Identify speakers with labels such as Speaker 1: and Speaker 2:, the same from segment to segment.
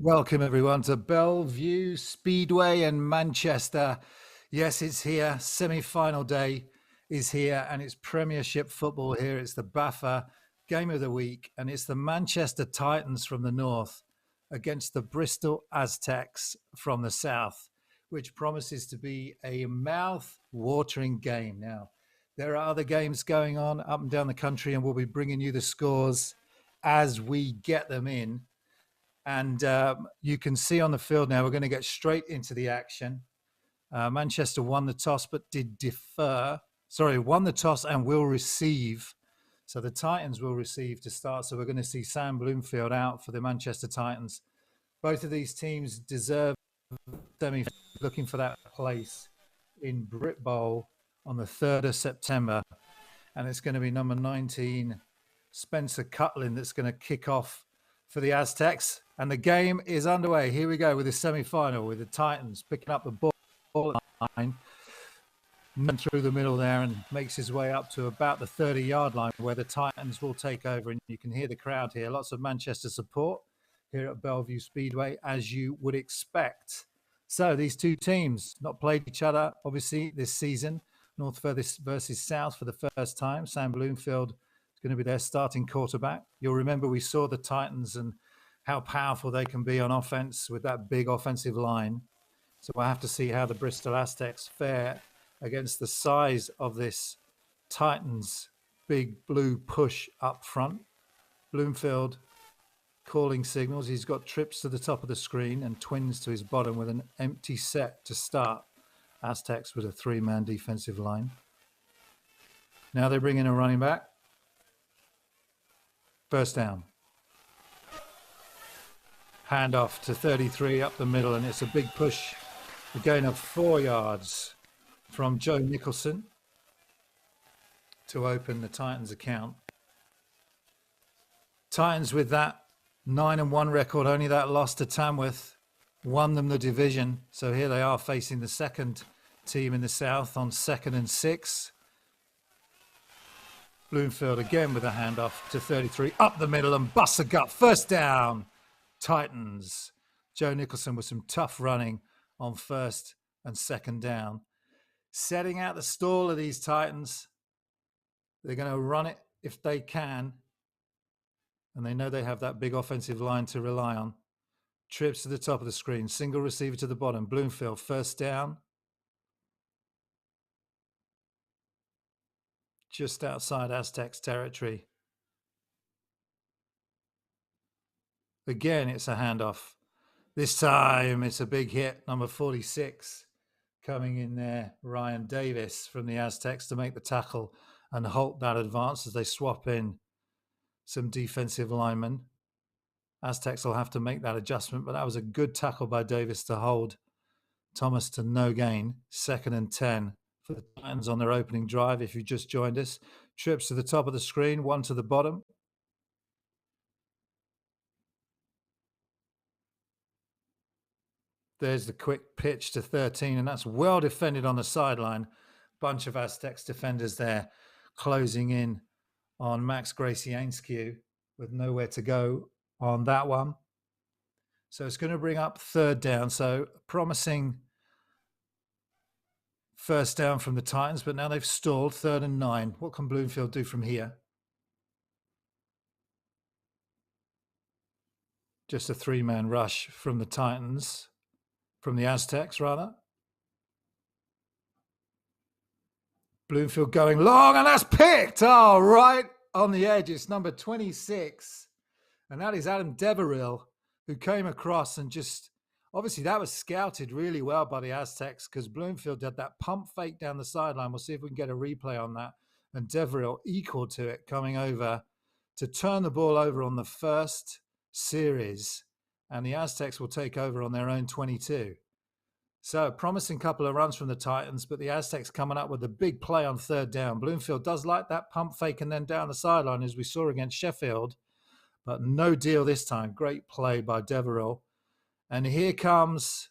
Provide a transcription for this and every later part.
Speaker 1: Welcome everyone to Bellevue Speedway in Manchester. Yes, it's here. Semi-final day is here, and it's Premiership football here. It's the BAFA game of the week, and it's the Manchester Titans from the north against the Bristol Aztecs from the south, which promises to be a mouth-watering game. Now, there are other games going on up and down the country, and we'll be bringing you the scores as we get them in. And you can see on the field now, we're going to get straight into the action. Manchester won the toss, but did defer. Sorry, won the toss and will receive. So the Titans will receive to start. So we're going to see Sam Bloomfield out for the Manchester Titans. Both of these teams deserve semi, looking for that place in Britbowl on the 3rd of September. And it's going to be number 19, Spencer Cutlin, that's going to kick off for the Aztecs. And the game is underway. Here we go with the semi-final, with the Titans picking up the ball line through the middle there, and makes his way up to about the 30-yard line, where the Titans will take over. And you can hear the crowd here. Lots of Manchester support here at Bellevue Speedway, as you would expect. So these two teams not played each other, obviously, this season. North versus South for the first time. Sam Bloomfield is going to be their starting quarterback. You'll remember we saw the Titans and how powerful they can be on offense with that big offensive line. So we'll have to see how the Bristol Aztecs fare against the size of this Titans big blue push up front. Bloomfield calling signals. He's got trips to the top of the screen and twins to his bottom with an empty set to start. Aztecs with a 3-man defensive line. Now they bring in a running back. First down. Handoff to 33 up the middle, and it's a big push. A gain of 4 yards from Joe Nicholson to open the Titans account. Titans with that 9-1 record, only that loss to Tamworth won them the division. So here they are facing the second team in the south on 2nd and 6. Bloomfield again with a handoff to 33 up the middle and busts a gut. First down, Titans. Joe Nicholson with some tough running on 1st and 2nd down. Setting out the stall of these Titans. They're going to run it if they can. And they know they have that big offensive line to rely on. Trips to the top of the screen. Single receiver to the bottom. Bloomfield, first down. Just outside Aztecs territory. Again, it's a handoff. This time, it's a big hit. Number 46 coming in there, Ryan Davis from the Aztecs to make the tackle and halt that advance as they swap in some defensive linemen. Aztecs will have to make that adjustment, but that was a good tackle by Davis to hold Thomas to no gain. 2nd and 10 for the Titans on their opening drive. If you just joined us, trips to the top of the screen, one to the bottom. There's the quick pitch to 13, and that's well defended on the sideline. Bunch of Aztecs defenders there closing in on Max Gracie-Ainskew with nowhere to go on that one. So it's going to bring up 3rd down. So promising first down from the Titans, but now they've stalled 3rd and 9. What can Bloomfield do from here? Just a 3-man rush from the Titans. From the Aztecs, rather. Bloomfield going long, and that's picked. Oh, right on the edge. It's number 26. And that is Adam Deverill, who came across and just, obviously that was scouted really well by the Aztecs, because Bloomfield did that pump fake down the sideline. We'll see if we can get a replay on that. And Deverill equal to it, coming over to turn the ball over on the first series. And the Aztecs will take over on their own 22. So promising couple of runs from the Titans, but the Aztecs coming up with a big play on 3rd down. Bloomfield does like that pump fake and then down the sideline, as we saw against Sheffield, but no deal this time. Great play by Deverill. And here comes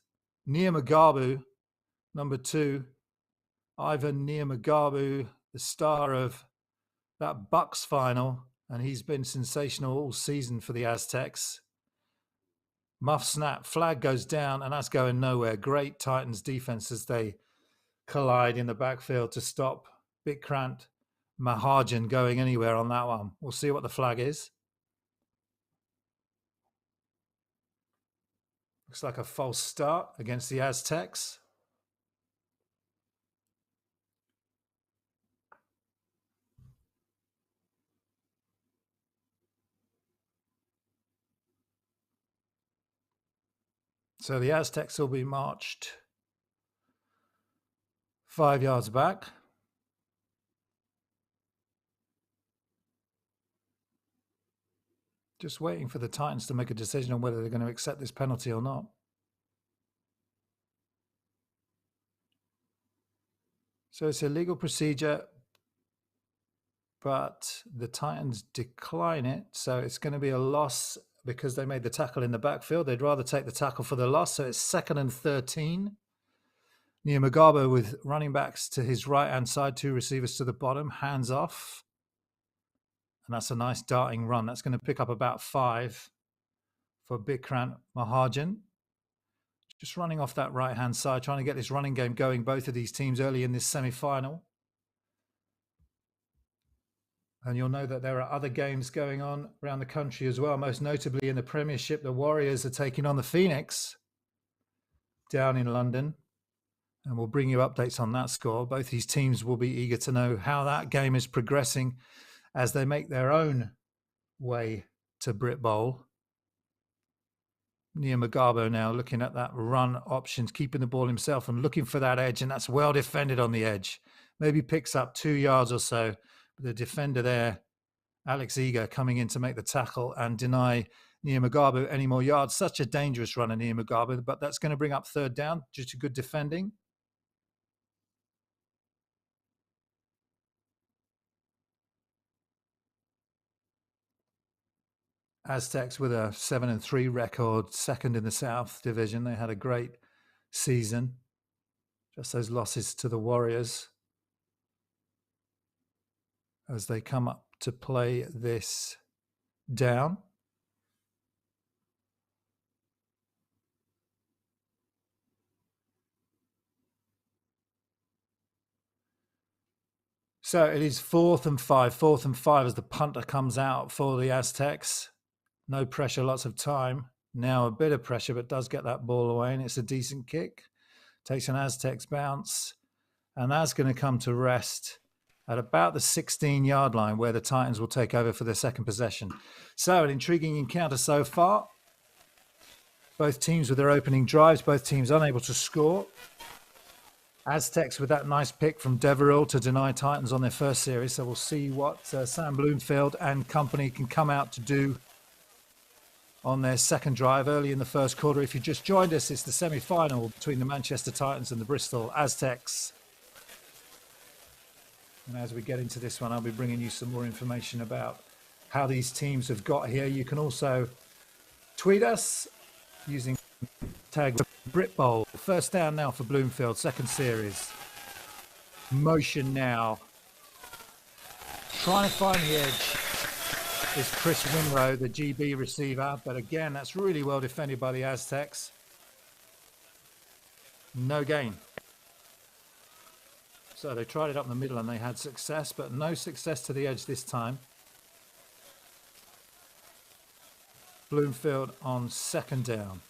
Speaker 1: Niamagabu, number 2. Ivan Niamagabu, the star of that Bucks final, and he's been sensational all season for the Aztecs. Muff snap, flag goes down, and that's going nowhere. Great Titans defense as they collide in the backfield to stop Bikrant Mahajan going anywhere on that one. We'll see what the flag is. Looks like a false start against the Aztecs. So the Aztecs will be marched 5 yards back. Just waiting for the Titans to make a decision on whether they're going to accept this penalty or not. So it's a legal procedure, but the Titans decline it. So it's going to be a loss because they made the tackle in the backfield. They'd rather take the tackle for the loss. So it's 2nd and 13. Nyamagabo with running backs to his right-hand side, 2 receivers to the bottom, hands off. And that's a nice darting run. That's going to pick up about 5 for Bikrant Mahajan. Just running off that right-hand side, trying to get this running game going, both of these teams early in this semi-final. And you'll know that there are other games going on around the country as well. Most notably in the Premiership, the Warriors are taking on the Phoenix down in London. And we'll bring you updates on that score. Both these teams will be eager to know how that game is progressing as they make their own way to Britbowl. Nyamagabo now looking at that run options, keeping the ball himself and looking for that edge. And that's well defended on the edge. Maybe picks up 2 yards or so. The defender there, Alex Eager, coming in to make the tackle and deny Nyamagabo any more yards. Such a dangerous runner, Nyamagabo, but that's going to bring up 3rd down due to good defending. Aztecs with a 7-3 record, 2nd in the South Division. They had a great season. Just those losses to the Warriors as they come up to play this down. So it is 4th and 5. 4th and 5 as the punter comes out for the Aztecs. No pressure, lots of time. Now a bit of pressure, but does get that ball away, and it's a decent kick. Takes an Aztecs bounce, and that's going to come to rest at about the 16-yard line where the Titans will take over for their second possession. So an intriguing encounter so far. Both teams with their opening drives, both teams unable to score. Aztecs with that nice pick from Deverell to deny Titans on their first series. So we'll see what Sam Bloomfield and company can come out to do on their second drive early in the first quarter. If you just joined us, it's the semi-final between the Manchester Titans and the Bristol Aztecs. And as we get into this one, I'll be bringing you some more information about how these teams have got here. You can also tweet us using tag Britbowl. First down now for Bloomfield, second series. Motion now. Trying to find the edge is Chris Winrow, the GB receiver. But again, that's really well defended by the Aztecs. No gain. So they tried it up the middle and they had success, but no success to the edge this time. Bloomfield on second down.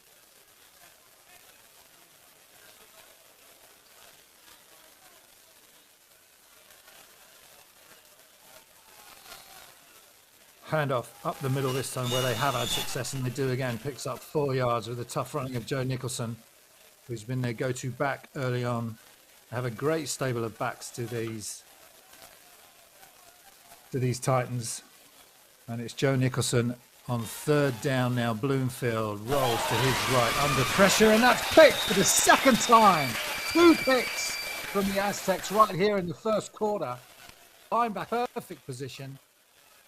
Speaker 1: Handoff up the middle this time where they have had success, and they do again. Picks up 4 yards with a tough running of Joe Nicholson, who's been their go-to back early on. They have a great stable of backs to these Titans. And it's Joe Nicholson on third down now. Bloomfield rolls to his right under pressure, and that's picked for the second time. 2 picks from the Aztecs right here in the first quarter. Linebacker, perfect position.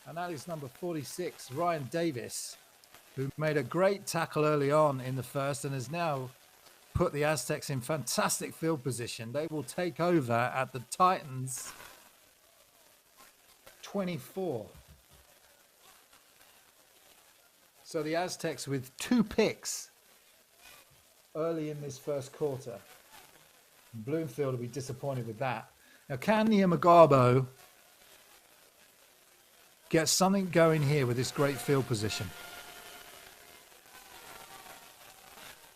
Speaker 1: And that is number 46, Ryan Davis, who made a great tackle early on in the first and has now put the Aztecs in fantastic field position. They will take over at the Titans 24. So the Aztecs with 2 picks early in this first quarter. Bloomfield will be disappointed with that. Now, can Niamagabo get something going here with this great field position?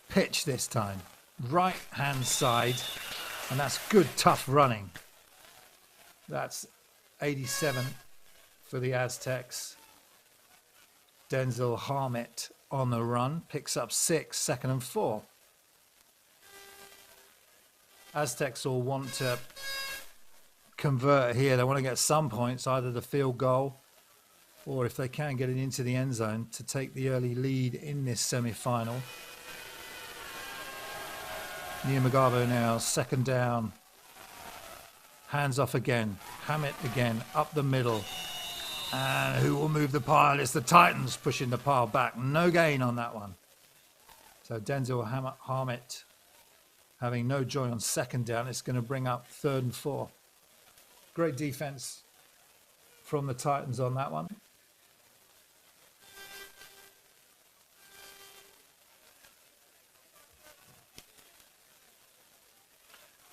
Speaker 1: Pitch this time. Right hand side. And that's good, tough running. That's 87 for the Aztecs. Denzel Harmit on the run. Picks up 6, 2nd and 4. Aztecs will want to convert here. They want to get some points, either the field goal or if they can get it into the end zone to take the early lead in this semi-final. Niamagabo now, 2nd down. Hands off again. Hammett again, up the middle. And who will move the pile? It's the Titans pushing the pile back. No gain on that one. So Denzel Harmit having no joy on 2nd down. It's going to bring up 3rd and 4. Great defense from the Titans on that one.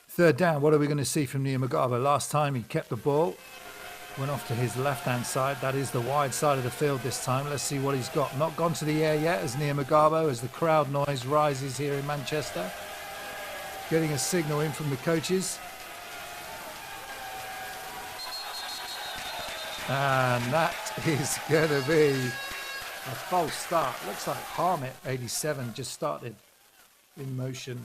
Speaker 1: Third down, what are we going to see from Niamagabo? Last time he kept the ball, went off to his left-hand side. That is the wide side of the field this time. Let's see what he's got. Not gone to the air yet as Niamagabo, as the crowd noise rises here in Manchester. Getting a signal in from the coaches. And that is going to be a false start. Looks like Harmit, 87, just started in motion.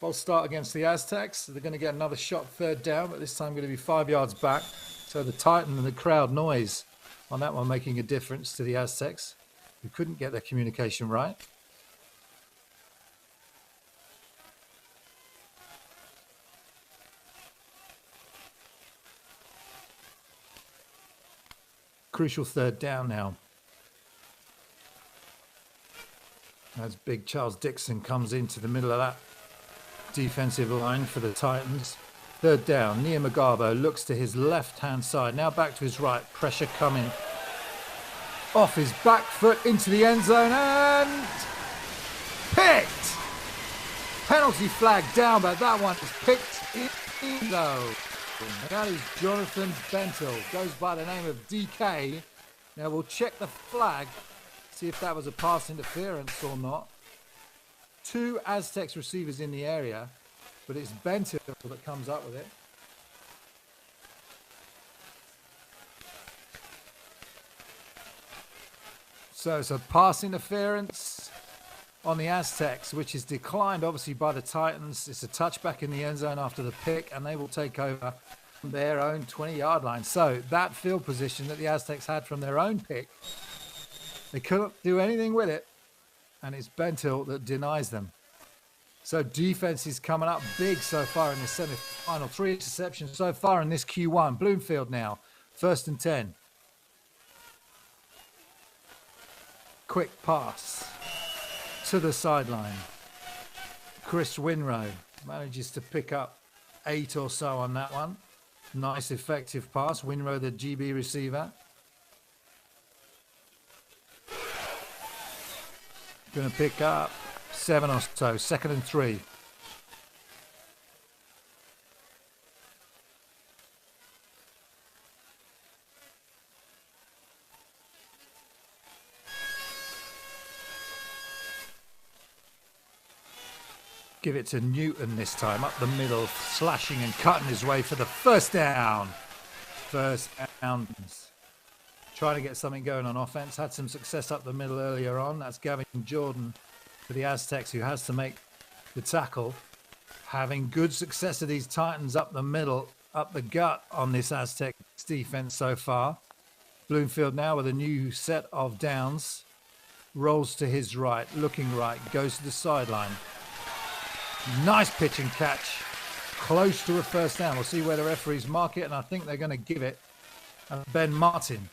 Speaker 1: False start against the Aztecs. They're going to get another shot, 3rd down, but this time going to be 5 yards back. So the Titan and the crowd noise on that one making a difference to the Aztecs, who couldn't get their communication right. Crucial 3rd down now. As big Charles Dixon comes into the middle of that defensive line for the Titans. 3rd down. Niamagabo looks to his left-hand side. Now back to his right. Pressure coming off his back foot into the end zone and picked. Penalty flag down, but that one is picked in though. And that is Jonathan Bentel. Goes by the name of DK. Now we'll check the flag, see if that was a pass interference or not. 2 Aztecs receivers in the area, but it's Bentil that comes up with it. So it's a pass interference on the Aztecs, which is declined obviously by the Titans. It's a touchback in the end zone after the pick, and they will take over their own 20-yard line. So that field position that the Aztecs had from their own pick, they couldn't do anything with it. And it's Bentil that denies them. So defense is coming up big so far in the semi-final. 3 interceptions so far in this Q1. Bloomfield now, 1st and 10. Quick pass to the sideline. Chris Winrow manages to pick up 8 or so on that one. Nice effective pass. Winrow, the GB receiver. Going to pick up 7 or so, 2nd and 3. Give it to Newton this time, up the middle, slashing and cutting his way for the 1st down. 1st down. Trying to get something going on offense. Had some success up the middle earlier on. That's Gavin Jordan for the Aztecs, who has to make the tackle. Having good success of these Titans up the middle, up the gut on this Aztecs defense so far. Bloomfield now with a new set of downs. Rolls to his right, looking right, goes to the sideline. Nice pitch and catch. Close to a 1st down. We'll see where the referees mark it, and I think they're going to give it. And Ben Martin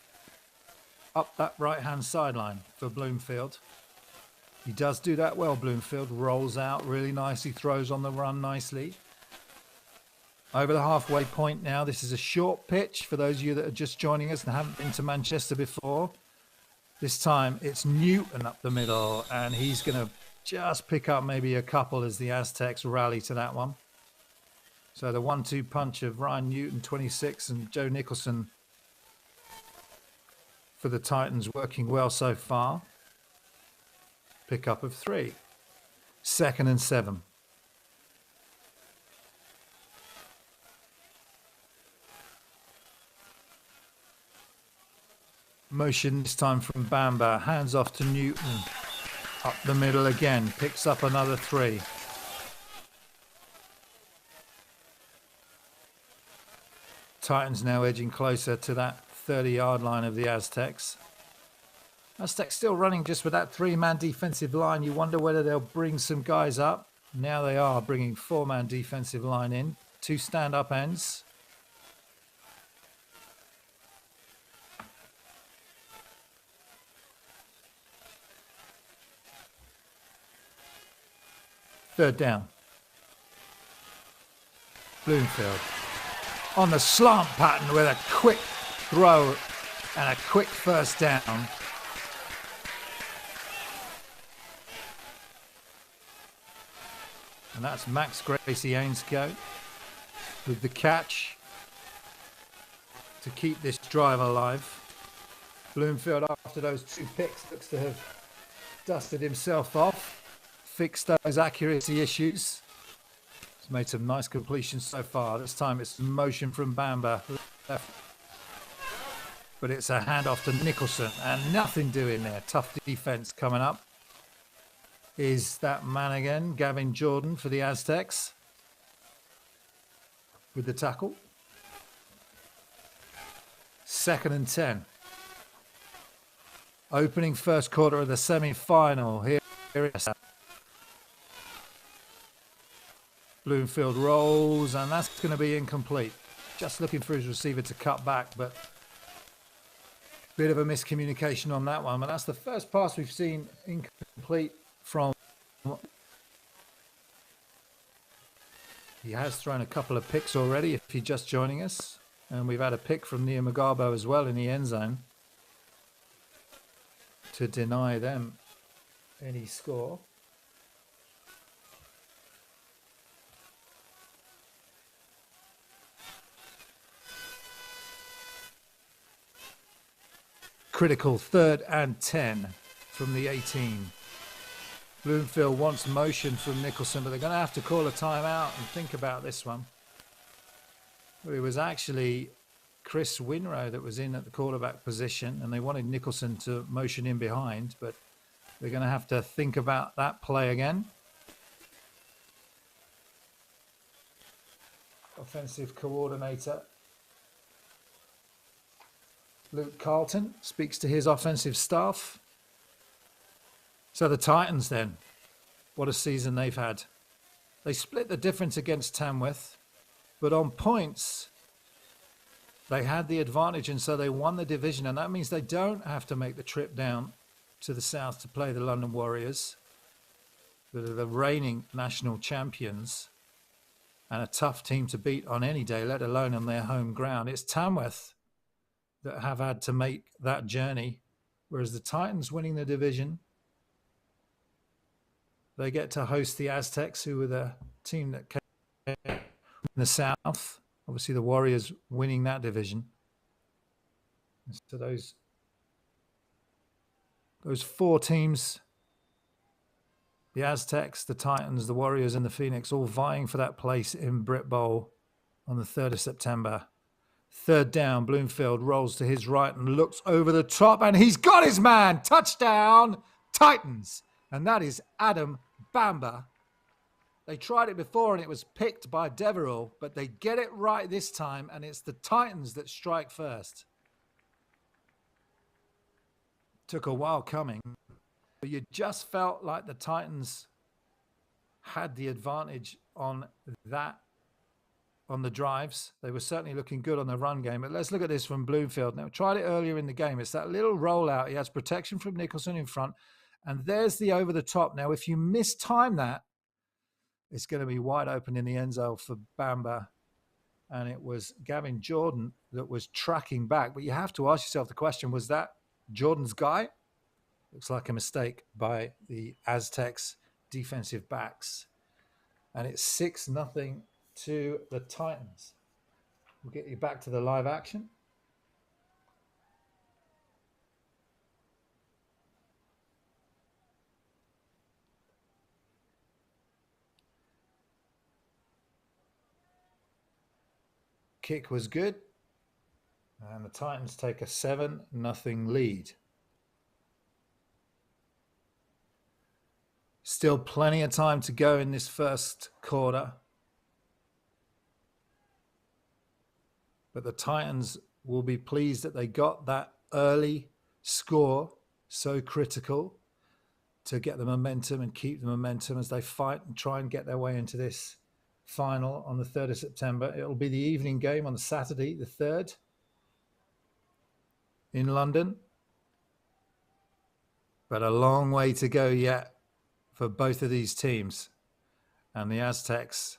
Speaker 1: up that right-hand sideline for Bloomfield. He does do that well, Bloomfield. Rolls out really nicely, throws on the run nicely. Over the halfway point now. This is a short pitch for those of you that are just joining us and haven't been to Manchester before. This time it's Newton up the middle, and he's going to just pick up maybe a couple as the Aztecs rally to that one. So the 1-2 punch of Ryan Newton, 26, and Joe Nicholson for the Titans working well so far. Pick up of 3. 2nd and 7. Motion this time from Bamba. Hands off to Newton. Up the middle again. Picks up another 3. Titans now edging closer to that 30-yard line of the Aztecs. Aztecs still running just with that 3-man defensive line. You wonder whether they'll bring some guys up. Now they are bringing 4-man defensive line in. 2 stand-up ends. Third down. Bloomfield on the slant pattern with a quick throw and a quick first down. And that's Max Gracie Ainscote with the catch to keep this drive alive. Bloomfield, after those 2 picks, looks to have dusted himself off, fixed those accuracy issues. He's made some nice completions so far. This time it's motion from Bamba left. But it's a handoff to Nicholson and nothing doing there. Tough defense coming up. Is that man again, Gavin Jordan for the Aztecs with the tackle. 2nd and 10. Opening first quarter of the semi-final. Here it is. Bloomfield rolls, and that's going to be incomplete. Just looking for his receiver to cut back, but bit of a miscommunication on that one. But that's the first pass we've seen incomplete from. He has thrown a couple of picks already, if you're just joining us. And we've had a pick from Nia Mugarbo as well in the end zone to deny them any score. Critical 3rd and 10 from the 18. Bloomfield wants motion from Nicholson, but they're going to have to call a timeout and think about this one. Well, it was actually Chris Winrow that was in at the quarterback position, and they wanted Nicholson to motion in behind, but they're going to have to think about that play again. Offensive coordinator Luke Carlton speaks to his offensive staff. So the Titans then, what a season they've had. They split the difference against Tamworth, but on points, they had the advantage, and so they won the division, and that means they don't have to make the trip down to the south to play the London Warriors, that are the reigning national champions and a tough team to beat on any day, let alone on their home ground. It's Tamworth that have had to make that journey, whereas the Titans winning the division, they get to host the Aztecs, who were the team that came in the south. Obviously, the Warriors winning that division. So those 4 teams, the Aztecs, the Titans, the Warriors, and the Phoenix, all vying for that place in Britbowl on the 3rd of September. 3rd down, Bloomfield rolls to his right and looks over the top, and he's got his man. Touchdown, Titans. And that is Adam Bamba. They tried it before and it was picked by Deverell, but they get it right this time, and it's the Titans that strike first. Took a while coming, but you just felt like the Titans had the advantage on that, on the drives. They were certainly looking good on the run game. But let's look at this from Bloomfield. Now, tried it earlier in the game. It's that little rollout. He has protection from Nicholson in front, and there's the over the top. Now, if you mistime that, it's going to be wide open in the end zone for Bamba. And it was Gavin Jordan that was tracking back. But you have to ask yourself the question, was that Jordan's guy? Looks like a mistake by the Aztecs defensive backs. And it's 6-0 to the Titans. We'll get you back to the live action. Kick was good. And the Titans take a 7-0 lead. Still plenty of time to go in this first quarter. But the Titans will be pleased that they got that early score, so critical to get the momentum and keep the momentum as they fight and try and get their way into this final on the 3rd of September. It'll be the evening game on the Saturday, the 3rd, in London. But a long way to go yet for both of these teams. And the Aztecs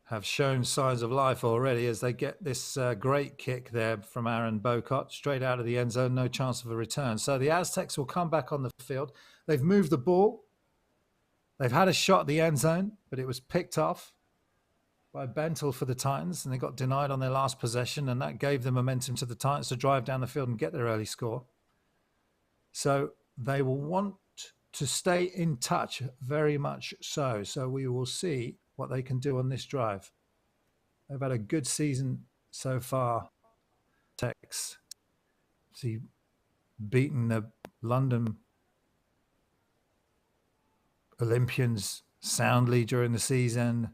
Speaker 1: have shown signs of life already as they get this great kick there from Aaron Bocott straight out of the end zone, no chance of a return. So the Aztecs will come back on the field. They've moved the ball. They've had a shot at the end zone, but it was picked off by Bentel for the Titans, and they got denied on their last possession, and that gave the momentum to the Titans to drive down the field and get their early score. So they will want to stay in touch, very much so. So we will see what they can do on this drive. They've had a good season so far. Tex, see, beaten the London Olympians soundly during the season,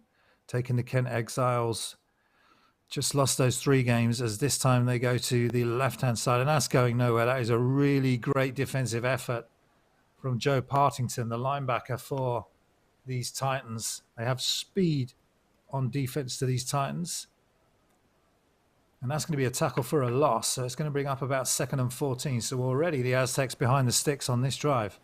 Speaker 1: taking the Kent Exiles. Just lost those 3 games, as this time they go to the left-hand side, and that's going nowhere. That is a really great defensive effort from Joe Partington, the linebacker for these Titans. They have speed on defense to these Titans. And that's going to be a tackle for a loss. So it's going to bring up about 2nd and 14. So already the Aztecs behind the sticks on this drive.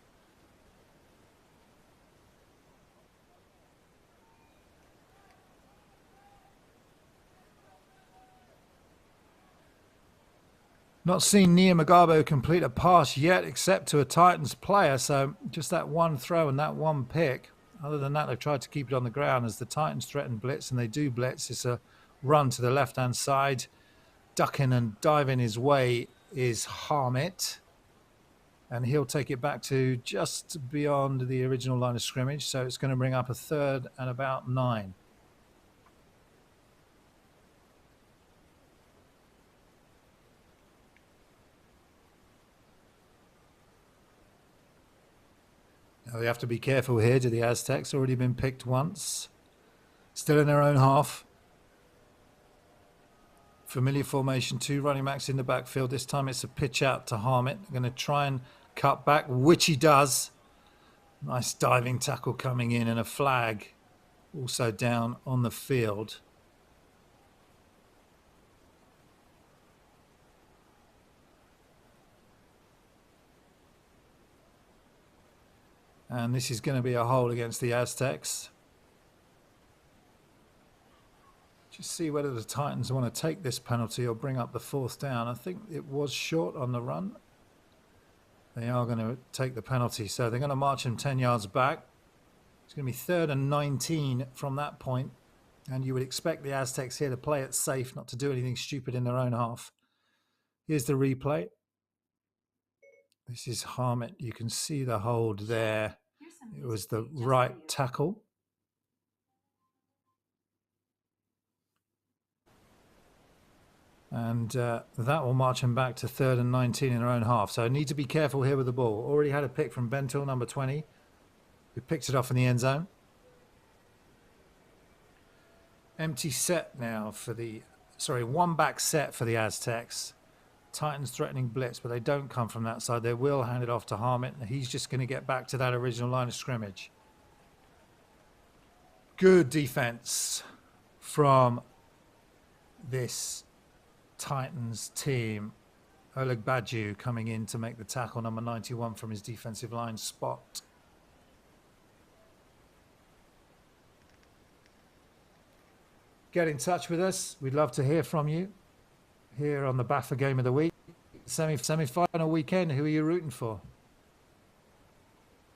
Speaker 1: Not seen Nia Magabo complete a pass yet, except to a Titans player. So just that one throw and that one pick. Other than that, they've tried to keep it on the ground as the Titans threaten blitz, and they do blitz. It's a run to the left-hand side. Ducking and diving his way is Harmit. And he'll take it back to just beyond the original line of scrimmage. So it's going to bring up a 3rd and about 9. Now they have to be careful here. To the Aztecs, already been picked once. Still in their own half. Familiar formation, 2 running backs in the backfield. This time it's a pitch out to Harmit. Going to try and cut back, which he does. Nice diving tackle coming in, and a flag also down on the field. And this is going to be a hold against the Aztecs. Just see whether the Titans want to take this penalty or bring up the 4th down. I think it was short on the run. They are going to take the penalty. So they're going to march him 10 yards back. It's going to be 3rd and 19 from that point. And you would expect the Aztecs here to play it safe, not to do anything stupid in their own half. Here's the replay. This is Harmit. You can see the hold there. It was the right tackle. And that will march him back to 3rd and 19 in their own half. So I need to be careful here with the ball. Already had a pick from Bentil, number 20, who picked it off in the end zone. Empty set now for the, one back set for the Aztecs. Titans threatening blitz, but they don't come from that side. They will hand it off to Harmit. He's just going to get back to that original line of scrimmage. Good defense from this Titans team. Oleg Badju coming in to make the tackle, number 91 from his defensive line spot. Get in touch with us. We'd love to hear from you here on the BAFA Game of the Week. Semi-final weekend, who are you rooting for?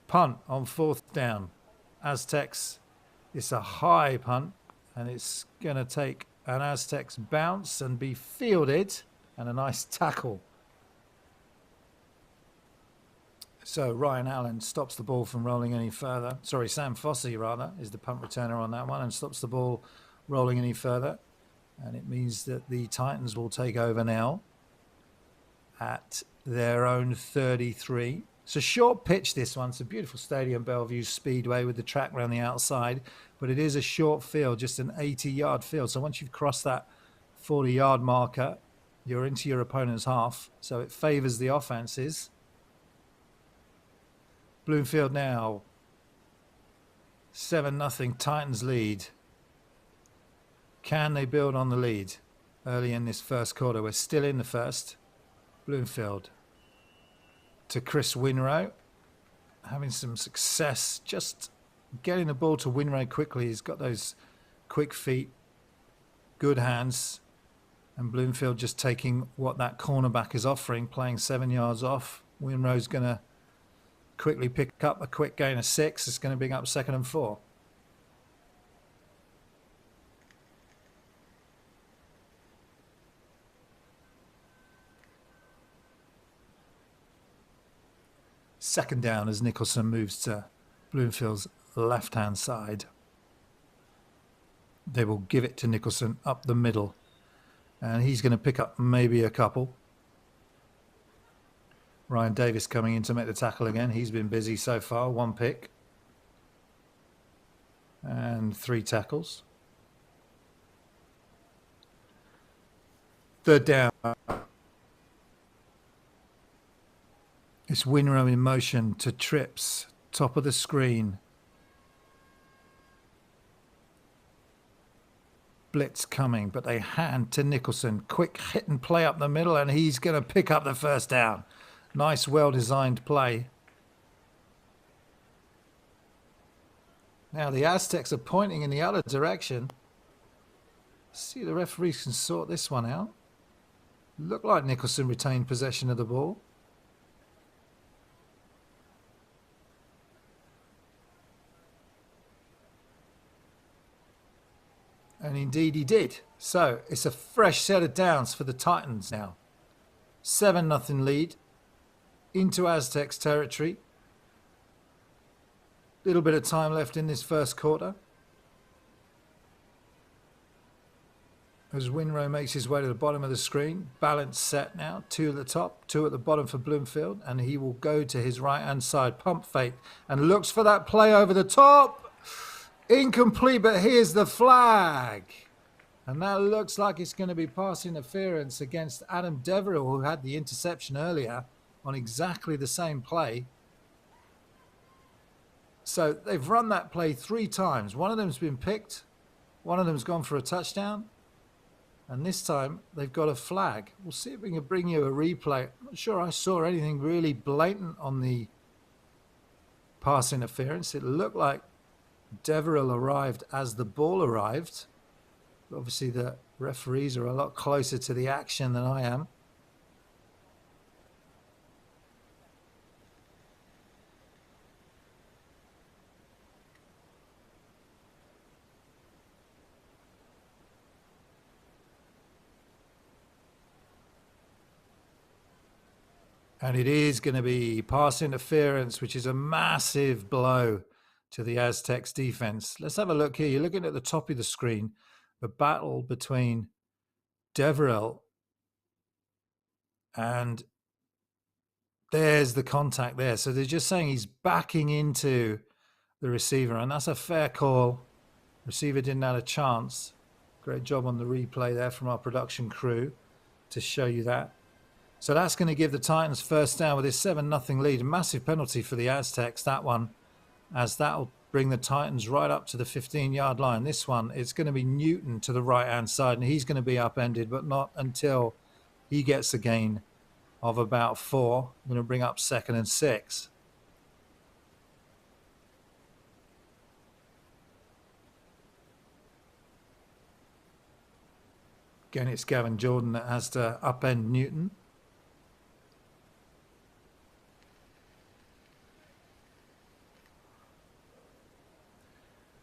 Speaker 1: Punt on 4th down. Aztecs, it's a high punt, and it's going to take an Aztecs bounce and be fielded, and a nice tackle. So Ryan Allen stops the ball from rolling any further. Sorry, Sam Fossey, rather, is the punt returner on that one, and stops the ball rolling any further. And it means that the Titans will take over now at their own 33. It's a short pitch, this one. It's a beautiful stadium, Bellevue Speedway, with the track around the outside. But it is a short field, just an 80-yard field. So once you've crossed that 40-yard marker, you're into your opponent's half. So it favors the offenses. Bloomfield now. 7-0, Titans lead. Can they build on the lead early in this first quarter? We're still in the first. Bloomfield to Chris Winrow, having some success just getting the ball to Winrow quickly. He's got those quick feet, good hands, and Bloomfield just taking what that cornerback is offering, playing 7 yards off. Winrow's going to quickly pick up a quick gain of 6. It's going to bring up 2nd and 4. Second down as Nicholson moves to Bloomfield's left-hand side. They will give it to Nicholson up the middle, and he's going to pick up maybe a couple. Ryan Davis coming in to make the tackle again. He's been busy so far. 1 pick and 3 tackles. 3rd down. It's Winrow in motion to trips, top of the screen. Blitz coming, but they hand to Nicholson. Quick hit and play up the middle, and he's going to pick up the 1st down. Nice, well-designed play. Now the Aztecs are pointing in the other direction. See, the referees can sort this one out. Looked like Nicholson retained possession of the ball. And indeed he did. So it's a fresh set of downs for the Titans now. 7-0 lead into Aztecs territory. Little bit of time left in this first quarter. As Winrow makes his way to the bottom of the screen. Balance set now. 2 at the top, 2 at the bottom for Bloomfield. And he will go to his right-hand side. Pump fake. And looks for that play over the top. Incomplete, but here's the flag. And that looks like it's going to be pass interference against Adam Deverill, who had the interception earlier on exactly the same play. So they've run that play 3 times. One of them's been picked. One of them's gone for a touchdown. And this time they've got a flag. We'll see if we can bring you a replay. I'm not sure I saw anything really blatant on the pass interference. It looked like Deverill arrived as the ball arrived. Obviously, the referees are a lot closer to the action than I am. And it is going to be pass interference, which is a massive blow to the Aztecs defense. Let's have a look here. You're looking at the top of the screen, the battle between Deverill and there's the contact there. So they're just saying he's backing into the receiver, and that's a fair call. Receiver didn't have a chance. Great job on the replay there from our production crew to show you that. So that's going to give the Titans 1st down with this 7-0 lead. A massive penalty for the Aztecs, that one, as that'll bring the Titans right up to the 15-yard line. This one, it's going to be Newton to the right-hand side, and he's going to be upended, but not until he gets a gain of about 4. I'm going to bring up 2nd and 6. Again, it's Gavin Jordan that has to upend Newton.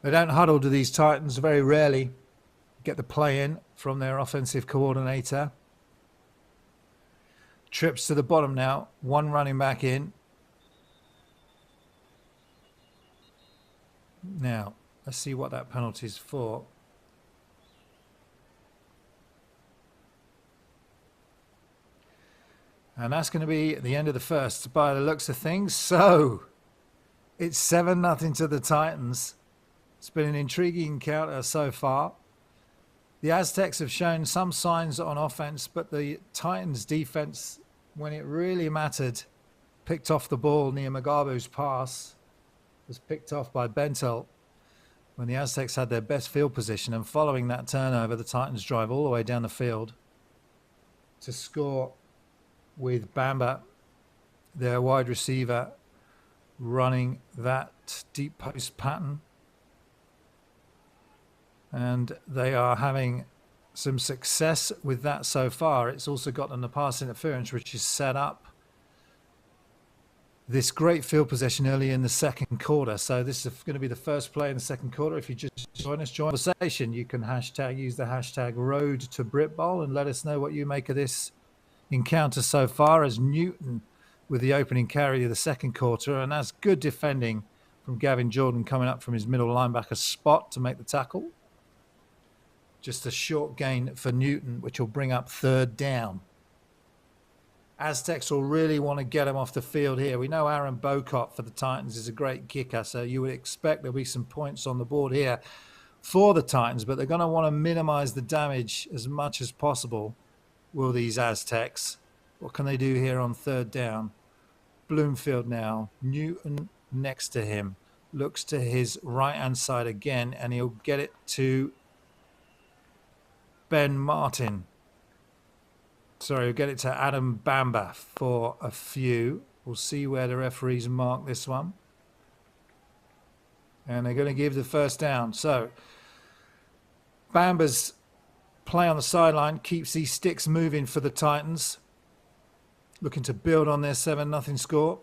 Speaker 1: They don't huddle to these Titans, very rarely get the play in from their offensive coordinator. Trips to the bottom now, one running back in. Now, let's see what that penalty is for. And that's going to be at the end of the first by the looks of things. So it's 7-0 to the Titans. It's been an intriguing encounter so far. The Aztecs have shown some signs on offense, but the Titans defense, when it really mattered, picked off the ball near Mugabu's pass. Was picked off by Bentel when the Aztecs had their best field position, and following that turnover, the Titans drive all the way down the field to score with Bamba, their wide receiver, running that deep post pattern. And they are having some success with that so far. It's also got them the pass interference, which is set up this great field possession early in the second quarter. So this is going to be the first play in the second quarter. If you just join us, join the conversation, you can use the hashtag Road to Britbowl and let us know what you make of this encounter so far, as Newton with the opening carry of the second quarter, and that's good defending from Gavin Jordan coming up from his middle linebacker spot to make the tackle. Just a short gain for Newton, which will bring up third down. Aztecs will really want to get him off the field here. We know Aaron Bocott for the Titans is a great kicker, so you would expect there'll be some points on the board here for the Titans, but they're going to want to minimize the damage as much as possible, will these Aztecs. What can they do here on third down? Bloomfield now. Newton next to him. Looks to his right-hand side again, and he'll get it to Ben Martin. Sorry, we'll get it to Adam Bamba for a few. We'll see where the referees mark this one. And they're going to give the first down. So Bamba's play on the sideline keeps these sticks moving for the Titans. Looking to build on their 7-0 score.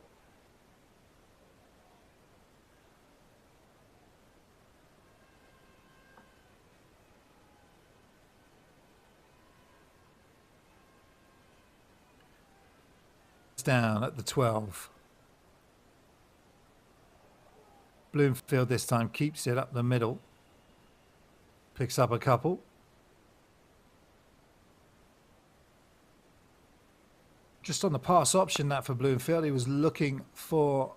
Speaker 1: Down at the 12. Bloomfield this time keeps it up the middle. Picks up a couple. Just on the pass option that for Bloomfield, he was looking for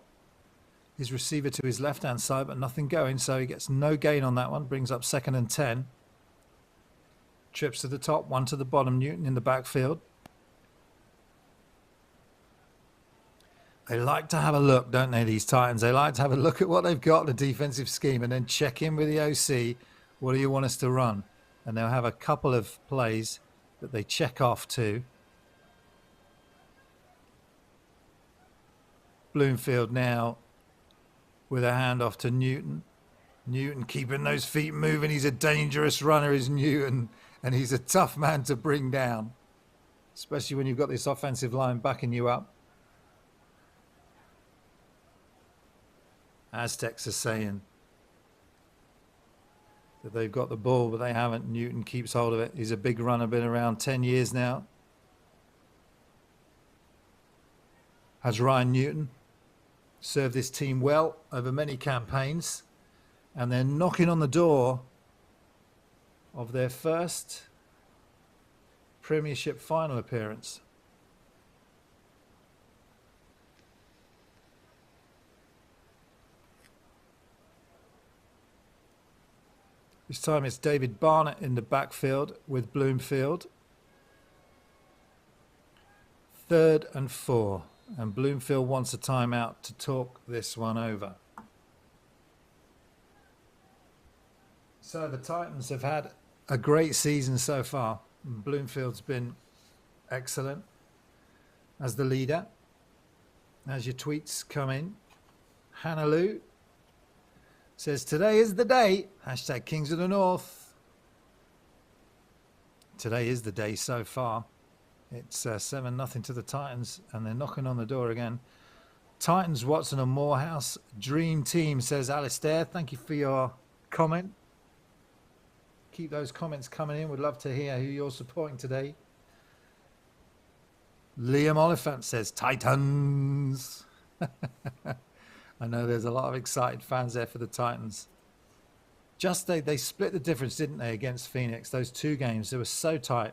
Speaker 1: his receiver to his left-hand side, but nothing going, so he gets no gain on that one. Brings up 2nd and 10. Trips to the top, one to the bottom. Newton in the backfield. They like to have a look, don't they, these Titans? They like to have a look at what they've got in the defensive scheme and then check in with the OC. What do you want us to run? And they'll have a couple of plays that they check off to. Bloomfield now with a handoff to Newton. Newton keeping those feet moving. He's a dangerous runner, is Newton, and he's a tough man to bring down, especially when you've got this offensive line backing you up. Aztecs are saying that they've got the ball, but they haven't. Newton keeps hold of it. He's a big runner, been around 10 years now. Has Ryan Newton served this team well over many campaigns, and they're knocking on the door of their first Premiership final appearance. This time it's David Barnett in the backfield with Bloomfield. 3rd and 4. And Bloomfield wants a timeout to talk this one over. So the Titans have had a great season so far. Bloomfield's been excellent as the leader. As your tweets come in, Hannah Lou says, today is the day. Hashtag Kings of the North. Today is the day so far. It's 7-0 to the Titans, and they're knocking on the door again. Titans, Watson and Morehouse, dream team, says Alistair. Thank you for your comment. Keep those comments coming in. We'd love to hear who you're supporting today. Liam Oliphant says Titans. I know there's a lot of excited fans there for the Titans. Just they split the difference, didn't they, against Phoenix? Those two games, they were so tight.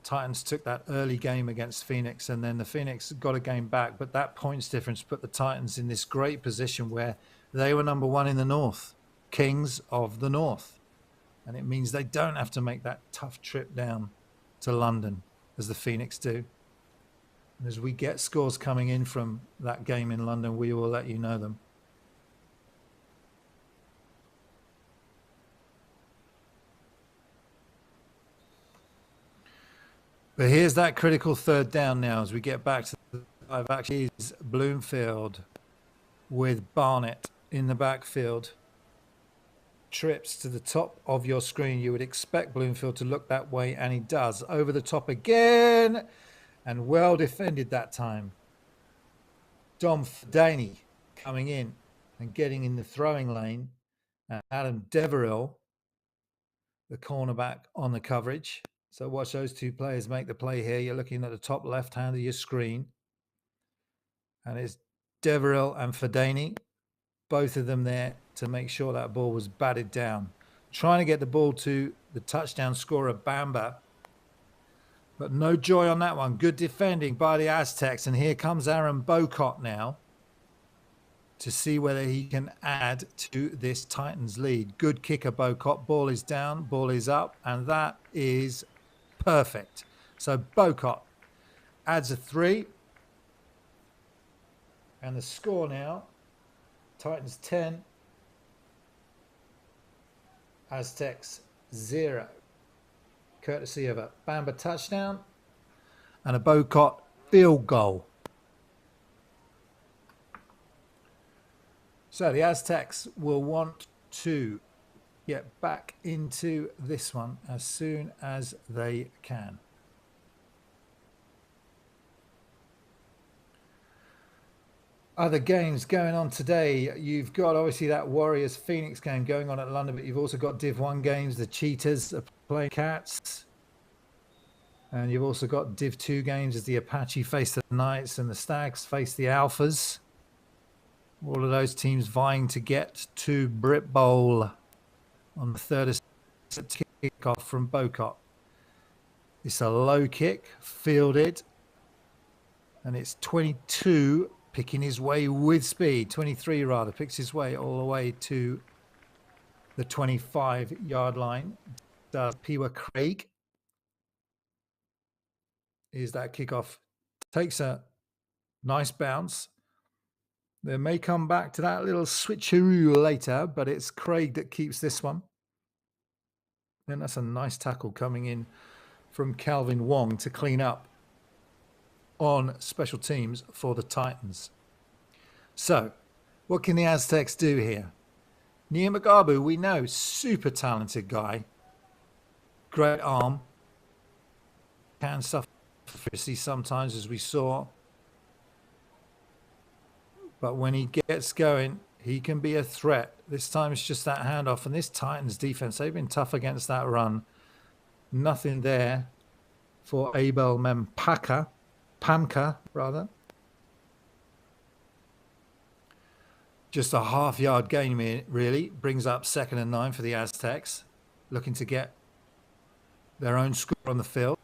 Speaker 1: Titans took that early game against Phoenix, and then the Phoenix got a game back. But that points difference put the Titans in this great position where they were number one in the North, kings of the North. And it means they don't have to make that tough trip down to London as the Phoenix do. And as we get scores coming in from that game in London, we will let you know them. But here's that critical third down now as we get back to the drive. Actually, is Bloomfield with Barnett in the backfield. Trips to the top of your screen. You would expect Bloomfield to look that way, and he does. Over the top again, and well defended that time. Dom Fadani coming in and getting in the throwing lane. And Adam Deverill, the cornerback, on the coverage. So watch those two players make the play here. You're looking at the top left hand of your screen. And it's Deverill and Fadani, both of them there to make sure that ball was batted down. Trying to get the ball to the touchdown scorer, Bamba. But no joy on that one. Good defending by the Aztecs. And here comes Aaron Bocott now to see whether he can add to this Titans lead. Good kicker, Bocott. Ball is down, ball is up, and that is perfect. So Bocott adds a 3. And the score now, Titans 10, Aztecs 0. Courtesy of a Bamba touchdown and a Bocott field goal. So the Aztecs will want to get back into this one as soon as they can. Other games going on today. You've got obviously that Warriors Phoenix game going on at London, but you've also got Div 1 games. The Cheetahs are playing Cats. And you've also got Div 2 games as the Apache face the Knights and the Stags face the Alphas. All of those teams vying to get to Britbowl on the 3rd of September. Kickoff from Bocott. It's a low kick, fielded, and it's 22 picking his way with speed. 23 rather, picks his way all the way to the 25-yard line. Piwa Craig is that kickoff. Takes a nice bounce. They may come back to that little switcheroo later, but it's Craig that keeps this one. And that's a nice tackle coming in from Calvin Wong to clean up on special teams for the Titans. So, what can the Aztecs do here? Nia Magabu, we know, super talented guy. Great arm. Can suffer sometimes, as we saw. But when he gets going, he can be a threat. This time it's just that handoff. And this Titans defense, they've been tough against that run. Nothing there for Abel Pamka, rather. Just a half-yard gain, really. Brings up 2nd and 9 for the Aztecs. Looking to get their own score on the field.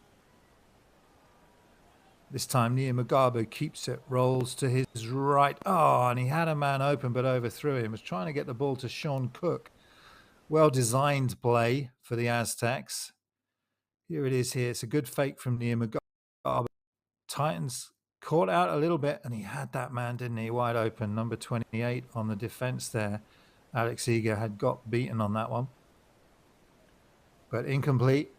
Speaker 1: This time, Nia Magabu keeps it, rolls to his right. Oh, and he had a man open but overthrew him. Was trying to get the ball to Sean Cook. Well-designed play for the Aztecs. Here it is here. It's a good fake from Nia Magabu. Titans caught out a little bit, and he had that man, didn't he? Wide open, number 28 on the defense there. Alex Eager had got beaten on that one. But incomplete.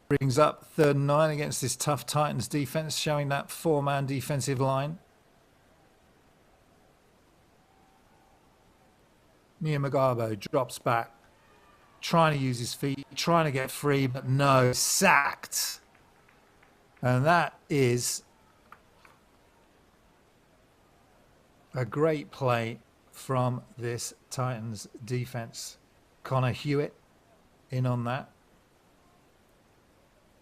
Speaker 1: Brings up 3rd and 9 against this tough Titans defense, showing that 4-man defensive line. Nia Magabu drops back, trying to use his feet, trying to get free, but no, sacked. And that is A great play from this Titans defense. Connor Hewitt in on that.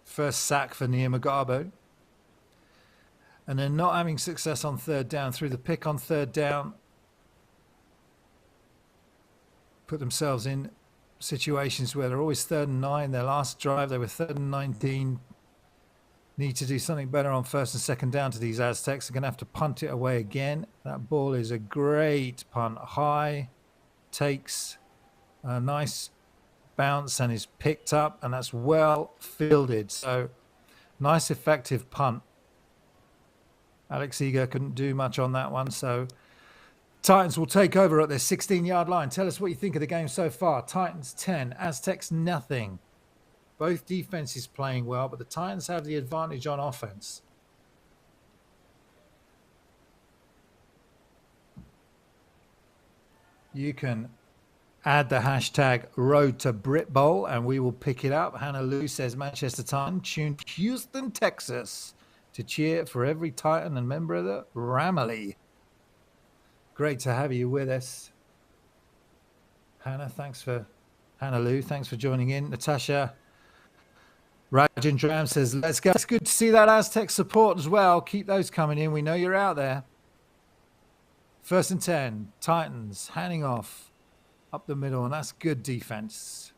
Speaker 1: First sack for Nia Magabo. And they're not having success on third down. Through the pick on third down, put themselves in situations where they're always 3rd and 9. Their last drive, they were 3rd and 19. Need to do something better on 1st and 2nd down to these Aztecs. They're going to have to punt it away again. That ball is a great punt. High, takes a nice bounce and is picked up, and that's well fielded. So nice effective punt. Alex Eager couldn't do much on that one. So Titans will take over at their 16-yard line. Tell us what you think of the game so far. Titans 10, Aztecs nothing. Both defenses playing well, but the Titans have the advantage on offense. You can add the hashtag Road to Britbowl, and we will pick it up. Hannah Lou says Manchester Titan tuned Houston, Texas to cheer for every Titan and member of the Ramily. Great to have you with us. Hannah, Hannah Lou, thanks for joining in. Natasha Rajan Dram says, let's go. It's good to see that Aztec support as well. Keep those coming in. We know you're out there. 1st and 10, Titans handing off up the middle, and that's good defense.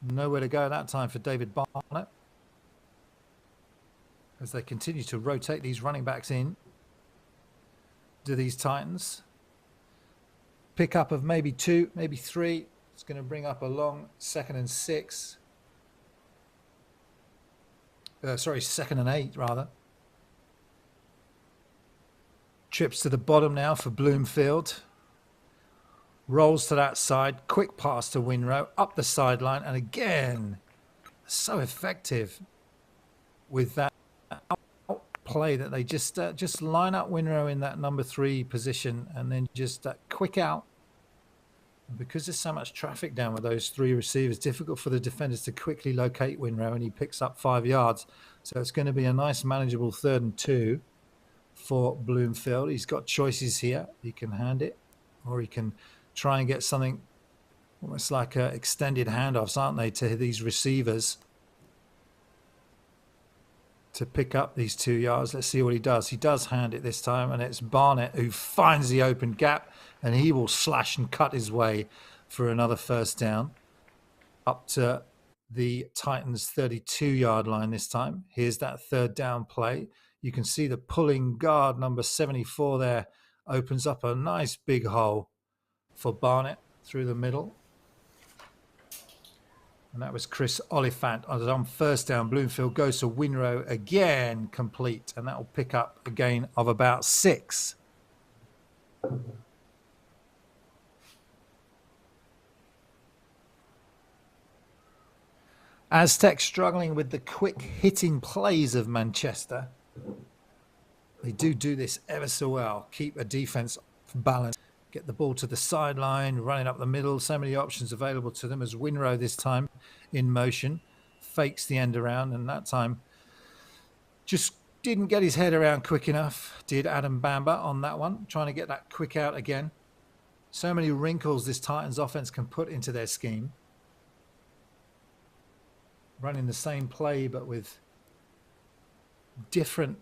Speaker 1: Nowhere to go that time for David Barnett as they continue to rotate these running backs in. Do these Titans pick up of maybe 2, maybe 3? It's going to bring up a long 2nd and 6. 2nd and 8 rather. Trips to the bottom now for Bloomfield. Rolls to that side. Quick pass to Winrow. Up the sideline. And again, so effective with that play that they just line up Winrow in that number 3 position and then just quick out. Because there's so much traffic down with those 3 receivers, difficult for the defenders to quickly locate Winrow, and he picks up 5 yards. So it's going to be a nice manageable 3rd and 2 for Bloomfield. He's got choices here. He can hand it, or he can try and get something almost like extended handoffs, aren't they, to these receivers to pick up these 2 yards. Let's see what he does. He does hand it this time, and it's Barnett who finds the open gap, and he will slash and cut his way for another 1st down up to the Titans 32-yard line this time. Here's that 3rd down play. You can see the pulling guard, number 74 there, opens up a nice big hole for Barnett through the middle. And that was Chris Oliphant. On 1st down, Bloomfield goes to Winrow again, complete. And that will pick up a gain of about 6. Aztecs struggling with the quick hitting plays of Manchester. They do this ever so well. Keep a defense balanced. Get the ball to the sideline, running up the middle. So many options available to them as Winrow this time in motion. Fakes the end around, and that time just didn't get his head around quick enough. Did Adam Bamba on that one, trying to get that quick out again. So many wrinkles this Titans offense can put into their scheme. Running the same play, but with different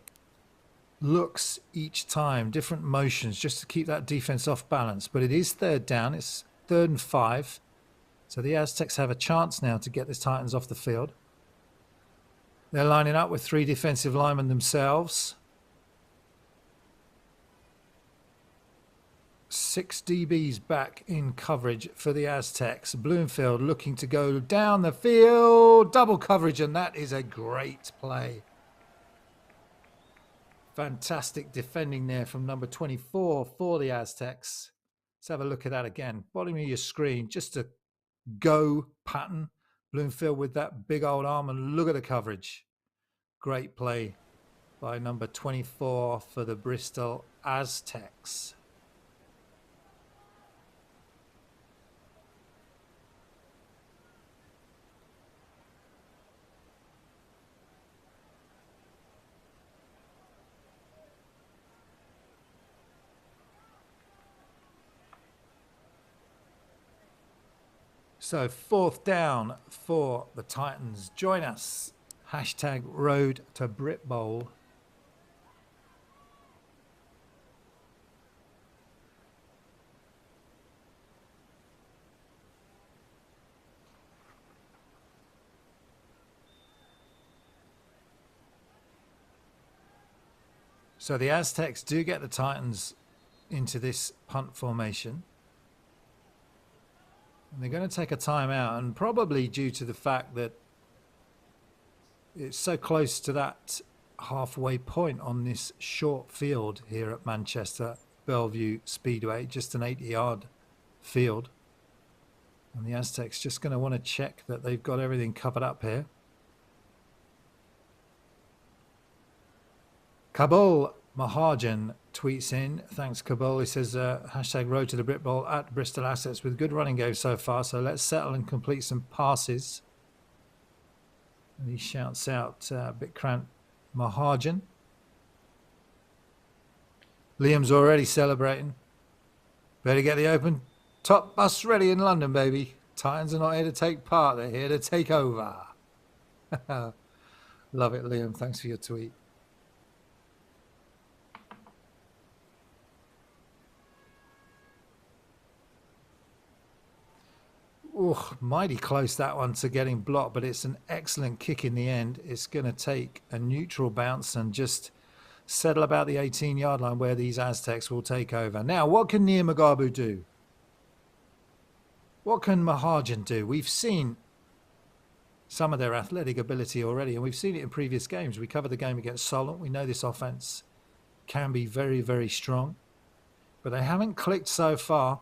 Speaker 1: looks each time, different motions, just to keep that defense off balance. But it is 3rd down. It's 3rd and 5. So the Aztecs have a chance now to get the Titans off the field. They're lining up with 3 defensive linemen themselves. 6 DBs back in coverage for the Aztecs. Bloomfield looking to go down the field. Double coverage, and that is a great play. Fantastic defending there from number 24 for the Aztecs. Let's have a look at that again. Bottom of your screen, just a go pattern. Bloomfield with that big old arm, and look at the coverage. Great play by number 24 for the Bristol Aztecs. So 4th down for the Titans. Join us. Hashtag road to Britbowl. So the Aztecs do get the Titans into this punt formation. And they're going to take a timeout, and probably due to the fact that it's so close to that halfway point on this short field here at Manchester Bellevue Speedway, just an 80-yard field. And the Aztecs just going to want to check that they've got everything covered up here. Kabul Mahajan tweets in. Thanks, Kabul. He says, hashtag road to the Britbowl at Bristol Aztecs with good running game so far. So let's settle and complete some passes. And he shouts out Bikrant Mahajan. Liam's already celebrating. Better get the open top bus ready in London, baby. Titans are not here to take part. They're here to take over. Love it, Liam. Thanks for your tweet. Oh, mighty close that one to getting blocked, but it's an excellent kick in the end. It's going to take a neutral bounce and just settle about the 18-yard line where these Aztecs will take over. Now, what can Nia Mugabu do? What can Mahajan do? We've seen some of their athletic ability already, and we've seen it in previous games. We covered the game against Solent. We know this offense can be very, very strong, but they haven't clicked so far.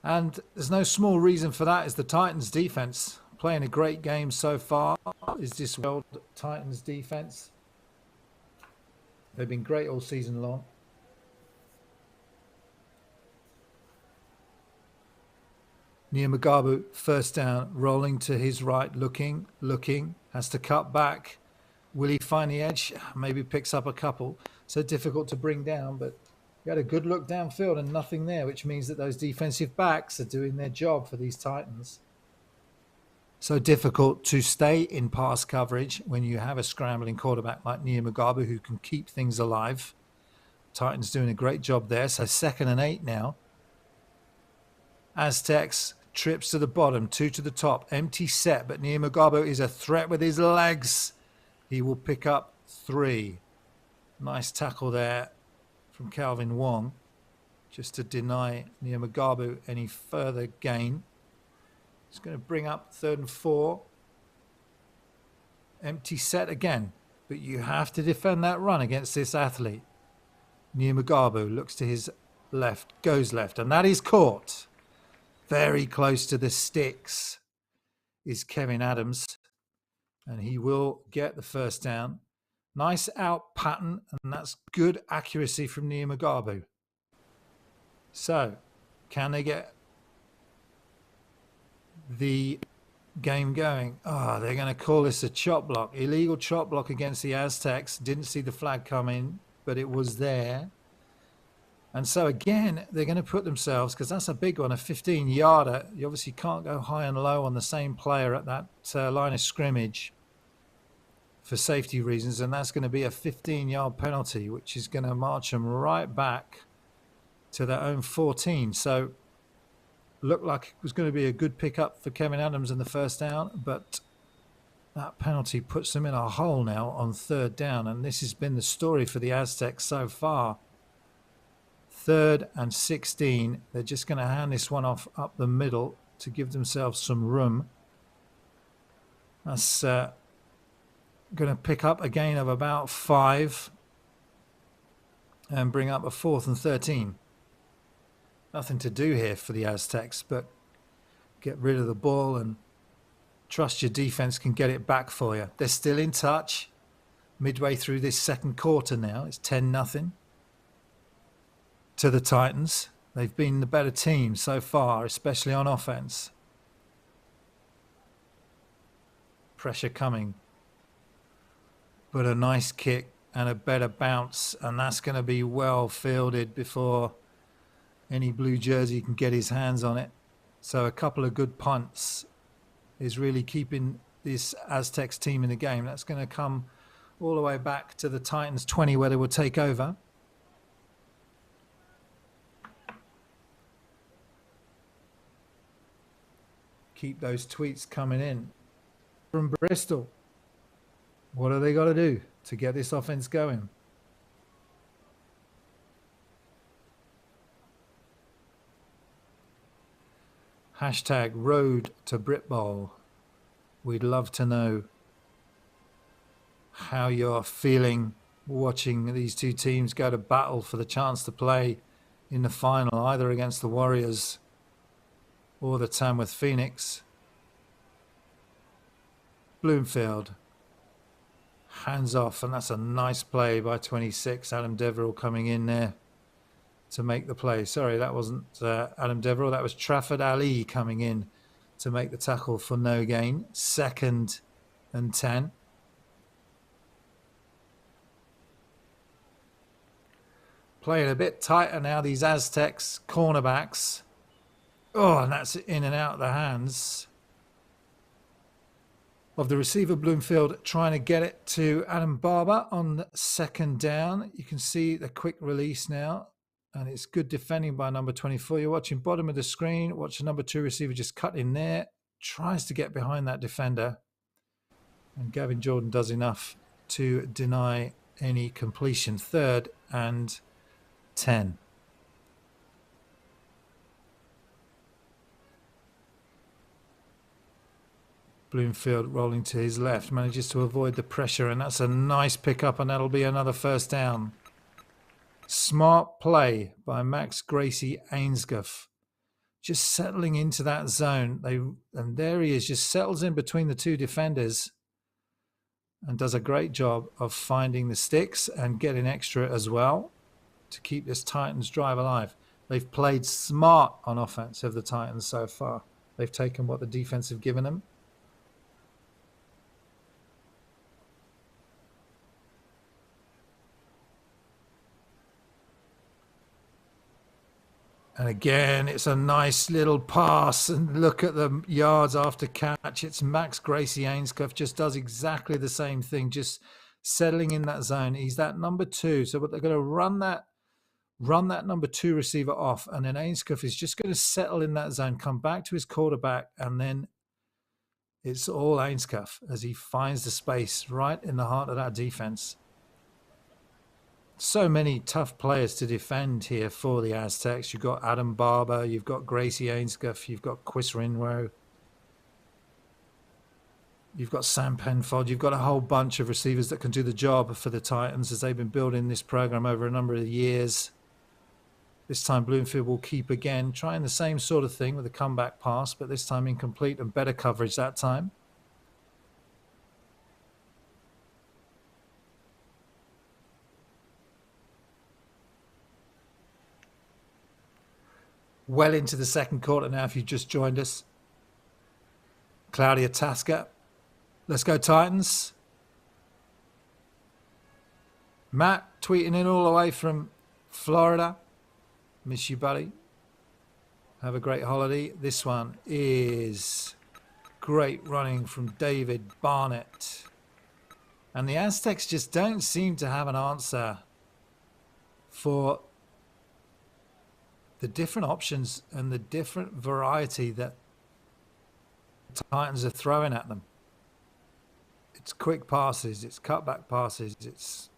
Speaker 1: And there's no small reason for that, is the Titans defense playing a great game so far. Is this world Titans defense? They've been great all season long. Nia Mugabu, first down, rolling to his right, looking, has to cut back. Will he find the edge? Maybe picks up a couple. So difficult to bring down, but he had a good look downfield and nothing there, which means that those defensive backs are doing their job for these Titans. So difficult to stay in pass coverage when you have a scrambling quarterback like Nia Mugabu who can keep things alive. Titans doing a great job there. So 2nd and 8 now. Aztecs trips to the bottom, 2 to the top. Empty set, but Nia Mugabu is a threat with his legs. He will pick up 3. Nice tackle there from Calvin Wong, just to deny Nia Mugabu any further gain. He's going to bring up 3rd and 4. Empty set again, but you have to defend that run against this athlete. Nia Mugabu looks to his left, goes left, and that is caught. Very close to the sticks is Kevin Adams, and he will get the first down. Nice out pattern, and that's good accuracy from Nia Mugabu. So, can they get the game going? Oh, they're going to call this a chop block. Illegal chop block against the Aztecs. Didn't see the flag come in, but it was there. And so, again, they're going to put themselves, because that's a big one, a 15-yarder. You obviously can't go high and low on the same player at that line of scrimmage for safety reasons, and that's going to be a 15-yard penalty, which is going to march them right back to their own 14. So looked like it was going to be a good pickup for Kevin Adams in the first down, but that penalty puts them in a hole now on 3rd down, and this has been the story for the Aztecs so far. 3rd and 16. They're just going to hand this one off up the middle to give themselves some room. That's going to pick up a gain of about 5 and bring up a 4th and 13. Nothing to do here for the Aztecs, but get rid of the ball and trust your defense can get it back for you. They're still in touch midway through this 2nd quarter now. It's 10-0 to the Titans. They've been the better team so far, especially on offense. Pressure coming, but a nice kick and a better bounce, and that's going to be well fielded before any blue jersey can get his hands on it. So a couple of good punts is really keeping this Aztecs team in the game. That's going to come all the way back to the Titans 20 where they will take over. Keep those tweets coming in from Bristol. What do they got to do to get this offense going? Hashtag road to Britbowl. We'd love to know how you're feeling watching these two teams go to battle for the chance to play in the final, either against the Warriors or the Tamworth Phoenix. Bloomfield, hands off, and that's a nice play by 26. Adam Deverell coming in there to make the play. Sorry, that wasn't Adam Deverell. That was Trafford Ali coming in to make the tackle for no gain. 2nd and 10. Playing a bit tighter now, these Aztecs cornerbacks. Oh, and that's in and out of the hands of the receiver. Bloomfield trying to get it to Adam Barber on the 2nd down. You can see the quick release now, and it's good defending by number 24. You're watching bottom of the screen. Watch the number 2 receiver just cut in there. Tries to get behind that defender. And Gavin Jordan does enough to deny any completion. 3rd and 10. Bloomfield rolling to his left, manages to avoid the pressure, and that's a nice pickup, and that'll be another 1st down. Smart play by Max Gracie Ainscough. Just settling into that zone. And there he is, just settles in between the 2 defenders and does a great job of finding the sticks and getting extra as well to keep this Titans drive alive. They've played smart on offense of the Titans so far. They've taken what the defense have given them. And again, it's a nice little pass, and look at the yards after catch. It's Max Gracie Ainscough, just does exactly the same thing, just settling in that zone. He's that number 2. So they're going to run that number 2 receiver off, and then Ainscough is just going to settle in that zone, come back to his quarterback, and then it's all Ainscough as he finds the space right in the heart of that defense. So many tough players to defend here for the Aztecs. You've got Adam Barber, you've got Gracie Ainscough, you've got Chris Rinrow, you've got Sam Penfold, you've got a whole bunch of receivers that can do the job for the Titans as they've been building this program over a number of years. This time Bloomfield will keep again, trying the same sort of thing with a comeback pass, but this time incomplete and better coverage that time. Well into the 2nd quarter now, if you've just joined us. Claudia Tasker. Let's go Titans. Matt tweeting in all the way from Florida. Miss you, buddy. Have a great holiday. This one is great running from David Barnett. And the Aztecs just don't seem to have an answer for the different options and the different variety that the Titans are throwing at them. It's quick passes, it's cutback passes, it's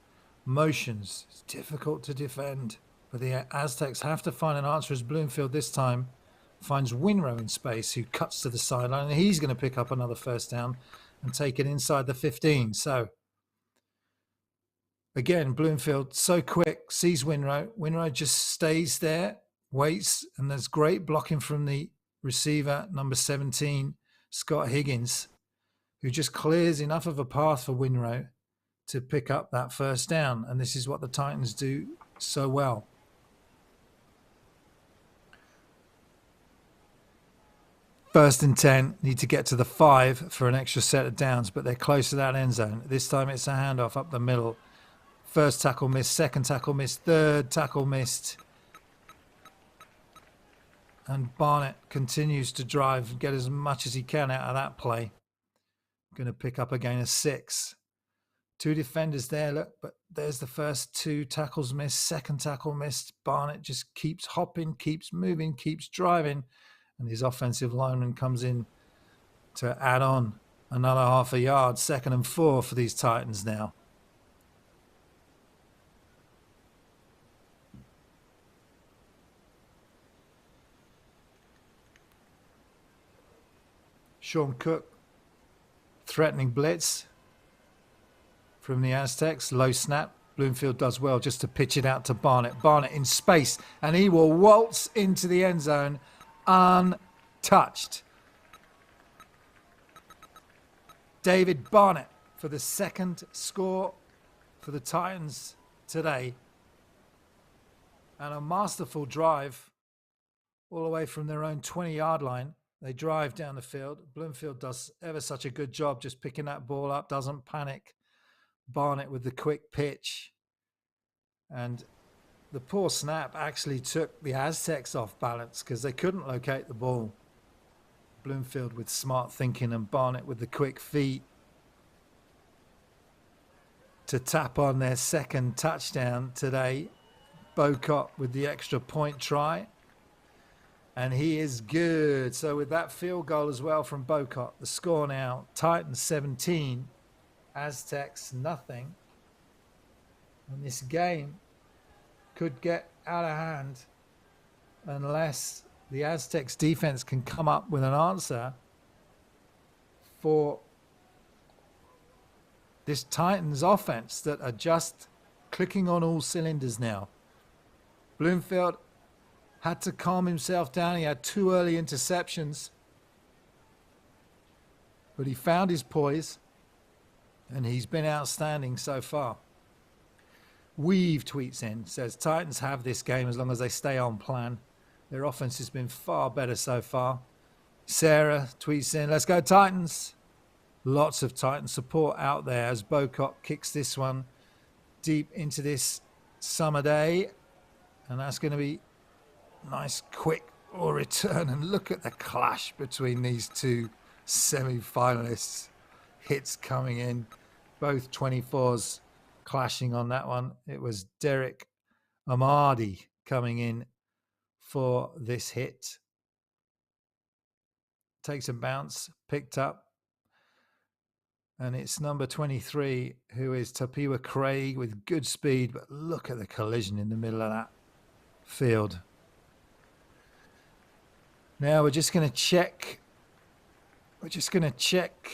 Speaker 1: motions. It's difficult to defend. But the Aztecs have to find an answer as Bloomfield this time finds Winrow in space, who cuts to the sideline, and he's going to pick up another 1st down and take it inside the 15. So again, Bloomfield so quick, sees Winrow. Winrow just stays there, waits, and there's great blocking from the receiver, number 17, Scott Higgins, who just clears enough of a path for Winrow to pick up that 1st down. And this is what the Titans do so well. First and 10, need to get to the 5 for an extra set of downs, but they're close to that end zone. This time it's a handoff up the middle. First tackle missed, second tackle missed, third tackle missed. And Barnett continues to drive and get as much as he can out of that play. Going to pick up again a 6. 2 defenders there, look, but there's the first 2 tackles missed, second tackle missed. Barnett just keeps hopping, keeps moving, keeps driving, and his offensive lineman comes in to add on another half a yard. 2nd and 4 for these Titans now. Sean Cook threatening blitz from the Aztecs. Low snap. Bloomfield does well just to pitch it out to Barnett. Barnett in space, and he will waltz into the end zone untouched. David Barnett for the 2nd score for the Titans today. And a masterful drive all the way from their own 20-yard line. They drive down the field. Bloomfield does ever such a good job just picking that ball up, doesn't panic. Barnett with the quick pitch. And the poor snap actually took the Aztecs off balance because they couldn't locate the ball. Bloomfield with smart thinking and Barnett with the quick feet to tap on their 2nd touchdown today. Bocott with the extra point try. And he is good. So with that field goal as well from Bocott, the score now, Titans 17, Aztecs nothing. And this game could get out of hand unless the Aztecs defense can come up with an answer for this Titans offense that are just clicking on all cylinders now. Bloomfield had to calm himself down. He had 2 early interceptions, but he found his poise and he's been outstanding so far. Weave tweets in, says Titans have this game as long as they stay on plan. Their offense has been far better so far. Sarah tweets in, let's go Titans. Lots of Titan support out there as Bocott kicks this one deep into this summer day. And that's going to be nice, quick return. And look at the clash between these 2 semi-finalists. Hits coming in. Both 24s clashing on that one. It was Derek Amadi coming in for this hit. Takes a bounce, picked up. And it's number 23, who is Tapiwa Craig with good speed. But look at the collision in the middle of that field. Now we're just going to check. We're just going to check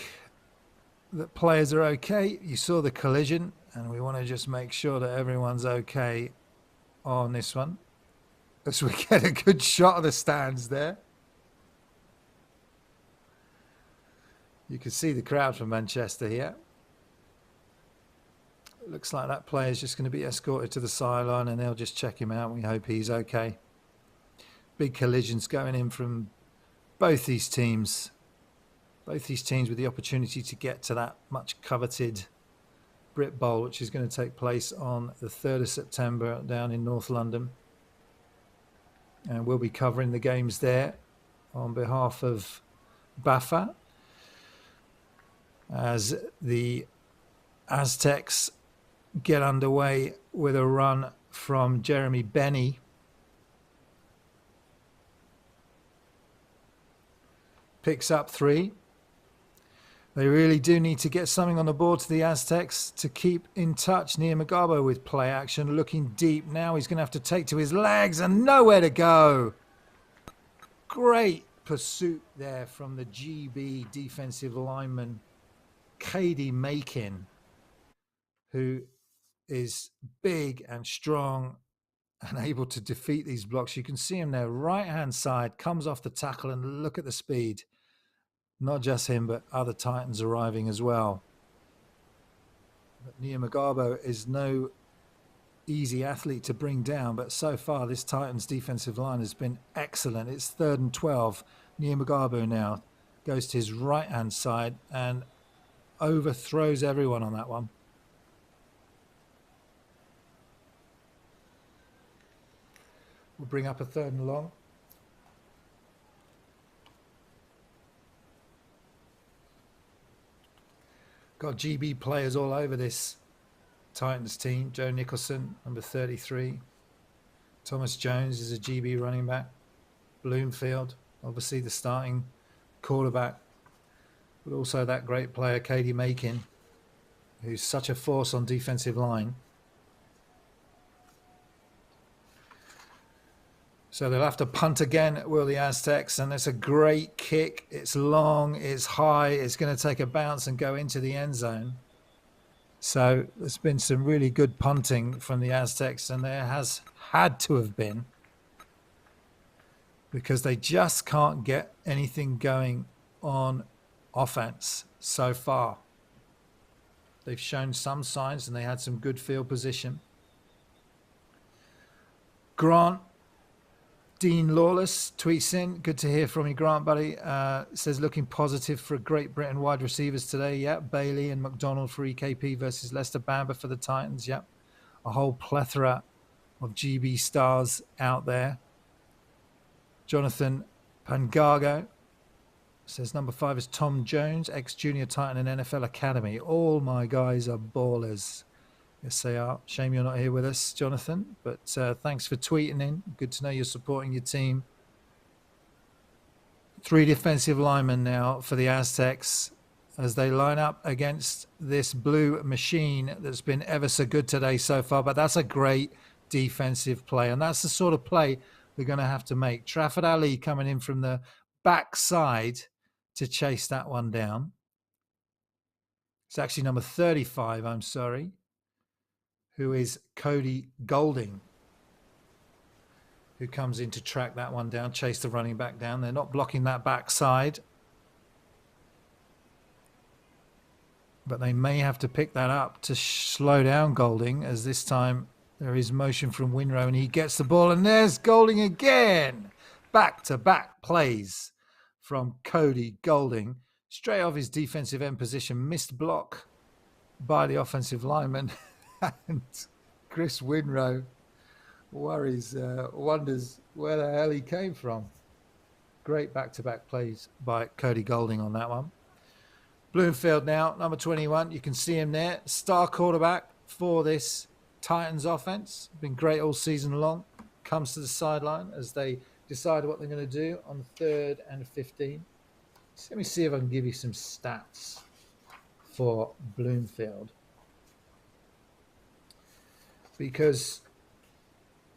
Speaker 1: that players are okay. You saw the collision, and we want to just make sure that everyone's okay on this one. As we get a good shot of the stands there. You can see the crowd from Manchester here. It looks like that player is just going to be escorted to the sideline and they'll just check him out. We hope he's okay. Big collisions going in from both these teams. Both these teams with the opportunity to get to that much coveted Britbowl, which is going to take place on the 3rd of September down in North London. And we'll be covering the games there on behalf of BAFA, as the Aztecs get underway with a run from Jeremy Benny. Picks up 3. They really do need to get something on the board to the Aztecs to keep in touch. Nia Magabo with play action, looking deep. Now he's going to have to take to his legs and nowhere to go. Great pursuit there from the GB defensive lineman, Katie Makin, who is big and strong and able to defeat these blocks. You can see him there, right-hand side, comes off the tackle, and look at the speed. Not just him, but other Titans arriving as well. But Nia Magabo is no easy athlete to bring down, but so far this Titans defensive line has been excellent. It's 3rd and 12. Nia Magabo now goes to his right-hand side and overthrows everyone on that one. We'll bring up a 3rd and long. Got GB players all over this Titans team. Joe Nicholson, number 33. Thomas Jones is a GB running back. Bloomfield, obviously the starting quarterback, but also that great player, Katie Makin, who's such a force on defensive line. So they'll have to punt again, will the Aztecs, and it's a great kick. It's long, it's high, it's going to take a bounce and go into the end zone. So there's been some really good punting from the Aztecs, and there has had to have been, because they just can't get anything going on offense so far. They've shown some signs, and they had some good field position. Grant Dean Lawless tweets in, good to hear from you, Grant, buddy. Says, looking positive for Great Britain wide receivers today. Yep. Bailey and McDonald for EKP versus Leicester. Bamber for the Titans. Yep. A whole plethora of GB stars out there. Jonathan Pangago says, number 5 is Tom Jones, ex-junior Titan and NFL Academy. All my guys are ballers. Yes, they are. Shame you're not here with us, Jonathan, but thanks for tweeting in. Good to know you're supporting your team. 3 defensive linemen now for the Aztecs as they line up against this blue machine that's been ever so good today so far, but that's a great defensive play, and that's the sort of play they're going to have to make. Trafford Ali coming in from the backside to chase that one down. It's actually number 35, I'm sorry, who is Cody Golding, who comes in to track that one down, chase the running back down. They're not blocking that backside, but they may have to pick that up to slow down Golding, as this time there is motion from Winrow, and he gets the ball, and there's Golding again. Back-to-back plays from Cody Golding, straight off his defensive end position, missed block by the offensive lineman. And Chris Winrow wonders where the hell he came from. Great back-to-back plays by Cody Golding on that one. Bloomfield now, number 21. You can see him there. Star quarterback for this Titans offense. Been great all season long. Comes to the sideline as they decide what they're going to do on 3rd and 15. So let me see if I can give you some stats for Bloomfield, because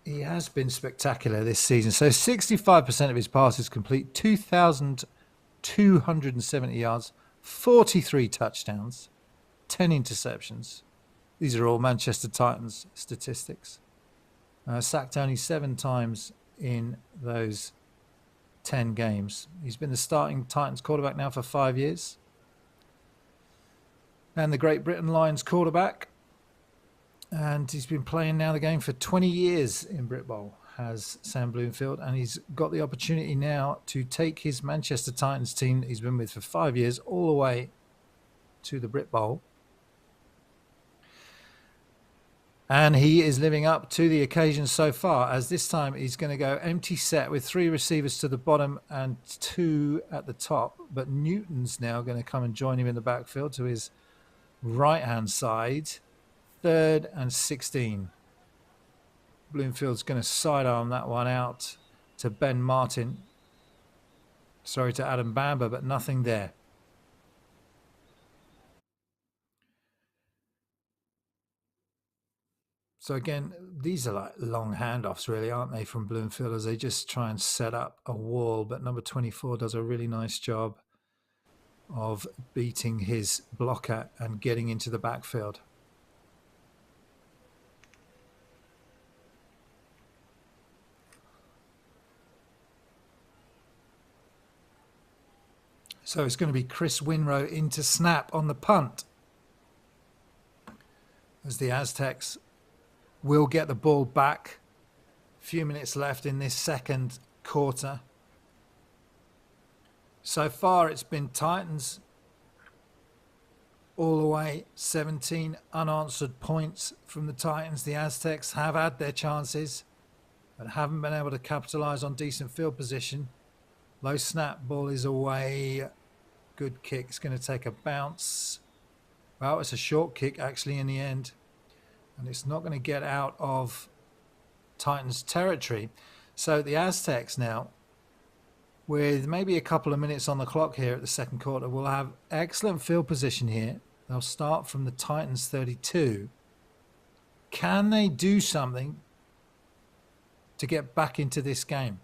Speaker 1: he has been spectacular this season. So 65% of his passes complete, 2,270 yards, 43 touchdowns, 10 interceptions. These are all Manchester Titans statistics. Sacked only 7 times in those 10 games. He's been the starting Titans quarterback now for 5 years. And the Great Britain Lions quarterback. And he's been playing now the game for 20 years in Britbowl, has Sam Bloomfield. And he's got the opportunity now to take his Manchester Titans team that he's been with for 5 years all the way to the Britbowl. And he is living up to the occasion so far, as this time he's going to go empty set with 3 receivers to the bottom and 2 at the top. But Newton's now going to come and join him in the backfield to his right-hand side. 3rd and 16. Bloomfield's going to sidearm that one out to Ben Martin. Sorry, to Adam Bamber, but nothing there. So again, these are like long handoffs, really, aren't they, from Bloomfield, as they just try and set up a wall. But number 24 does a really nice job of beating his blocker and getting into the backfield. So it's going to be Chris Winrow into snap on the punt, as the Aztecs will get the ball back. A few minutes left in this second quarter. So far it's been Titans all the way, 17 unanswered points from the Titans. The Aztecs have had their chances but haven't been able to capitalize on decent field position. Low snap, ball is away. Good kick. It's going to take a bounce Well, it's a short kick actually in the end, and it's not going to get out of Titans territory. So the Aztecs now, with maybe a couple of minutes on the clock here at the second quarter, will have excellent field position here. They'll start from the Titans 32. Can they do something to get back into this game?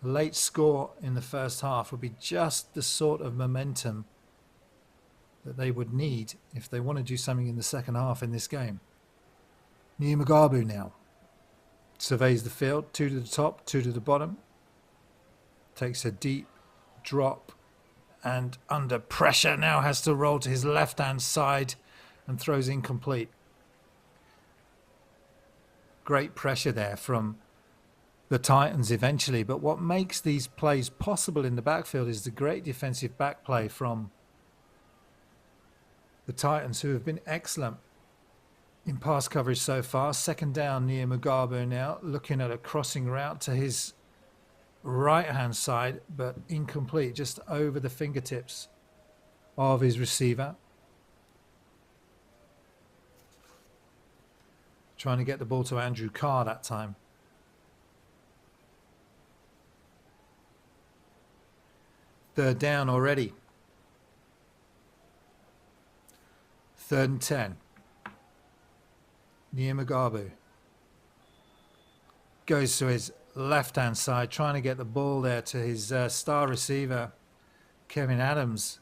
Speaker 1: A late score in the first half would be just the sort of momentum that they would need if they want to do something in the second half in this game. Niamagabu now surveys the field, 2 to the top, 2 to the bottom. Takes a deep drop and under pressure now has to roll to his left-hand side and throws incomplete. Great pressure there from the Titans eventually, but what makes these plays possible in the backfield is the great defensive back play from the Titans, who have been excellent in pass coverage so far. Second down near Mugabe now, looking at a crossing route to his right-hand side, but incomplete, just over the fingertips of his receiver. Trying to get the ball to Andrew Carr that time. Third down already. 3rd and 10. Niamagabu goes to his left-hand side, trying to get the ball there to his star receiver, Kevin Adams,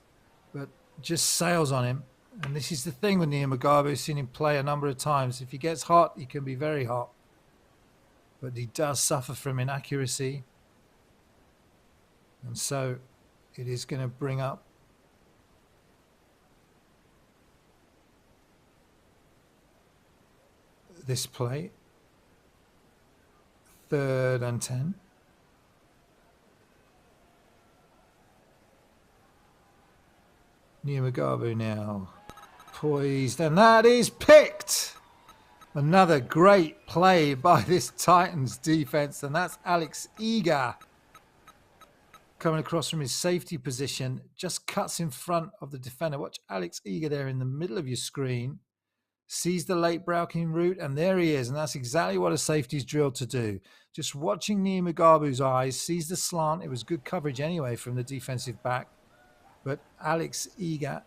Speaker 1: but just sails on him. And this is the thing with Niamagabu. I've seen him play a number of times. If he gets hot, he can be very hot. But he does suffer from inaccuracy. And so it is going to bring up this play. 3rd and 10. Niamagabu now poised, and that is picked. Another great play by this Titans defense, and that's Alex Eager coming across from his safety position, just cuts in front of the defender. Watch Alex Eager there in the middle of your screen. Sees the late breaking route, and there he is, and that's exactly what a safety's drilled to do. Just watching Niamagabu's eyes, sees the slant. It was good coverage anyway from the defensive back, but Alex Eager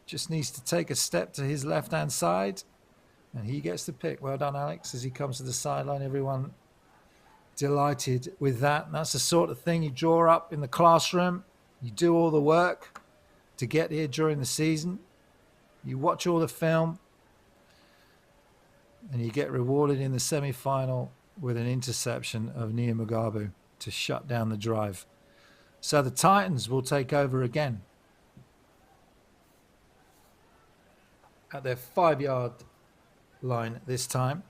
Speaker 1: just needs to take a step to his left-hand side, and he gets the pick. Well done, Alex, as he comes to the sideline. Everyone delighted with that. And that's the sort of thing you draw up in the classroom. You do all the work to get here during the season. You watch all the film, and you get rewarded in the semi-final with an interception of Niamagabu to shut down the drive. So the Titans will take over again at their 5-yard line this time.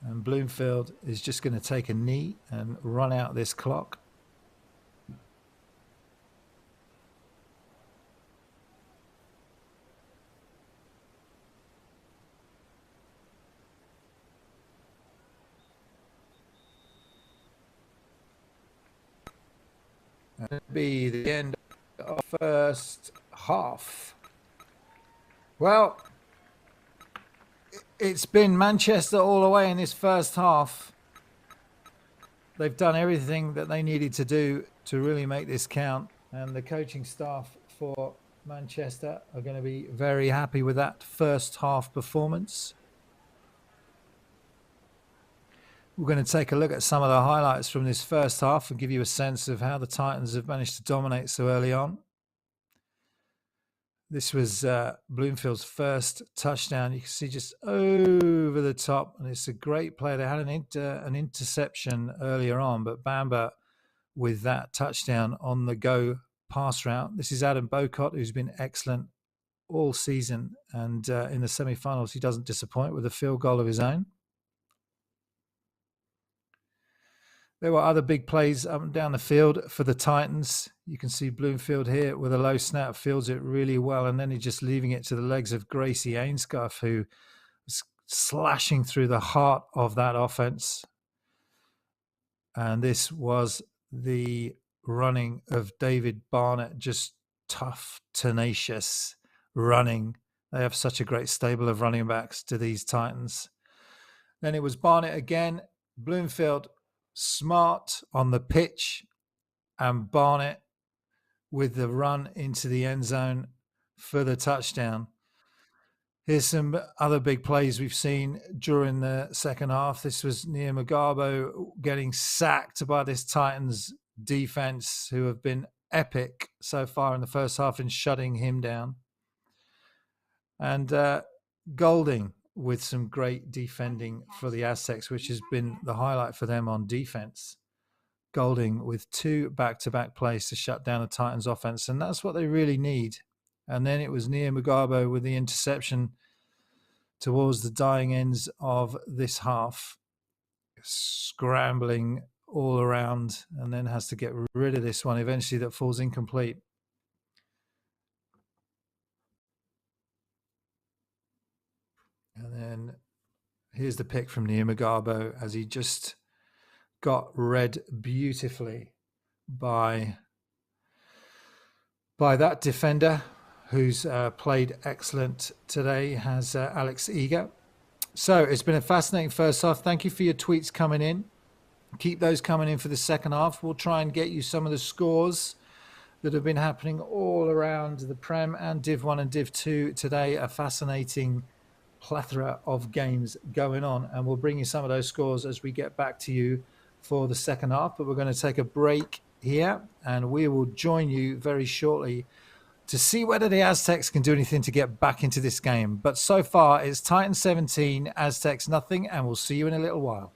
Speaker 1: And Bloomfield is just going to take a knee and run out this clock. That'll be the end of the first half. Well, it's been Manchester all the way in this first half. They've done everything that they needed to do to really make this count. And the coaching staff for Manchester are going to be very happy with that first half performance. We're going to take a look at some of the highlights from this first half and give you a sense of how the Titans have managed to dominate so early on. This was Bloomfield's first touchdown. You can see just over the top, and it's a great play. They had an interception earlier on, but Bamba with that touchdown on the go pass route. This is Adam Bocott, who's been excellent all season, and in the semi-finals he doesn't disappoint with a field goal of his own. There were other big plays up and down the field for the Titans. You can see Bloomfield here with a low snap, fields it really well, and then he's just leaving it to the legs of Gracie Ainscough, who was slashing through the heart of that offense. And this was the running of David Barnett, just tough, tenacious running. They have such a great stable of running backs to these Titans. Then it was Barnett again. Bloomfield smart on the pitch, and Barnett with the run into the end zone for the touchdown. Here's some other big plays we've seen during the second half. This was Nia Mugabe getting sacked by this Titans defense, who have been epic so far in the first half in shutting him down. And Golding with some great defending for the Aztecs, which has been the highlight for them on defense. Golding with 2 back-to-back plays to shut down the Titans offense, and that's what they really need. And then it was Nia Mugabe with the interception towards the dying ends of this half, scrambling all around, and then has to get rid of this one eventually that falls incomplete. And then here's the pick from Nia Mugabe as he just got read beautifully by that defender who's played excellent today, has Alex Eager. So it's been a fascinating first half. Thank you for your tweets coming in. Keep those coming in for the second half. We'll try and get you some of the scores that have been happening all around the Prem and Div 1 and Div 2 today. A fascinating plethora of games going on, and we'll bring you some of those scores as we get back to you for the second half. But we're going to take a break here, and we will join you very shortly to see whether the Aztecs can do anything to get back into this game. But so far, it's Titans 17, Aztecs nothing, and we'll see you in a little while.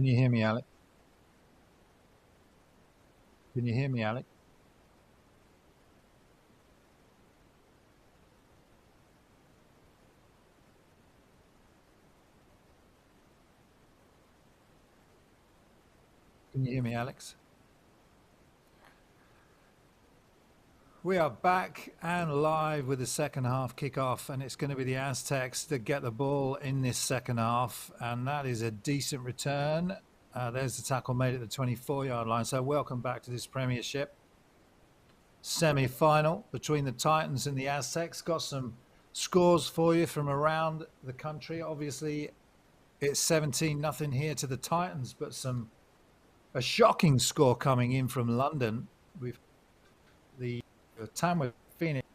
Speaker 1: Can you hear me, Alex? Can you hear me, Alex? Can you hear me, Alex? We are back and live with the second half kickoff, and it's going to be the Aztecs that get the ball in this second half, and that is a decent return. There's the tackle made at the 24-yard line. So welcome back to this Premiership semi-final between the Titans and the Aztecs. Got some scores for you from around the country. Obviously, it's 17-0 here to the Titans, but a shocking score coming in from London. We've the Tamworth Phoenix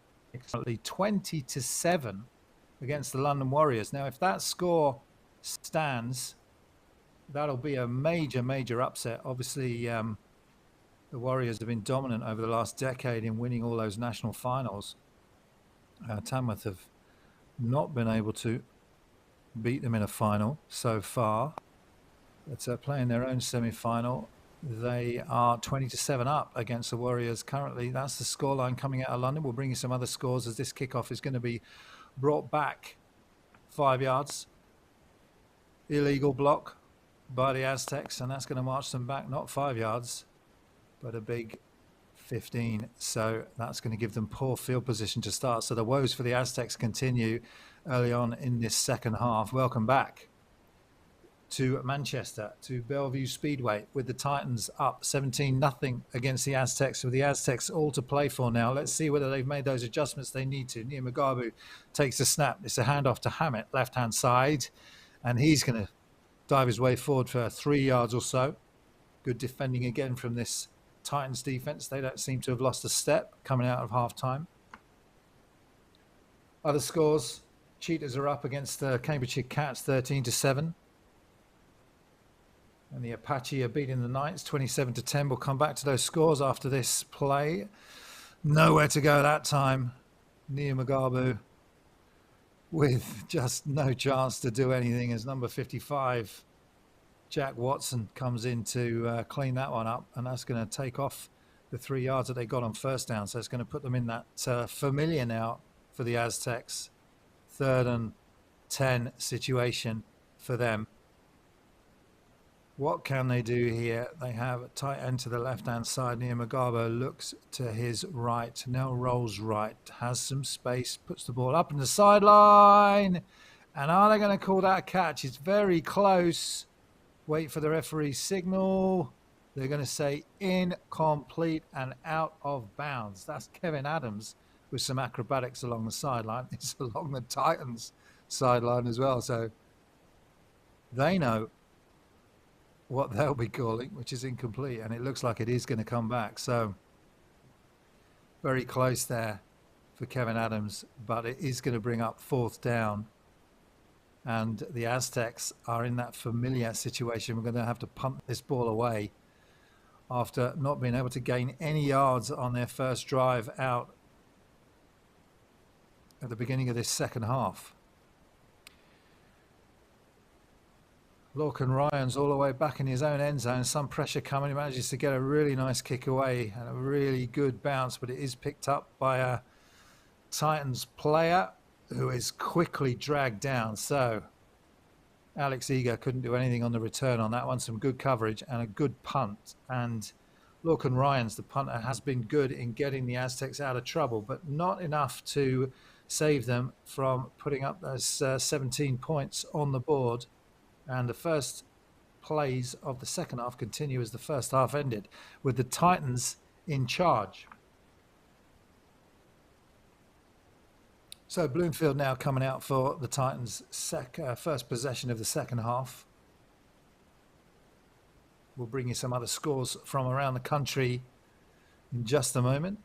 Speaker 1: 20-7 against the London Warriors. Now, if that score stands, that'll be a major upset. Obviously, the Warriors have been dominant over the last decade in winning all those national finals. Tamworth have not been able to beat them in a final so far. But playing their own semi-final, they are 20-7 up against the Warriors currently. That's the scoreline coming out of London. We'll bring you some other scores as this kickoff is going to be brought back 5 yards. Illegal block by the Aztecs, and that's going to march them back not 5 yards, but a big 15. So that's going to give them poor field position to start. So the woes for the Aztecs continue early on in this second half. Welcome back to Manchester, to Bellevue Speedway, with the Titans up 17-0 against the Aztecs, with the Aztecs all to play for now. Let's see whether they've made those adjustments they need to. Nia Mugabu takes the snap. It's a handoff to Hammett, left-hand side, and he's going to dive his way forward for 3 yards or so. Good defending again from this Titans defense. They don't seem to have lost a step coming out of half-time. Other scores, Cheetahs are up against the Cambridgeshire Cats 13-7. And the Apache are beating the Knights 27-10. We'll come back to those scores after this play. Nowhere to go that time. Nia Mugabu with just no chance to do anything as number 55, Jack Watson, comes in to clean that one up. And that's going to take off the 3 yards that they got on first down. So it's going to put them in that familiar now for the Aztecs. 3rd and 10 situation for them. What can they do here? They have a tight end to the left-hand side. Nia Mugabu looks to his right. Now rolls right. Has some space. Puts the ball up in the sideline. And are they going to call that a catch? It's very close. Wait for the referee's signal. They're going to say incomplete and out of bounds. That's Kevin Adams with some acrobatics along the sideline. It's along the Titans sideline as well. So they know what they'll be calling, which is incomplete, and it looks like it is going to come back. So very close there for Kevin Adams, but it is going to bring up 4th down, and the Aztecs are in that familiar situation. We're going to have to punt this ball away after not being able to gain any yards on their first drive out at the beginning of this second half. Lorcan Ryan's all the way back in his own end zone. Some pressure coming. He manages to get a really nice kick away and a really good bounce, but it is picked up by a Titans player who is quickly dragged down. So Alex Eager couldn't do anything on the return on that one. Some good coverage and a good punt. And Lorcan Ryan's, the punter, has been good in getting the Aztecs out of trouble, but not enough to save them from putting up those 17 points on the board. And the first plays of the second half continue as the first half ended, with the Titans in charge. So Bloomfield now coming out for the Titans' first possession of the second half. We'll bring you some other scores from around the country in just a moment.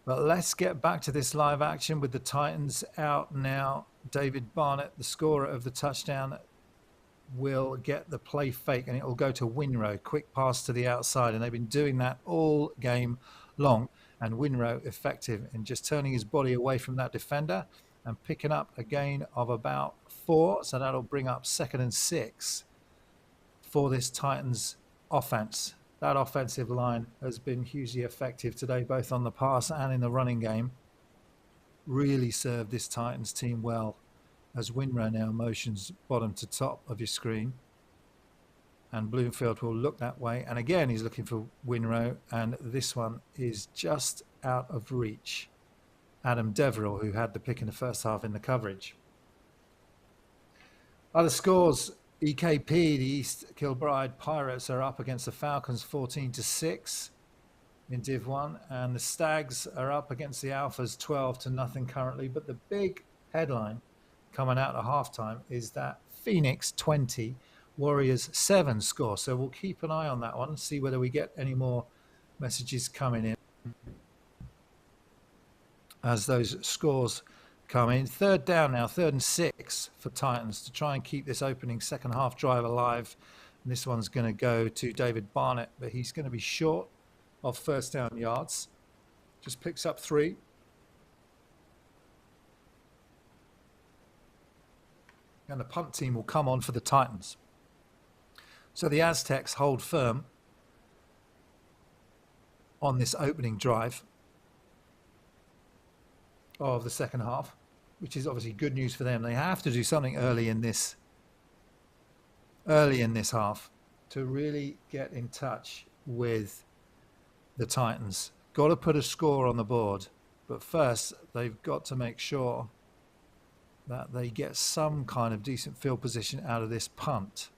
Speaker 1: But let's get back to this live action with the Titans out now. David Barnett, the scorer of the touchdown, will get the play fake, and it will go to Winrow. Quick pass to the outside, and they've been doing that all game long. And Winrow effective in just turning his body away from that defender and picking up a gain of about 4. So that'll bring up 2nd and 6 for this Titans offense. That offensive line has been hugely effective today, both on the pass and in the running game. Really served this Titans team well, as Winrow now motions bottom to top of your screen. And Bloomfield will look that way. And again, he's looking for Winrow. And this one is just out of reach. Adam Deverill, who had the pick in the first half in the coverage. Other scores, EKP, the East Kilbride Pirates are up against the Falcons 14-6 in Div 1. And the Stags are up against the Alphas 12-0 currently. But the big headline coming out at halftime is that Phoenix 20, Warriors 7 score. So we'll keep an eye on that one and see whether we get any more messages coming in as those scores come in. Third down now, 3rd and 6 for Titans to try and keep this opening second half drive alive. And this one's going to go to David Barnett, but he's going to be short of first down yards. Just picks up 3. And the punt team will come on for the Titans. So the Aztecs hold firm on this opening drive of the second half, which is obviously good news for them. They have to do something early in this half to really get in touch with the Titans. Got to put a score on the board, but first they've got to make sure that they get some kind of decent field position out of this punt.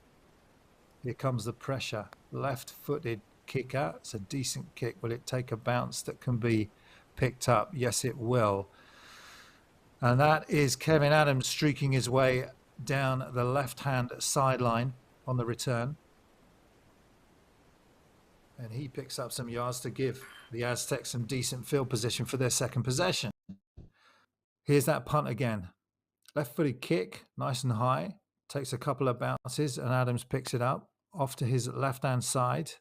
Speaker 1: Here comes the pressure. Left-footed kicker. It's a decent kick. Will it take a bounce that can be picked up? Yes, it will. And that is Kevin Adams streaking his way down the left-hand sideline on the return. And he picks up some yards to give the Aztecs some decent field position for their second possession. Here's that punt again. Left-footed kick, nice and high. Takes a couple of bounces and Adams picks it up off to his left-hand side.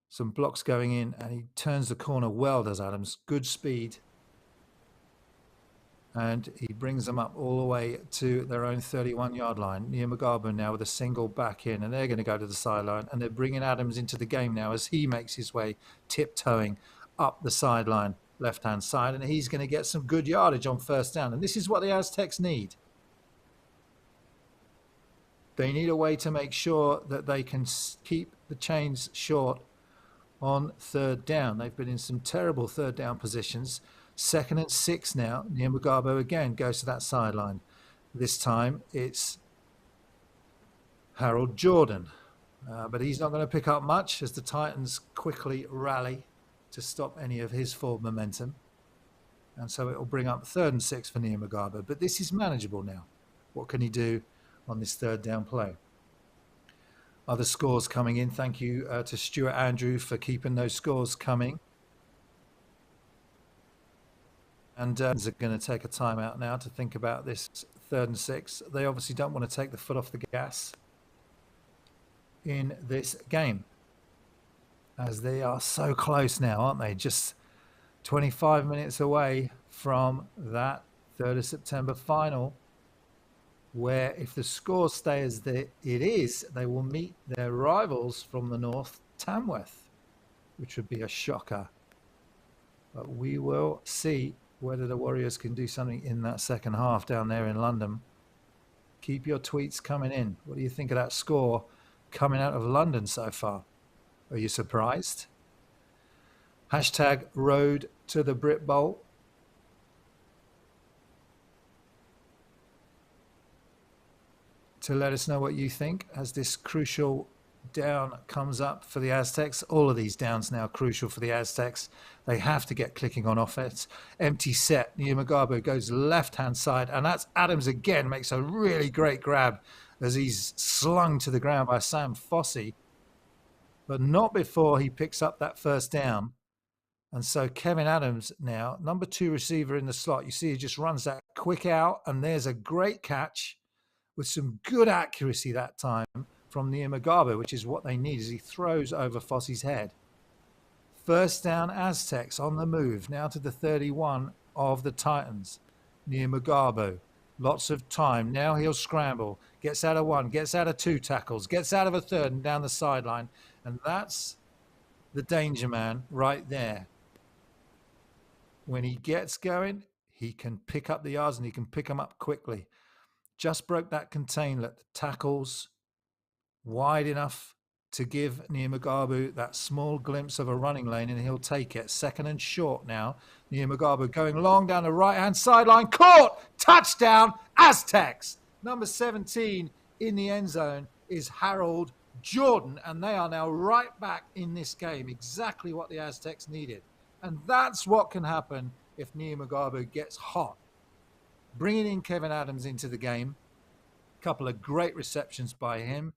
Speaker 1: Some blocks going in and he turns the corner well, does Adams. Good speed. And he brings them up all the way to their own 31-yard line. Nia Mugabu now with a single back in, and they're going to go to the sideline. And they're bringing Adams into the game now as he makes his way tiptoeing up the sideline, left-hand side. And he's going to get some good yardage on first down. And this is what the Aztecs need. They need a way to make sure that they can keep the chains short on third down. They've been in some terrible third down positions. 2nd and 6 now. Nia Mugabu again goes to that sideline. This time it's Harold Jordan. But he's not going to pick up much as the Titans quickly rally to stop any of his forward momentum. And so it will bring up 3rd and 6 for Nia Mugabu. But this is manageable now. What can he do on this third down play? Other scores coming in. Thank you to Stuart Andrew for keeping those scores coming. And are going to take a timeout now to think about this 3rd and 6. They obviously don't want to take the foot off the gas in this game, as they are so close now, aren't they? Just 25 minutes away from that 3rd of September final, where if the scores stay as it is, they will meet their rivals from the north, Tamworth, which would be a shocker. But we will see whether the Warriors can do something in that second half down there in London. Keep your tweets coming in. What do you think of that score coming out of London so far? Are you surprised? Hashtag road to the Britbowl. To let us know what you think as this crucial down comes up for the Aztecs. All of these downs now crucial for the Aztecs. They have to get clicking on offense. Empty set. Nia Mugabu goes left-hand side, and that's Adams again. Makes a really great grab as he's slung to the ground by Sam Fossey, but not before he picks up that first down. And so Kevin Adams now, number 2 receiver in the slot. You see he just runs that quick out, and there's a great catch with some good accuracy that time from Nia Mugabu, which is what they need as he throws over Fossey's head. First down Aztecs on the move, now to the 31 of the Titans. Nia Mugabu Lots of time. Now he'll scramble. Gets out of one, gets out of two tackles, gets out of a third and down the sideline. And that's the danger man right there. When he gets going, he can pick up the yards and he can pick them up quickly. Just broke that containment. Tackles wide enough to give Niamagabu that small glimpse of a running lane, and he'll take it. Second and short now. Niamagabu going long down the right-hand sideline. Caught! Touchdown, Aztecs! Number 17 in the end zone is Harold Jordan, and they are now right back in this game. Exactly what the Aztecs needed. And that's what can happen if Niamagabu gets hot. Bringing in Kevin Adams into the game. A couple of great receptions by him.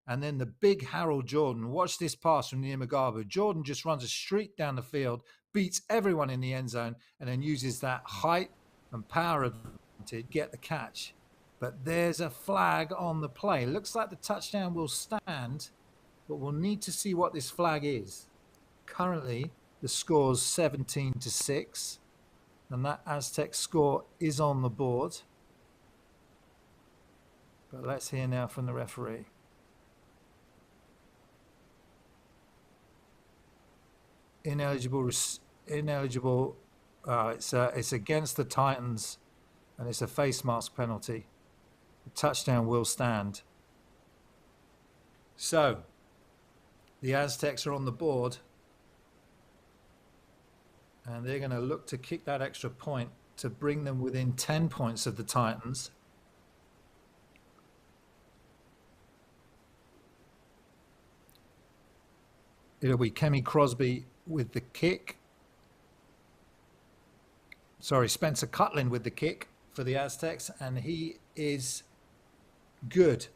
Speaker 1: And then the big Harold Jordan. Watch this pass from Niamagabu. Jordan just runs a streak down the field, beats everyone in the end zone, and then uses that height and power to get the catch. But there's a flag on the play. Looks like the touchdown will stand, but we'll need to see what this flag is. Currently, the score's 17-6, and that Aztec score is on the board. But let's hear now from the referee. Ineligible. It's against the Titans, and it's a face mask penalty. The touchdown will stand. So the Aztecs are on the board, and they're going to look to kick that extra point to bring them within 10 points of the Titans. It'll be Kemi Crosby with the kick. Sorry, Spencer Cutlin with the kick for the Aztecs, and he is good.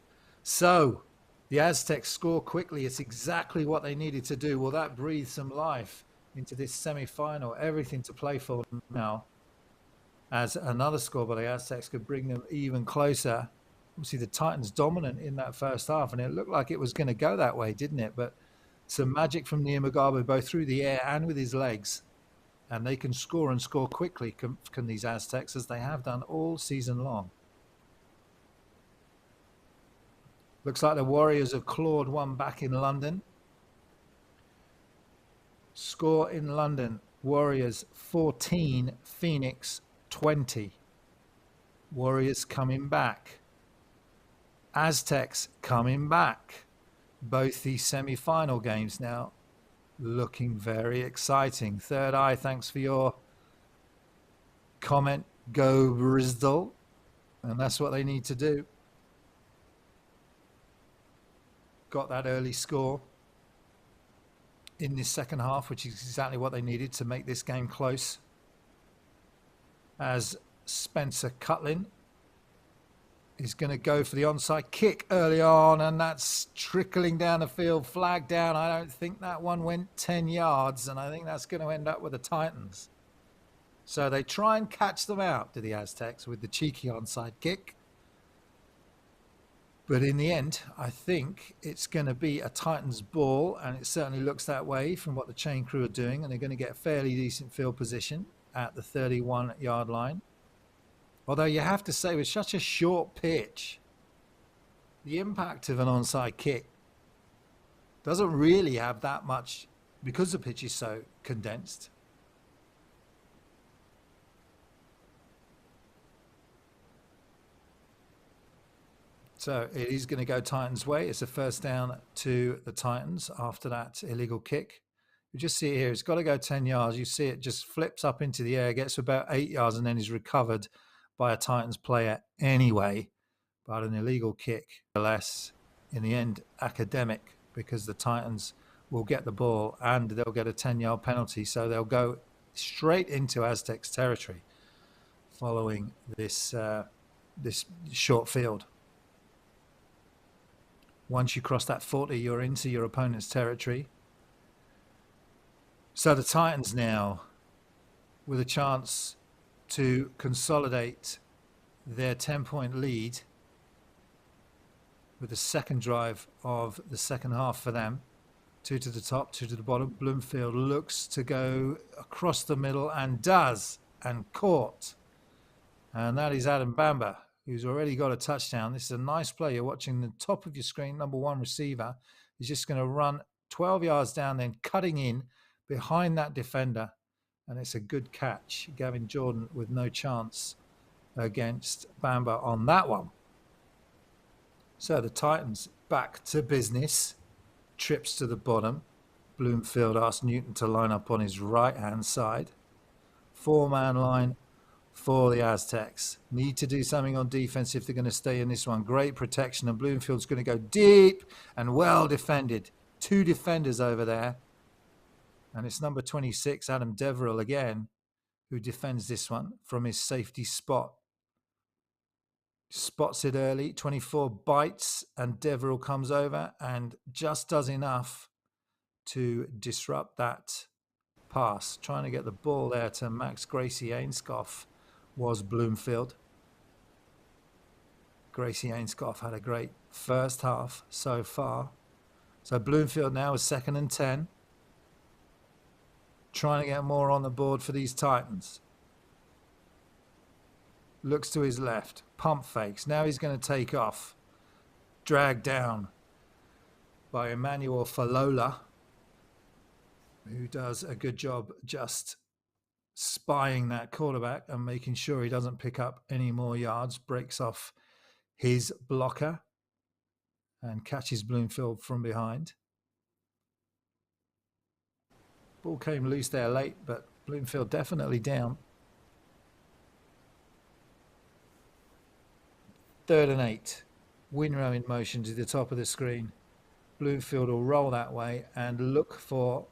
Speaker 1: So the Aztecs score quickly. It's exactly what they needed to do. Well, that breathes some life into this semi-final. Everything to play for now, as another score by the Aztecs could bring them even closer. Obviously, the Titans dominant in that first half, and it looked like it was going to go that way, didn't it? But some magic from Niamagabu, both through the air and with his legs. And they can score and score quickly, can these Aztecs, as they have done all season long. Looks like the Warriors have clawed one back in London. Score in London, Warriors 14, Phoenix 20. Warriors coming back. Aztecs coming back. Both these semi-final games now looking very exciting. Third Eye, thanks for your comment. Go Bristol. And that's what they need to do. Got that early score in this second half, which is exactly what they needed to make this game close. As Spencer Cutlin is going to go for the onside kick early on, and that's trickling down the field, flag down. I don't think that one went 10 yards, and I think that's going to end up with the Titans. So they try and catch them out, to the Aztecs, with the cheeky onside kick. But in the end, I think it's going to be a Titans ball, and it certainly looks that way from what the chain crew are doing, and they're going to get a fairly decent field position at the 31-yard line. Although you have to say, with such a short pitch, the impact of an onside kick doesn't really have that much because the pitch is so condensed. So it is going to go Titans' way. It's a first down to the Titans after that illegal kick. You just see it here. It's got to go 10 yards. You see it just flips up into the air, gets about 8 yards, and then is recovered by a Titans player anyway. But an illegal kick, less in the end, academic, because the Titans will get the ball and they'll get a 10-yard penalty. So they'll go straight into Aztecs territory following this short field. Once you cross that 40, you're into your opponent's territory. So the Titans now with a chance to consolidate their 10-point lead with the second drive of the second half for them. 2 to the top, 2 to the bottom. Bloomfield looks to go across the middle and does, and caught And that is Adam Bamba, who's already got a touchdown. This is a nice play. You're watching the top of your screen, number one receiver. He's just going to run 12 yards down, then cutting in behind that defender. And it's a good catch. Gavin Jordan with no chance against Bamba on that one. So the Titans back to business. Trips to the bottom. Bloomfield asked Newton to line up on his right-hand side. 4-man line for the Aztecs. Need to do something on defense if they're going to stay in this one. Great protection, and Bloomfield's going to go deep and well defended. 2 defenders over there. And it's number 26, Adam Deverill again, who defends this one from his safety spot. Spots it early, 24 bites, and Deverill comes over and just does enough to disrupt that pass. Trying to get the ball there to Max Gracie Ainscough was Bloomfield. Gracie Ainscough had a great first half so far. So Bloomfield now is 2nd and 10. Trying to get more on the board for these Titans. Looks to his left. Pump fakes. Now he's going to take off. Dragged down by Emmanuel Falola, who does a good job just spying that quarterback and making sure he doesn't pick up any more yards. Breaks off his blocker and catches Bloomfield from behind. Ball came loose there late, but Bloomfield definitely down. 3rd and 8. Winrow in motion to the top of the screen. Bloomfield will roll that way and look for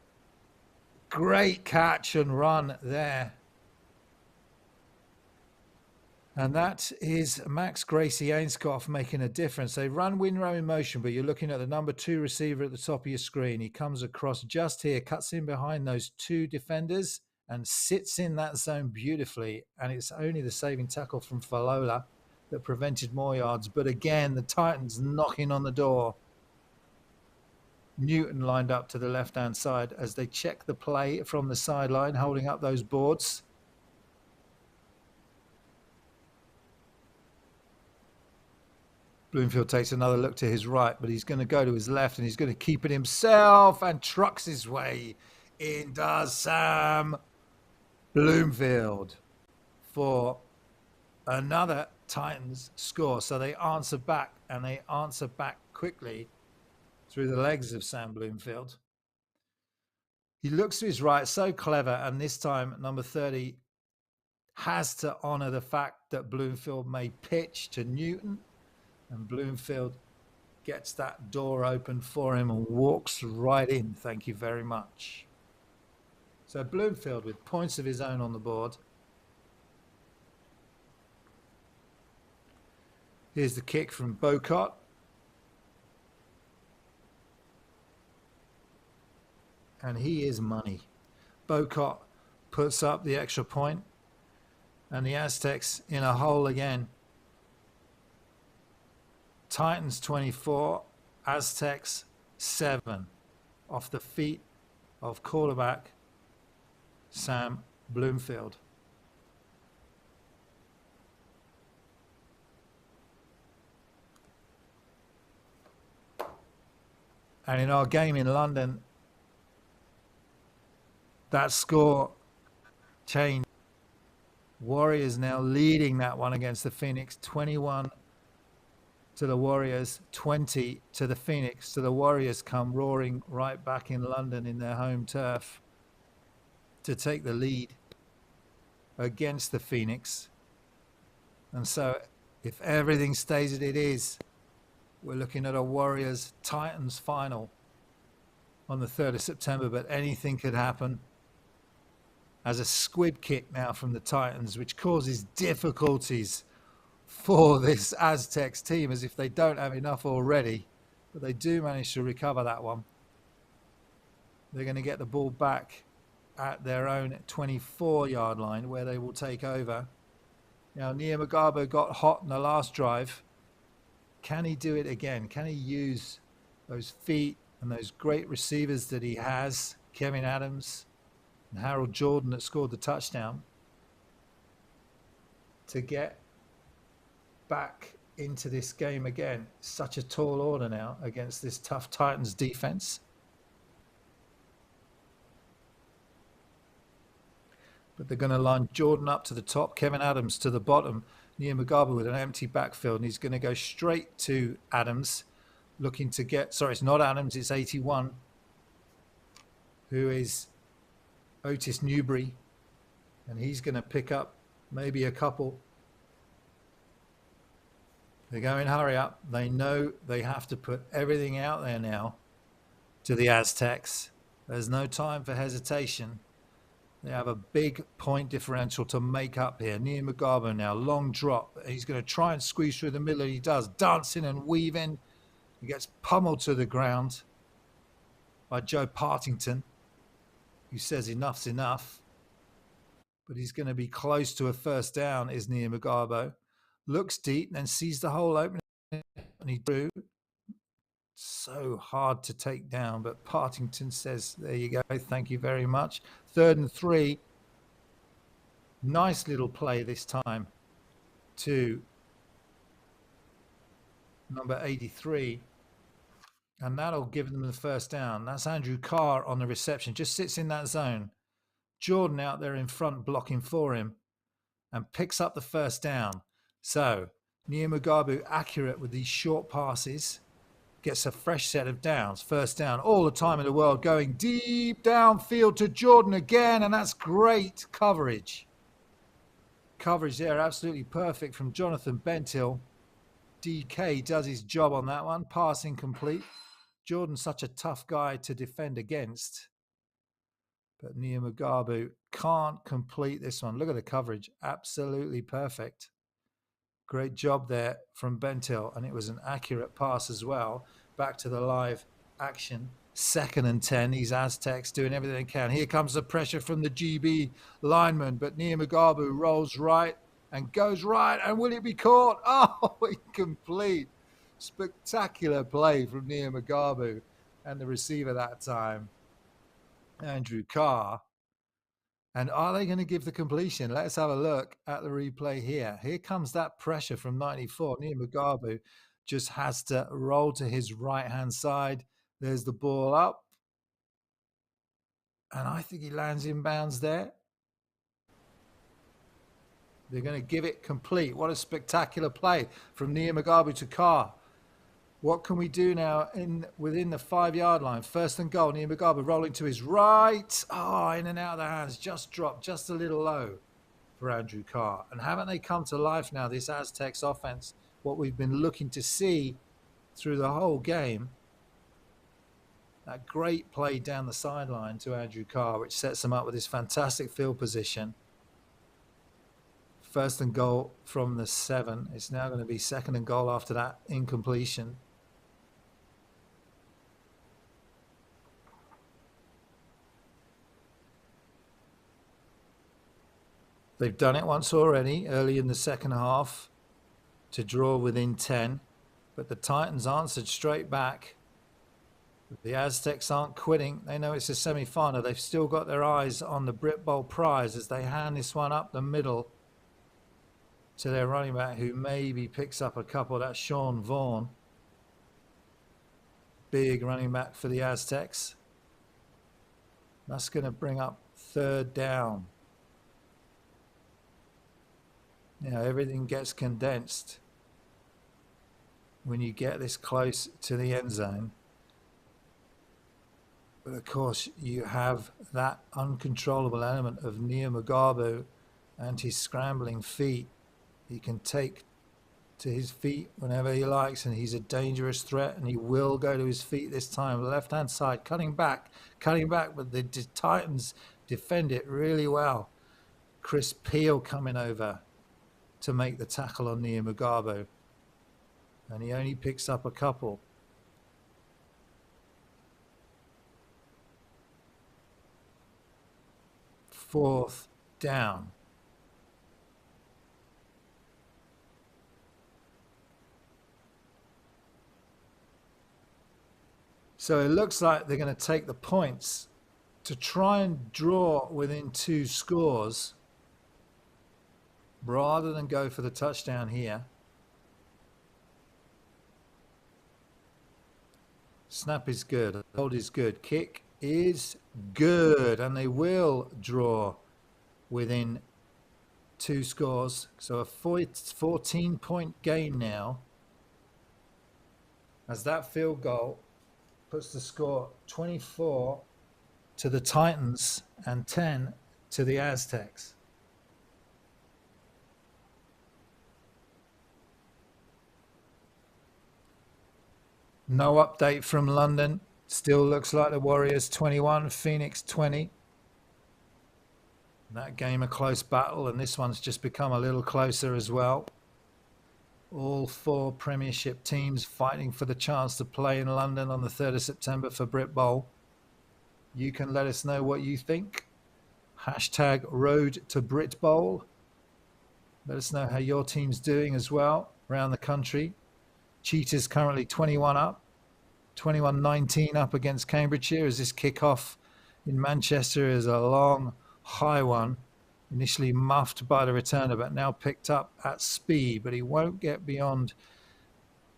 Speaker 1: great catch and run there. And that is Max Gracie Ainscough making a difference. They run Winrow in motion, but you're looking at the number 2 receiver at the top of your screen. He comes across just here, cuts in behind those 2 defenders and sits in that zone beautifully. And it's only the saving tackle from Falola that prevented more yards. But again, the Titans knocking on the door. Newton lined up to the left-hand side as they check the play from the sideline, holding up those boards. Bloomfield takes another look to his right, but he's going to go to his left and he's going to keep it himself and trucks his way in does Sam Bloomfield for another Titans score. So they answer back, and they answer back quickly through the legs of Sam Bloomfield. He looks to his right, so clever, and this time number 30 has to honour the fact that Bloomfield made pitch to Newton, and Bloomfield gets that door open for him and walks right in. Thank you very much. So Bloomfield with points of his own on the board. Here's the kick from Bocott. And he is money. Bocott puts up the extra point, and the Aztecs in a hole again. Titans 24, Aztecs 7, off the feet of quarterback Sam Bloomfield. And in our game in London, that score changed. Warriors now leading that one against the Phoenix, 21 to the Warriors, 20 to the Phoenix. So the Warriors come roaring right back in London in their home turf to take the lead against the Phoenix. And so if everything stays as it is, we're looking at a Warriors-Titans final on the 3rd of September, but anything could happen. As a squib kick now from the Titans, which causes difficulties for this Aztecs team, as if they don't have enough already. But they do manage to recover that one. They're going to get the ball back at their own 24-yard line, where they will take over. Now, Nia Magabo got hot in the last drive. Can he do it again? Can he use those feet and those great receivers that he has? Kevin Adams and Harold Jordan that scored the touchdown. to get back into this game again. Such a tall order now against this tough Titans defense. But they're going to line Jordan up to the top, Kevin Adams to the bottom, Nia Mugabe with an empty backfield, and he's going to go straight to Adams, looking to get, sorry, it's not Adams, it's 81, who is Otis Newbury, and he's going to pick up maybe a couple. They're going hurry up. They know they have to put everything out there now to the Aztecs. There's no time for hesitation. They have a big point differential to make up here. Nia Mugabe now, long drop. He's going to try and squeeze through the middle. He does, dancing and weaving. He gets pummeled to the ground by Joe Partington, who says enough's enough. But he's going to be close to a first down, is Nia Mugabe. Looks deep, then sees the hole opening, and he drew. So hard to take down, but Partington says, there you go, thank you very much. 3rd and 3. Nice little play this time to number 83. And that'll give them the first down. That's Andrew Carr on the reception, just sits in that zone. Jordan out there in front blocking for him and picks up the first down. So Nia Mugabe accurate with these short passes. Gets a fresh set of downs. First down, all the time in the world, going deep downfield to Jordan again, and that's great coverage. Coverage there, absolutely perfect from Jonathan Benthill. DK does his job on that one. Pass incomplete. Jordan's such a tough guy to defend against. But Nia Mugabe can't complete this one. Look at the coverage. Absolutely perfect. Great job there from Benthill, and it was an accurate pass as well. Back to the live action. 2nd and 10. These Aztecs doing everything they can. Here comes the pressure from the GB lineman, but Nia Mugabe rolls right and goes right, and will it be caught? Oh, incomplete. Spectacular play from Nia Mugabe and the receiver that time, Andrew Carr. And are they going to give the completion? Let's have a look at the replay here. Here comes that pressure from 94. Nia Mugabe just has to roll to his right-hand side. There's the ball up. And I think he lands in bounds there. They're going to give it complete. What a spectacular play from Nia Mugabe to Carr. What can we do now within the 5-yard line? 1st and goal. Nia Mugabe rolling to his right. Oh, in and out of the hands. Just dropped, just a little low for Andrew Carr. And haven't they come to life now, this Aztecs offense? What we've been looking to see through the whole game. That great play down the sideline to Andrew Carr, which sets him up with this fantastic field position. 1st and goal from the 7. It's now going to be 2nd and goal after that incompletion. They've done it once already, early in the second half, to draw within 10. But the Titans answered straight back. The Aztecs aren't quitting. They know it's a semi-final. They've still got their eyes on the Britbowl prize as they hand this one up the middle to their running back, who maybe picks up a couple. That's Sean Vaughan. Big running back for the Aztecs. That's going to bring up 3rd down. You know, everything gets condensed when you get this close to the end zone. But of course, you have that uncontrollable element of Nia Mugabe and his scrambling feet. He can take to his feet whenever he likes, and he's a dangerous threat, and he will go to his feet this time. Left-hand side, cutting back, but the Titans defend it really well. Chris Peel coming over to make the tackle on Nia Mugabe, and he only picks up a couple. Fourth down. So it looks like they're going to take the points to try and draw within 2 scores rather than go for the touchdown here. Snap is good. Hold is good. Kick is good. And they will draw within 2 scores. So a 14-point game now, as that field goal puts the score 24 to the Titans and 10 to the Aztecs. No update from London. Still looks like the Warriors 21, Phoenix 20. That game a close battle, and this one's just become a little closer as well. All 4 Premiership teams fighting for the chance to play in London on the 3rd of September for Britbowl. You can let us know what you think. Hashtag Road to Britbowl. Let us know how your team's doing as well around the country. Cheetahs currently 21 up, 21-19 up against Cambridgeshire, as this kickoff in Manchester is a long, high one, initially muffed by the returner, but now picked up at speed. But he won't get beyond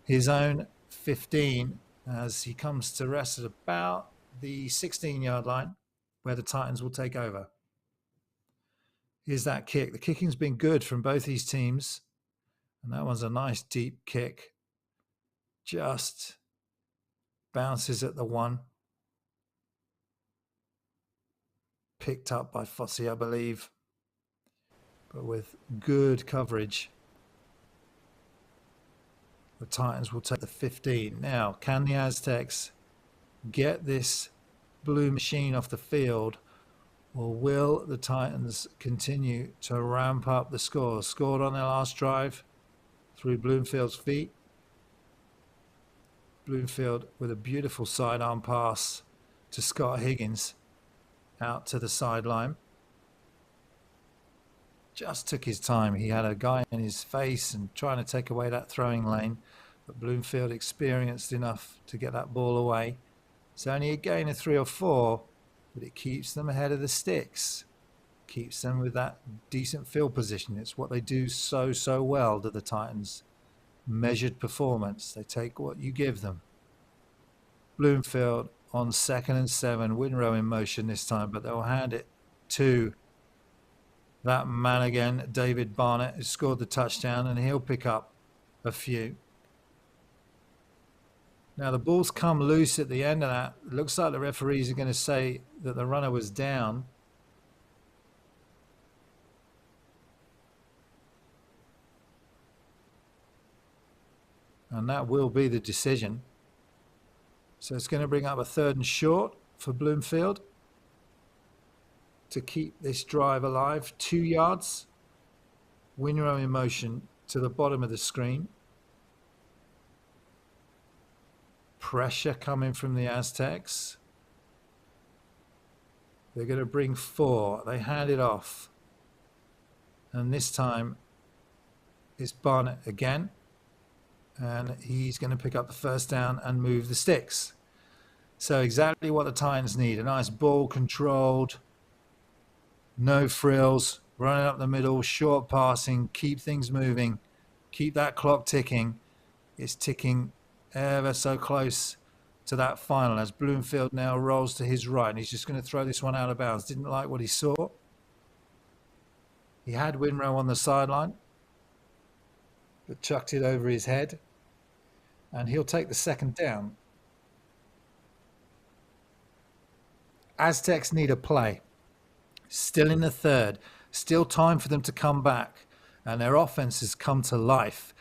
Speaker 1: his own 15 as he comes to rest at about the 16-yard line, where the Titans will take over. Here's that kick. The kicking's been good from both these teams, and that one's a nice deep kick. Just bounces at the 1. Picked up by Fossey, I believe, but with good coverage. The Titans will take the 15. Now, can the Aztecs get this blue machine off the field, or will the Titans continue to ramp up the scores? Scored on their last drive through Bloomfield's feet. Bloomfield with a beautiful sidearm pass to Scott Higgins out to the sideline. Just took his time. He had a guy in his face and trying to take away that throwing lane, but Bloomfield experienced enough to get that ball away. It's only a gain of 3 or 4, but it keeps them ahead of the sticks, keeps them with that decent field position. It's what they do so well to the Titans. Measured performance. They take what you give them. Bloomfield on 2nd and 7. Winrow in motion this time, but they'll hand it to that man again, David Barnett, who scored the touchdown, and he'll pick up a few. Now the ball's come loose at the end of that. It looks like the referees are going to say that the runner was down. And that will be the decision. So it's going to bring up a 3rd and short for Bloomfield to keep this drive alive. 2 yards. Winrow in motion to the bottom of the screen. Pressure coming from the Aztecs. They're going to bring 4. They hand it off. And this time it's Barnett again. And he's going to pick up the 1st down and move the sticks. So exactly what the Titans need. A nice ball controlled, no frills, running up the middle, short passing, keep things moving, keep that clock ticking. It's ticking ever so close to that final as Bloomfield now rolls to his right. And he's just going to throw this one out of bounds. Didn't like what he saw. He had Winrow on the sideline, but chucked it over his head, and he'll take the 2nd down. Aztecs need a play. Still in the 3rd. Still time for them to come back, and their offense has come to life,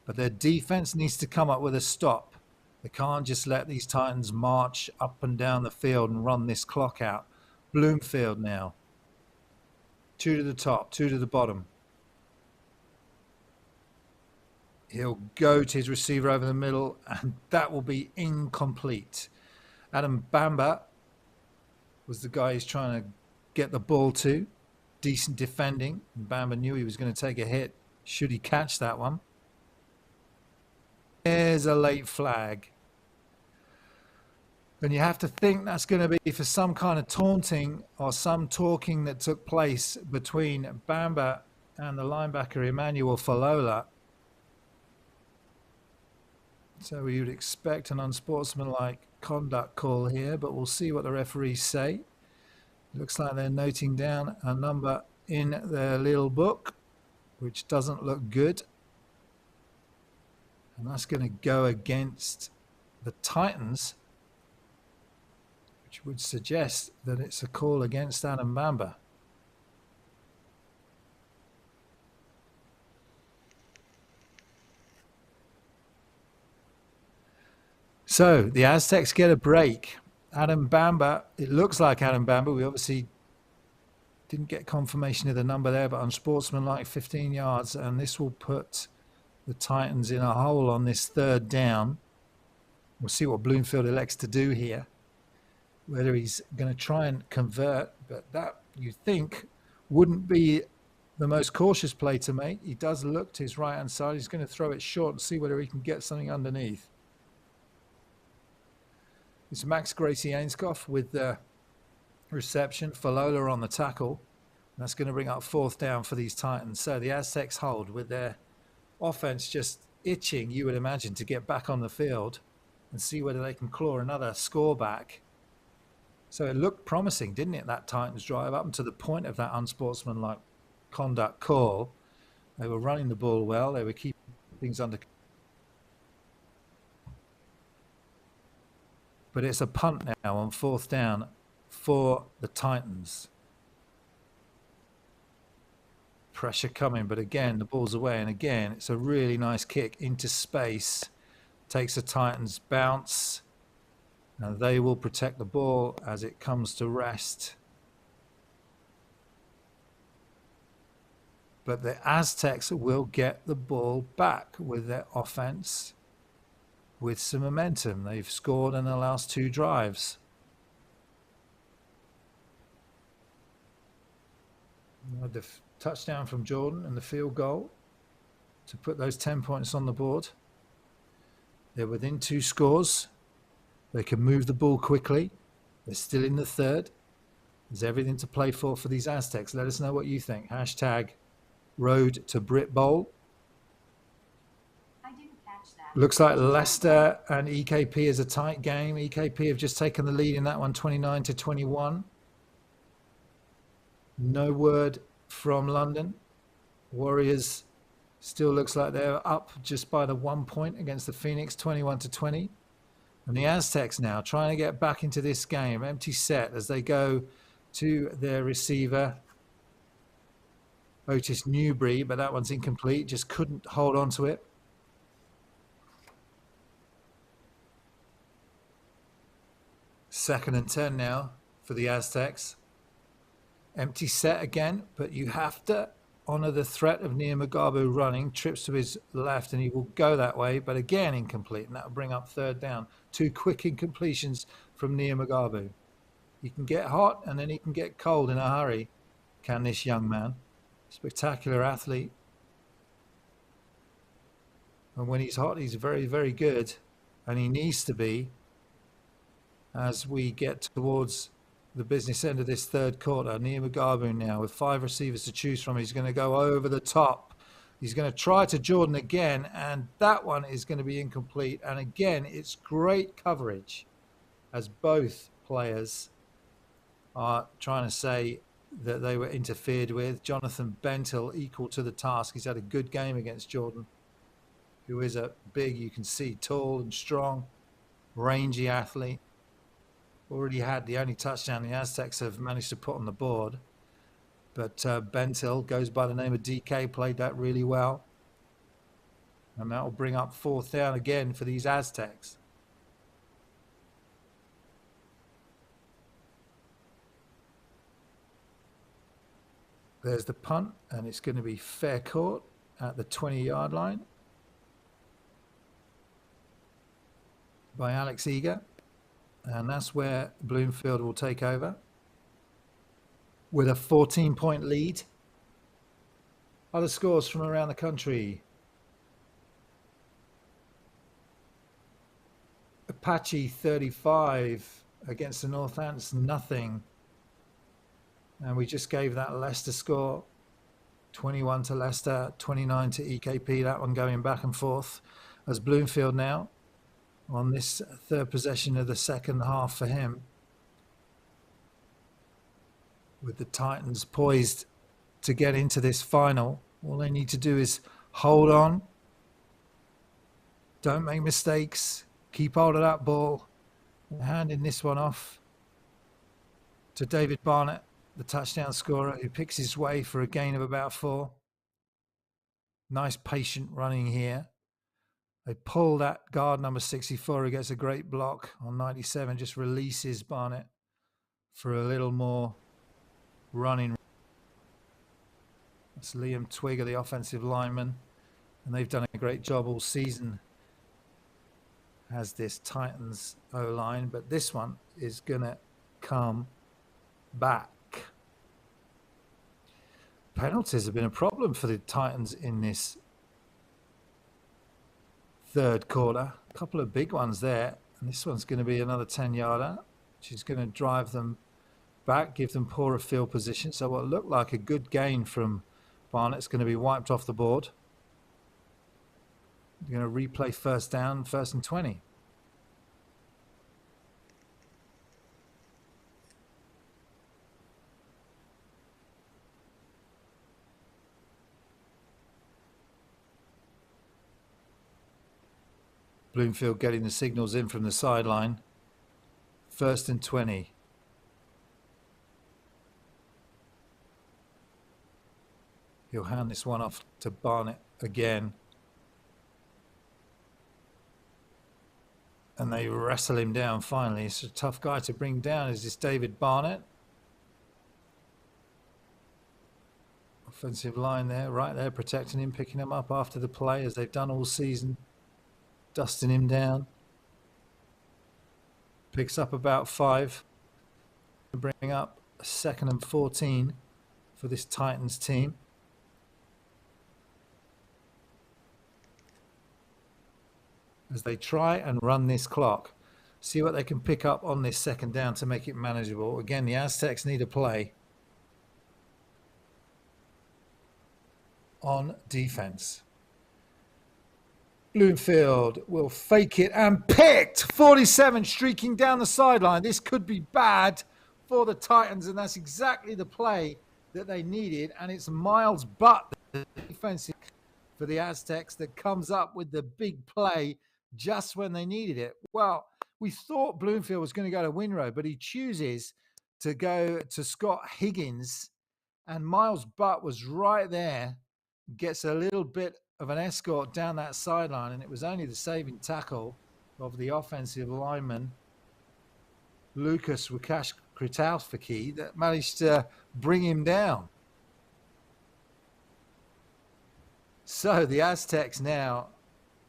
Speaker 1: but their defense needs to come up with a stop. They can't just let these Titans march up and down the field and run this clock out. Bloomfield now. 2 to the top, 2 to the bottom. He'll go to his receiver over the middle, and that will be incomplete. Adam Bamba was the guy he's trying to get the ball to. Decent defending. Bamba knew he was going to take a hit should he catch that one. There's a late flag. And you have to think that's going to be for some kind of taunting or some talking that took place between Bamba and the linebacker Emmanuel Falola. So we would expect an unsportsmanlike conduct call here, but we'll see what the referees say. Looks like they're noting down a number in their little book, which doesn't look good. And that's going to go against the Titans, which would suggest that it's a call against Adam Bamba. So the Aztecs get a break. Adam Bamba, it looks like Adam Bamba. We obviously didn't get confirmation of the number there, but unsportsmanlike 15 yards. And this will put the Titans in a hole on this third down. We'll see what Bloomfield elects to do here. Whether he's going to try and convert, but that, you think, wouldn't be the most cautious play to make. He does look to his right-hand side. He's going to throw it short and see whether he can get something underneath. It's Max Gracie-Ainscough with the reception. Falola on the tackle. That's going to bring up fourth down for these Titans. So the Aztecs hold with their offense just itching, you would imagine, to get back on the field and see whether they can claw another score back. So it looked promising, didn't it, that Titans drive, up to the point of that unsportsmanlike conduct call. They were running the ball well. They were keeping things under control. But it's a punt now on fourth down for the Titans. Pressure coming, but again, the ball's away. And again, it's a really nice kick into space. Takes the Titans bounce. And they will protect the ball as it comes to rest. But the Aztecs will get the ball back with their offense with some momentum. They've scored in the last two drives. The touchdown from Jordan and the field goal to put those 10 points on the board. They're within two scores. They can move the ball quickly. They're still in the third. There's everything to play for these Aztecs. Let us know what you think. Hashtag Road to Britbowl. Looks like Leicester and EKP is a tight game. EKP have just taken the lead in that one, 29-21. No word from London. Warriors still looks like they're up just by the 1 point against the Phoenix, 21-20. And the Aztecs now trying to get back into this game. Empty set as they go to their receiver, Otis Newbury, but that one's incomplete. Just couldn't hold on to it. Second and 10 now for the Aztecs. Empty set again, but you have to honor the threat of Nia Mugabu running. Trips to his left and he will go that way, but again incomplete, and that will bring up third down. Two quick incompletions from Nia Mugabu. He can get hot and then he can get cold in a hurry, can this young man. Spectacular athlete. And when he's hot, he's very, very good, and he needs to be as we get towards the business end of this third quarter. Nia Mugabu now with 5 receivers to choose from. He's going to go over the top. He's going to try to Jordan again, and that one is going to be incomplete. And again, it's great coverage as both players are trying to say that they were interfered with. Jonathan Bentil equal to the task. He's had a good game against Jordan, who is a big, you can see, tall and strong, rangy athlete. Already had the only touchdown the Aztecs have managed to put on the board. But Bentil goes by the name of DK, played that really well. And that will bring up fourth down again for these Aztecs. There's the punt, and it's going to be fair caught at the 20-yard line by Alex Eager. And that's where Bloomfield will take over with a 14-point lead. Other scores from around the country. Apache 35 against the Northants, nothing. And we just gave that Leicester score. 21 to Leicester, 29 to EKP. That one going back and forth as Bloomfield now on this third possession of the second half for him, with the Titans poised to get into this final. All they need to do is hold on, don't make mistakes, keep hold of that ball. They're handing this one off to David Barnett, the touchdown scorer, who picks his way for a gain of about 4. Nice patient running here. They pull that guard number 64 who gets a great block on 97, just releases Barnett for a little more running. That's Liam Twigger, the offensive lineman, and they've done a great job all season as this Titans O-line, but this one is going to come back. Penalties have been a problem for the Titans in this third quarter. A couple of big ones there, and this one's going to be another 10-yarder, which is going to drive them back, give them poorer field position. So what looked like a good gain from Barnett's going to be wiped off the board. They're going to replay first down, 1st and 20. Bloomfield getting the signals in from the sideline. 1st and 20. He'll hand this one off to Barnett again. And they wrestle him down finally. It's a tough guy to bring down. Is this David Barnett? Offensive line there, right there, protecting him, picking him up after the play, as they've done all season. Dusting him down. Picks up about 5. Bring up a 2nd and 14 for this Titans team. As they try and run this clock, see what they can pick up on this 2nd down to make it manageable. Again, the Aztecs need a play on defense. Bloomfield will fake it and picked. 47 streaking down the sideline. This could be bad for the Titans, and that's exactly the play that they needed. And it's Miles Butt, the defensive for the Aztecs, that comes up with the big play just when they needed it. Well, we thought Bloomfield was going to go to Winrow, but he chooses to go to Scott Higgins, and Miles Butt was right there, gets a little bit of an escort down that sideline, and it was only the saving tackle of the offensive lineman Lucas Kritaufaki that managed to bring him down. So the Aztecs now,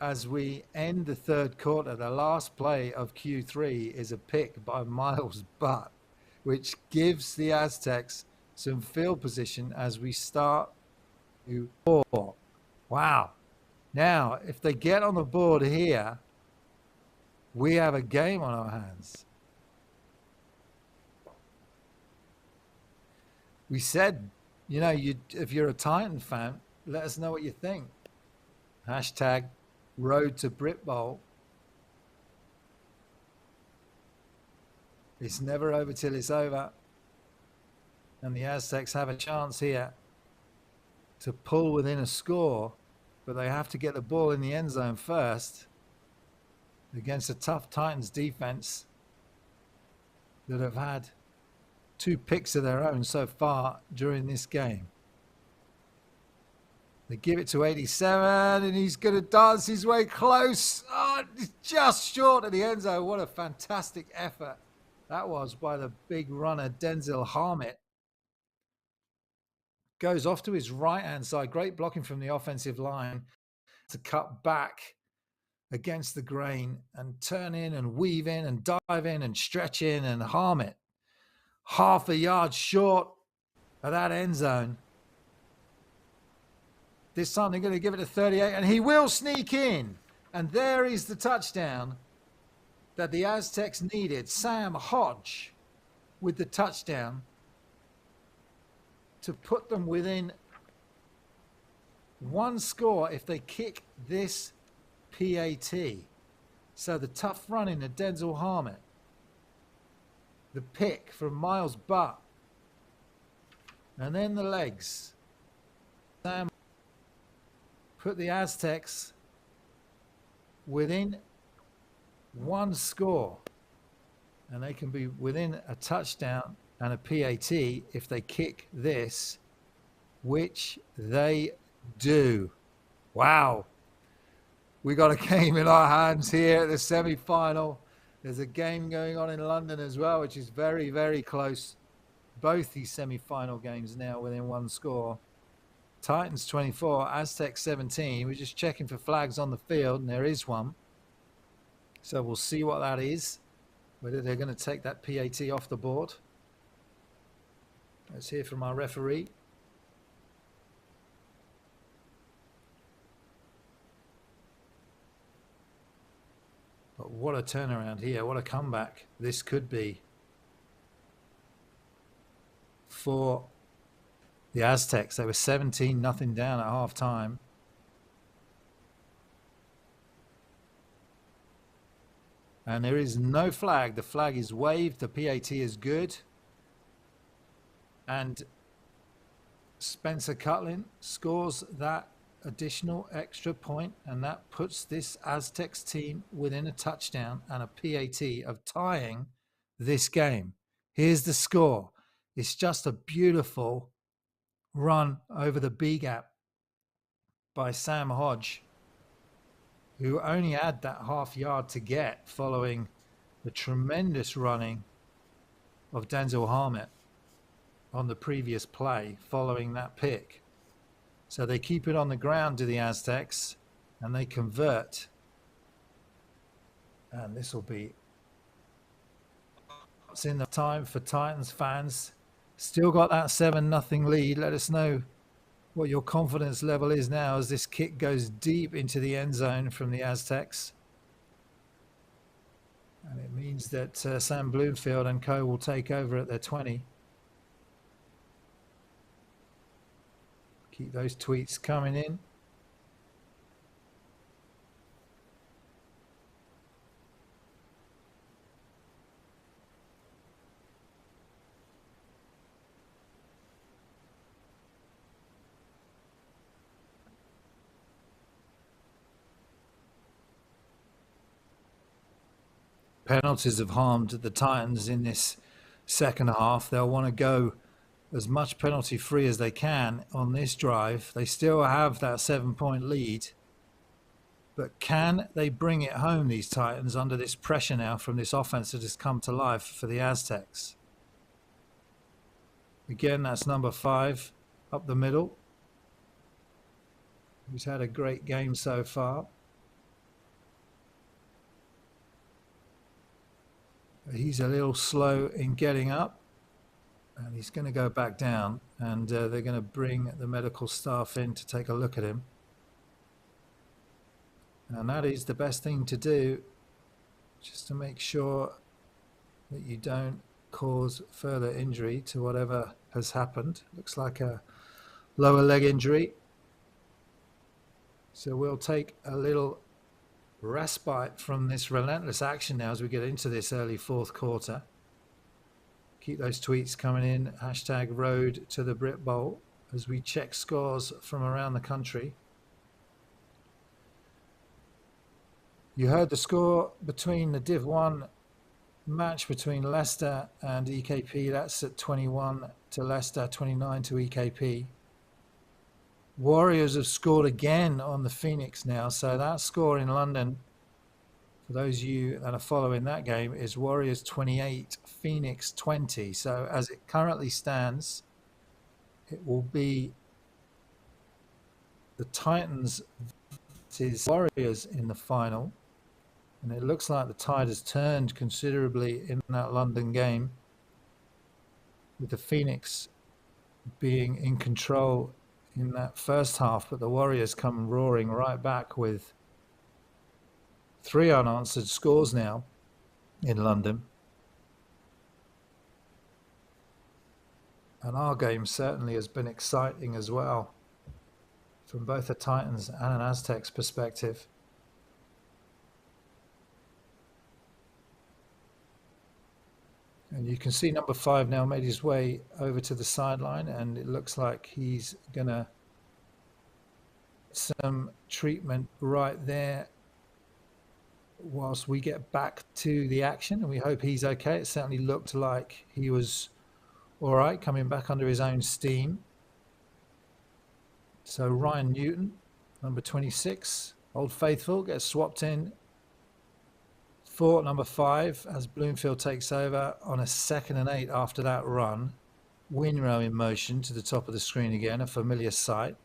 Speaker 1: as we end the third quarter, the last play of Q3 is a pick by Miles Butt, which gives the Aztecs some field position as we start Q4. Wow. Now, if they get on the board here, we have a game on our hands. We said, you know, if you're a Titan fan, let us know what you think. Hashtag road to Britbowl. It's never over till it's over. And the Aztecs have a chance here to pull within a score, but they have to get the ball in the end zone first against a tough Titans defense that have had 2 picks of their own so far during this game. They give it to 87, and he's going to dance his way close. Oh, he's just short of the end zone. What a fantastic effort that was by the big runner, Denzel Harmit. Goes off to his right-hand side. Great blocking from the offensive line to cut back against the grain and turn in and weave in and dive in and stretch in, and Harmit half a yard short of that end zone. This time they're going to give it to 38, and he will sneak in. And there is the touchdown that the Aztecs needed. Sam Hodge with the touchdown to put them within one score if they kick this PAT. So the tough running of Denzel Harmon, the pick from Miles Butt, and then the legs. Sam put the Aztecs within one score, and they can be within a touchdown and a PAT if they kick this, which they do. Wow. We got a game in our hands here at the semi-final. There's a game going on in London as well, which is very, very close. Both these semi-final games now within one score. Titans 24, Aztecs 17. We're just checking for flags on the field, and there is one. So we'll see what that is, whether they're going to take that PAT off the board. Let's hear from our referee. But what a turnaround here. What a comeback this could be for the Aztecs. They were 17-0 down at half time. And there is no flag. The flag is waved. The PAT is good. And Spencer Cutlin scores that additional extra point, and that puts this Aztecs team within a touchdown and a PAT of tying this game. Here's the score. It's just a beautiful run over the B gap by Sam Hodge, who only had that half yard to get following the tremendous running of Denzel Harmon on the previous play following that pick. So they keep it on the ground to the Aztecs, and they convert. And this will be it's in the time for Titans fans. Still got that 7-0 lead. Let us know what your confidence level is now as this kick goes deep into the end zone from the Aztecs. And it means that Sam Bloomfield and co will take over at their 20. Keep those tweets coming in. Penalties have harmed the Titans in this second half. They'll want to go as much penalty free as they can on this drive. They still have that 7-point lead, but can they bring it home, these Titans, under this pressure now from this offense that has come to life for the Aztecs? Again, that's number 5 up the middle, who's had a great game so far. He's a little slow in getting up, and he's going to go back down, and they're going to bring the medical staff in to take a look at him. And that is the best thing to do, just to make sure that you don't cause further injury to whatever has happened. Looks like a lower leg injury. So we'll take a little respite from this relentless action now as we get into this early fourth quarter. Keep those tweets coming in. Hashtag road to the Britbowl as we check scores from around the country. You heard the score between the Div 1 match between Leicester and EKP. That's at 21 to Leicester, 29 to EKP. Warriors have scored again on the Phoenix now. So that score in London, for those of you that are following that game, is Warriors 28, Phoenix 20. So as it currently stands, it will be the Titans versus Warriors in the final. And it looks like the tide has turned considerably in that London game, with the Phoenix being in control in that first half, but the Warriors come roaring right back with 3 unanswered scores now in London. And our game certainly has been exciting as well from both a Titans and an Aztecs perspective. And you can see number 5 now made his way over to the sideline, and it looks like he's going to some treatment right there whilst we get back to the action, and we hope he's okay. It certainly looked like he was all right, coming back under his own steam. So Ryan Newton, number 26, Old Faithful, gets swapped in for number 5 as Bloomfield takes over on a 2nd and 8 after that run. Winrow in motion to the top of the screen again, a familiar sight.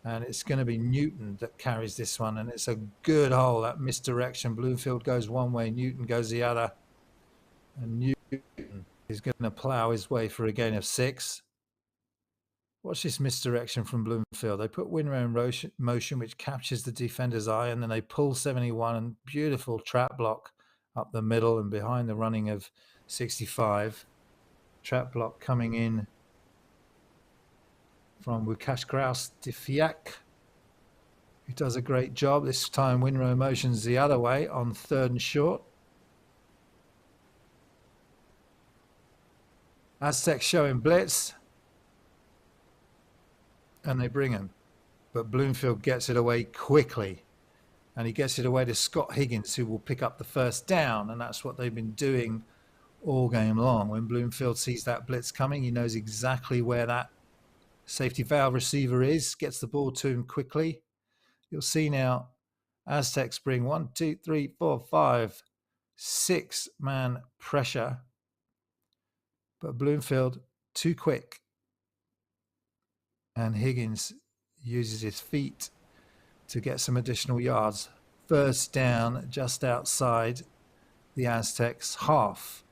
Speaker 1: And it's going to be Newton that carries this one. And it's a good hole, that misdirection. Bloomfield goes one way, Newton goes the other. And Newton is going to plough his way for a gain of 6. Watch this misdirection from Bloomfield. They put Winrow in motion, which captures the defender's eye, and then they pull 71, and beautiful trap block up the middle and behind the running of 65. Trap block coming in from Wukash Kraus Difiak, who does a great job. This time Winrow motions the other way on 3rd and short. Aztecs showing blitz, and they bring him. But Bloomfield gets it away quickly, and he gets it away to Scott Higgins, who will pick up the first down, and that's what they've been doing all game long. When Bloomfield sees that blitz coming, he knows exactly where that safety valve receiver is, gets the ball to him quickly. You'll see now Aztecs bring 1, 2, 3, 4, 5, 6-man pressure, but Bloomfield too quick. And Higgins uses his feet to get some additional yards. First down just outside the Aztecs half.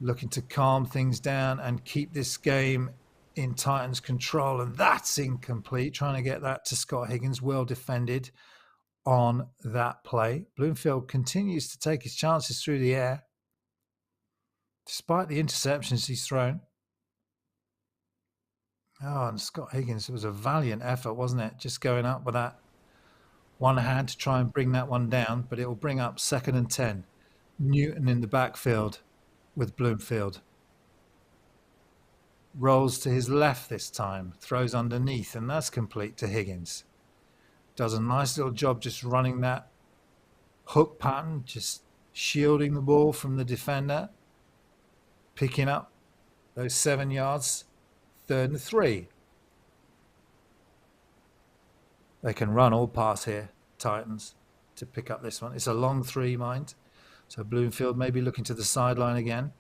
Speaker 1: Looking to calm things down and keep this game in Titans control. And that's incomplete. Trying to get that to Scott Higgins. Well defended on that play. Bloomfield continues to take his chances through the air, despite the interceptions he's thrown. Oh, and Scott Higgins, it was a valiant effort, wasn't it? Just going up with that one hand to try and bring that one down, but it will bring up 2nd and 10. Newton in the backfield with Bloomfield. Rolls to his left this time, throws underneath, and that's complete to Higgins. Does a nice little job just running that hook pattern, just shielding the ball from the defender, picking up those 7 yards. 3rd and 3. They can run all pass here, Titans, to pick up this one. It's a long 3, mind. So Bloomfield maybe looking to the sideline again.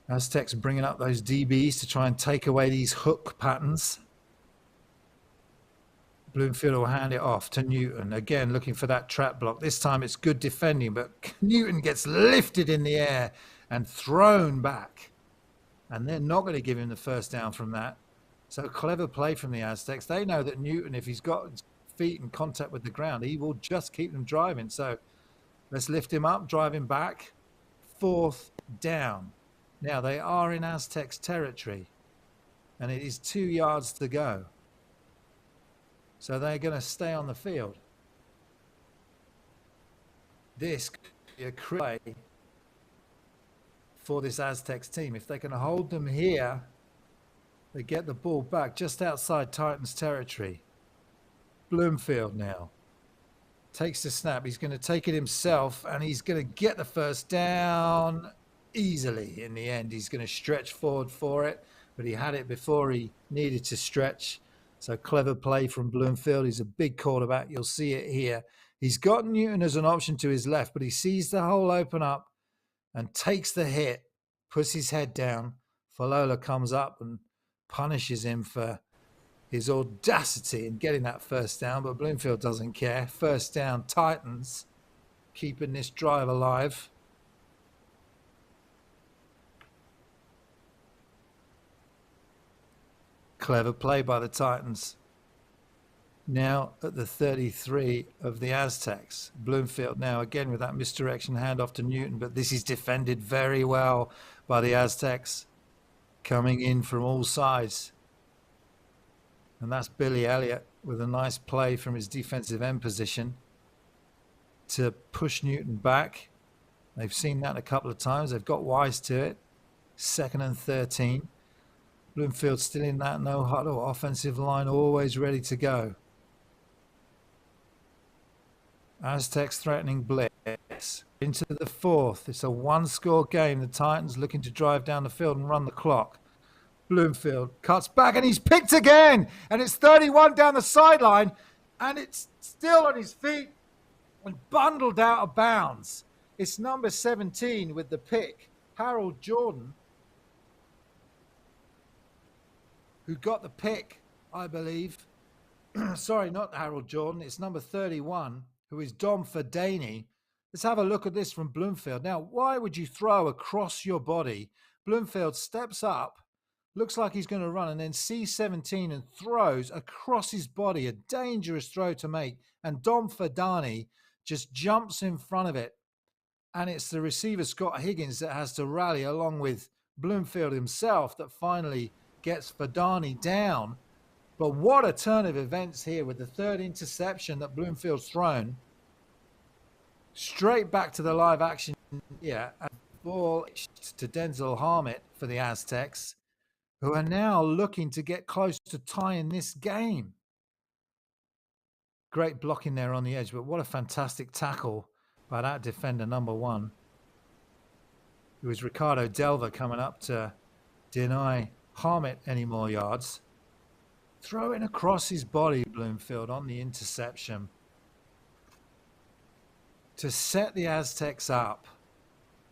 Speaker 1: Aztecs bringing up those DBs to try and take away these hook patterns. Bloomfield will hand it off to Newton. Again, looking for that trap block. This time it's good defending, but Newton gets lifted in the air and thrown back. And they're not going to give him the first down from that. So clever play from the Aztecs. They know that Newton, if he's got his feet in contact with the ground, he will just keep them driving. So let's lift him up, drive him back. 4th down. Now they are in Aztecs territory, and it is 2 yards to go. So they're going to stay on the field. This could be a crucial play for this Aztecs team. If they can hold them here, they get the ball back just outside Titans territory. Bloomfield now takes the snap. He's going to take it himself, and he's going to get the first down easily. In the end, he's going to stretch forward for it, but he had it before he needed to stretch. So clever play from Bloomfield. He's a big quarterback. You'll see it here. He's got Newton as an option to his left, but he sees the hole open up and takes the hit, puts his head down. Falola comes up and punishes him for his audacity in getting that first down, but Bloomfield doesn't care. First down, Titans, keeping this drive alive. Clever play by the Titans. Now at the 33 of the Aztecs. Bloomfield now again with that misdirection handoff to Newton, but this is defended very well by the Aztecs, coming in from all sides. And that's Billy Elliott with a nice play from his defensive end position to push Newton back. They've seen that a couple of times. They've got wise to it. 2nd and 13. Bloomfield still in that no huddle offensive line, always ready to go. Aztecs threatening blitz into the 4th. It's a one-score game. The Titans looking to drive down the field and run the clock. Bloomfield cuts back and he's picked again. And it's 31 down the sideline. And it's still on his feet and bundled out of bounds. It's number 17 with the pick, Harold Jordan, who got the pick, I believe. Sorry, not Harold Jordan. It's number 31, who is Dom Fadani. Let's have a look at this from Bloomfield. Now, why would you throw across your body? Bloomfield steps up, looks like he's going to run, and then sees 17 and throws across his body, a dangerous throw to make. And Dom Fadani just jumps in front of it. And it's the receiver, Scott Higgins, that has to rally along with Bloomfield himself that finally gets Fadani down. But what a turn of events here with the 3rd interception that Bloomfield's thrown. Straight back to the live action here. And ball to Denzel Harmit for the Aztecs, who are now looking to get close to tying this game. Great blocking there on the edge, but what a fantastic tackle by that defender, number 1. It was Ricardo Delva coming up to deny Harmit any more yards. Throwing across his body, Bloomfield, on the interception to set the Aztecs up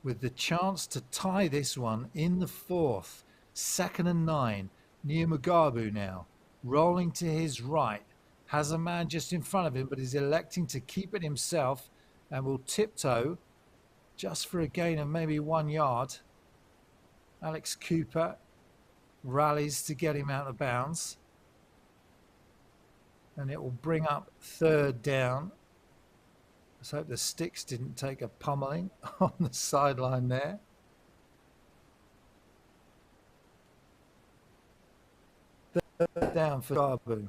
Speaker 1: with the chance to tie this one in the 4th. 2nd and 9. Nia Mugabu now rolling to his right. Has a man just in front of him, but is electing to keep it himself and will tiptoe just for a gain of maybe 1 yard. Alex Cooper rallies to get him out of bounds. And it will bring up 3rd down. Let's hope the sticks didn't take a pummeling on the sideline there. Third down for Gabu.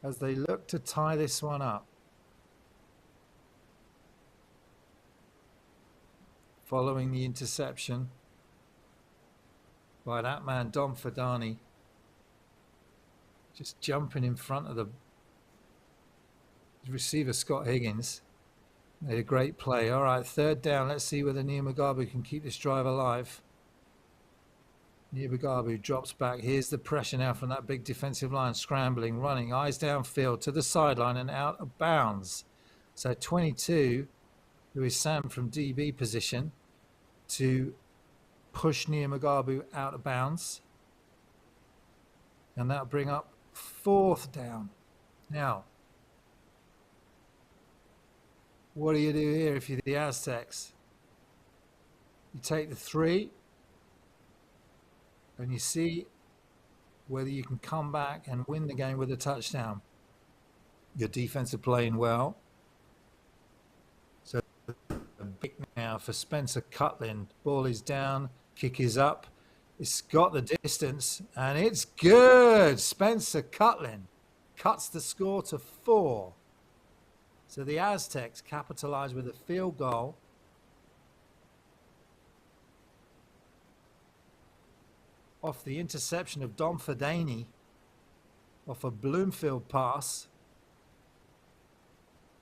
Speaker 1: As they look to tie this one up. Following the interception by that man, Dom Fadani. Just jumping in front of the receiver, Scott Higgins. Made a great play. All right, 3rd down. Let's see whether Nia Mugabu can keep this drive alive. Nia Mugabu drops back. Here's the pressure now from that big defensive line. Scrambling, running, eyes downfield to the sideline and out of bounds. So 22, who is Sam from DB position, to push Nia Mugabu out of bounds. And that'll bring up 4th down. Now, what do you do here if you're the Aztecs? You take the 3 and you see whether you can come back and win the game with a touchdown. Your defense are playing well. So a big now for Spencer Cutlin. Ball is down, kick is up. It's got the distance and it's good. Spencer Cutlin cuts the score to 4. So the Aztecs capitalize with a field goal. Off the interception of Dom Fadani, off a Bloomfield pass.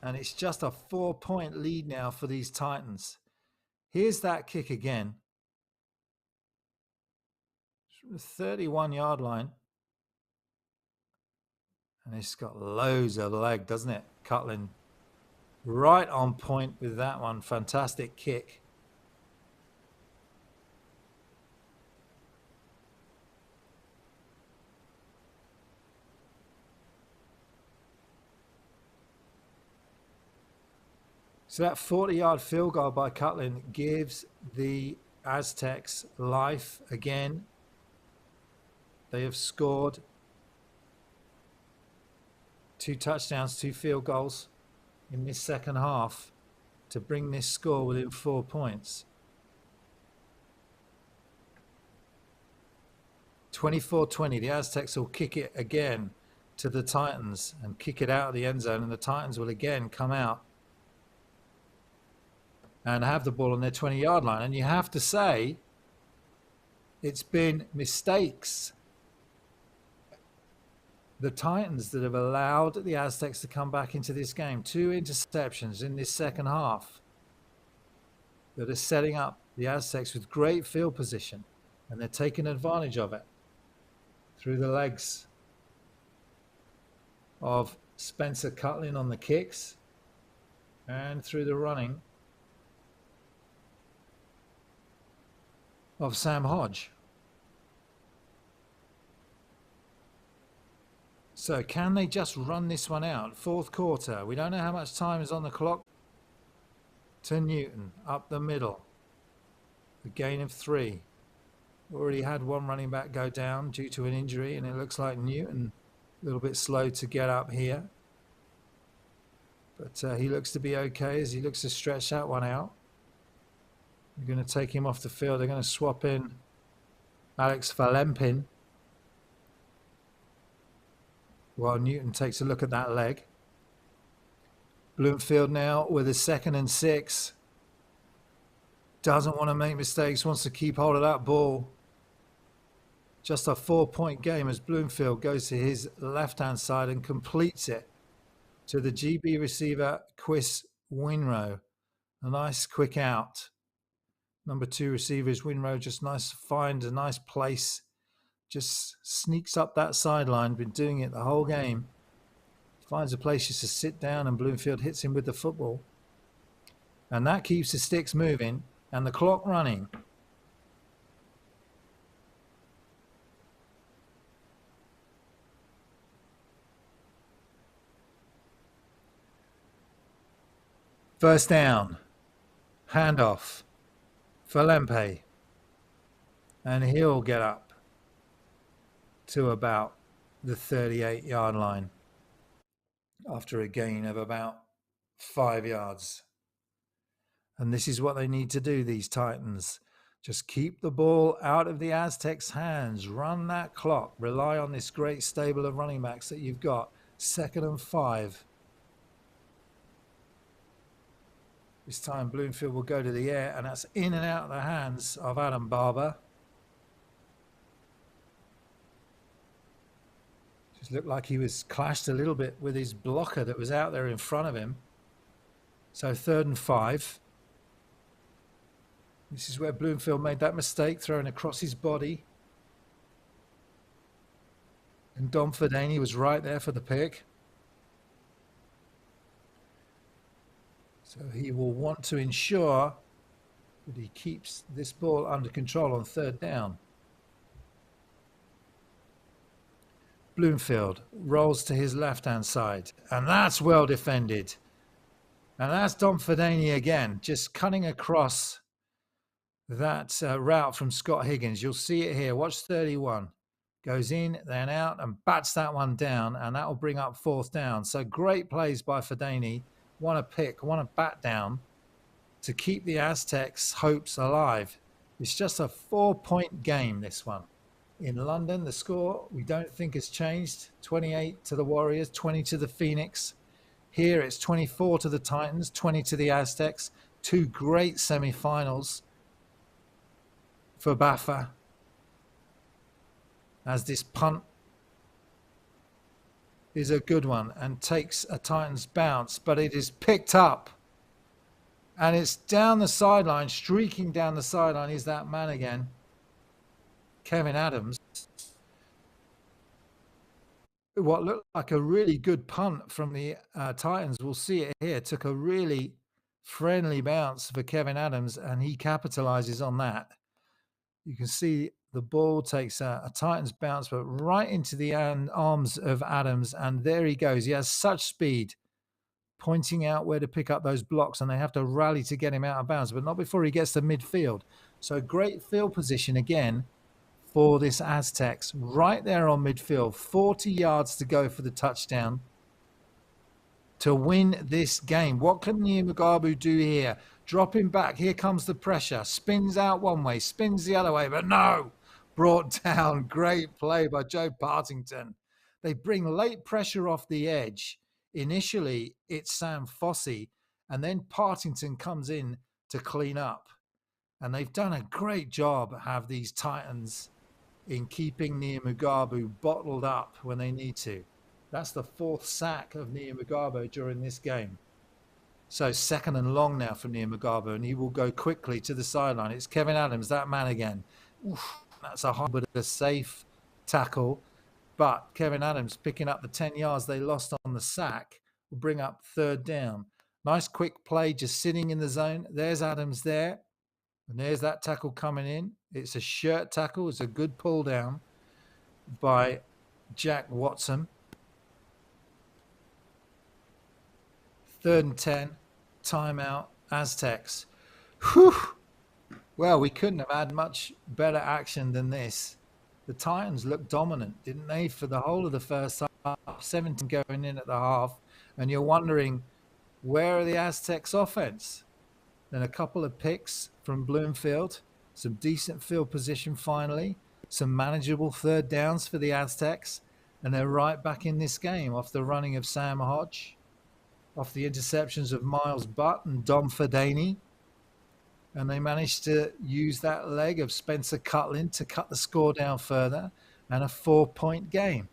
Speaker 1: And it's just a 4-point lead now for these Titans. Here's that kick again. From the 31-yard line. And it's got loads of leg, doesn't it? Cutlin right on point with that one. Fantastic kick. So that 40-yard field goal by Cutlin gives the Aztecs life again. They have scored 2 touchdowns, 2 field goals in this second half to bring this score within 4 points. 24-20, the Aztecs will kick it again to the Titans and kick it out of the end zone, and the Titans will again come out and have the ball on their 20-yard line. And you have to say, it's been mistakes, the Titans, that have allowed the Aztecs to come back into this game. 2 interceptions in this second half that are setting up the Aztecs with great field position, and they're taking advantage of it through the legs of Spencer Cutlin on the kicks and through the running of Sam Hodge. So can they just run this one out? 4th quarter. We don't know how much time is on the clock. To Newton, up the middle. A gain of 3. Already had one running back go down due to an injury, and it looks like Newton a little bit slow to get up here. But he looks to be okay as he looks to stretch that one out. They're going to take him off the field. They're going to swap in Alex Valempin while Newton takes a look at that leg. Bloomfield now with a 2nd and 6. Doesn't want to make mistakes, wants to keep hold of that ball. Just a 4-point game as Bloomfield goes to his left-hand side and completes it to the GB receiver, Chris Winrow. A nice quick out. Number 2 receiver is Winrow, just nice to find a nice place. Just sneaks up that sideline, been doing it the whole game. Finds a place just to sit down, and Bloomfield hits him with the football. And that keeps the sticks moving and the clock running. First down, handoff for Lempe, and he'll get up to about the 38-yard line after a gain of about 5 yards. And this is what they need to do, these Titans. Just keep the ball out of the Aztecs' hands, run that clock, rely on this great stable of running backs that you've got. 2nd and 5. This time Bloomfield will go to the air, and that's in and out of the hands of Adam Barber. Just looked like he was clashed a little bit with his blocker that was out there in front of him. So 3rd and 5. This is where Bloomfield made that mistake, throwing across his body. And Dom Fadani was right there for the pick. So he will want to ensure that he keeps this ball under control on 3rd down. Bloomfield rolls to his left-hand side, and that's well defended. And that's Dom Fadani again, just cutting across that route from Scott Higgins. You'll see it here. Watch 31. Goes in, then out, and bats that one down, and that will bring up 4th down. So great plays by Fadani. Want to pick, want to bat down to keep the Aztecs' hopes alive. It's just a 4-point game, this one. In London, the score we don't think has changed. 28 to the Warriors, 20 to the Phoenix. Here it's 24 to the Titans, 20 to the Aztecs. 2 great semi-finals for Baffa as this punt is a good one and takes a Titans bounce, but it is picked up and it's down the sideline. Streaking down the sideline is that man again, Kevin Adams. What looked like a really good punt from the Titans, we'll see it here, took a really friendly bounce for Kevin Adams, and he capitalizes on that. You can see the ball takes a Titans bounce, but right into the arms of Adams, and there he goes. He has such speed, pointing out where to pick up those blocks, and they have to rally to get him out of bounds, but not before he gets to midfield. So great field position again for this Aztecs, right there on midfield. 40 yards to go for the touchdown. to win this game. What can Niamagabu do here? Dropping back. Here comes the pressure. Spins out one way, spins the other way, but no. Brought down. Great play by Joe Partington. They bring late pressure off the edge. Initially, it's Sam Fossey, and then Partington comes in to clean up. And they've done a great job, have these Titans, in keeping Niamagabu bottled up when they need to. That's the fourth sack of Niamagabu during this game. So 2nd and long now for Niamagabu, and he will go quickly to the sideline. It's Kevin Adams, that man again. Oof, that's a hard but a safe tackle. But Kevin Adams picking up the 10 yards they lost on the sack will bring up 3rd down. Nice quick play, just sitting in the zone. There's Adams there. And there's that tackle coming in. It's a shirt tackle. It's a good pull down by Jack Watson. 3rd and 10. Timeout. Aztecs. Whew. Well, we couldn't have had much better action than this. The Titans looked dominant, didn't they, for the whole of the first half, 17 going in at the half, and you're wondering, where are the Aztecs' offense? Then a couple of picks from Bloomfield, some decent field position finally, some manageable 3rd downs for the Aztecs, and they're right back in this game off the running of Sam Hodge, off the interceptions of Miles Butt and Dom Fadani. And they managed to use that leg of Spencer Cutlin to cut the score down further, and a 4-point game.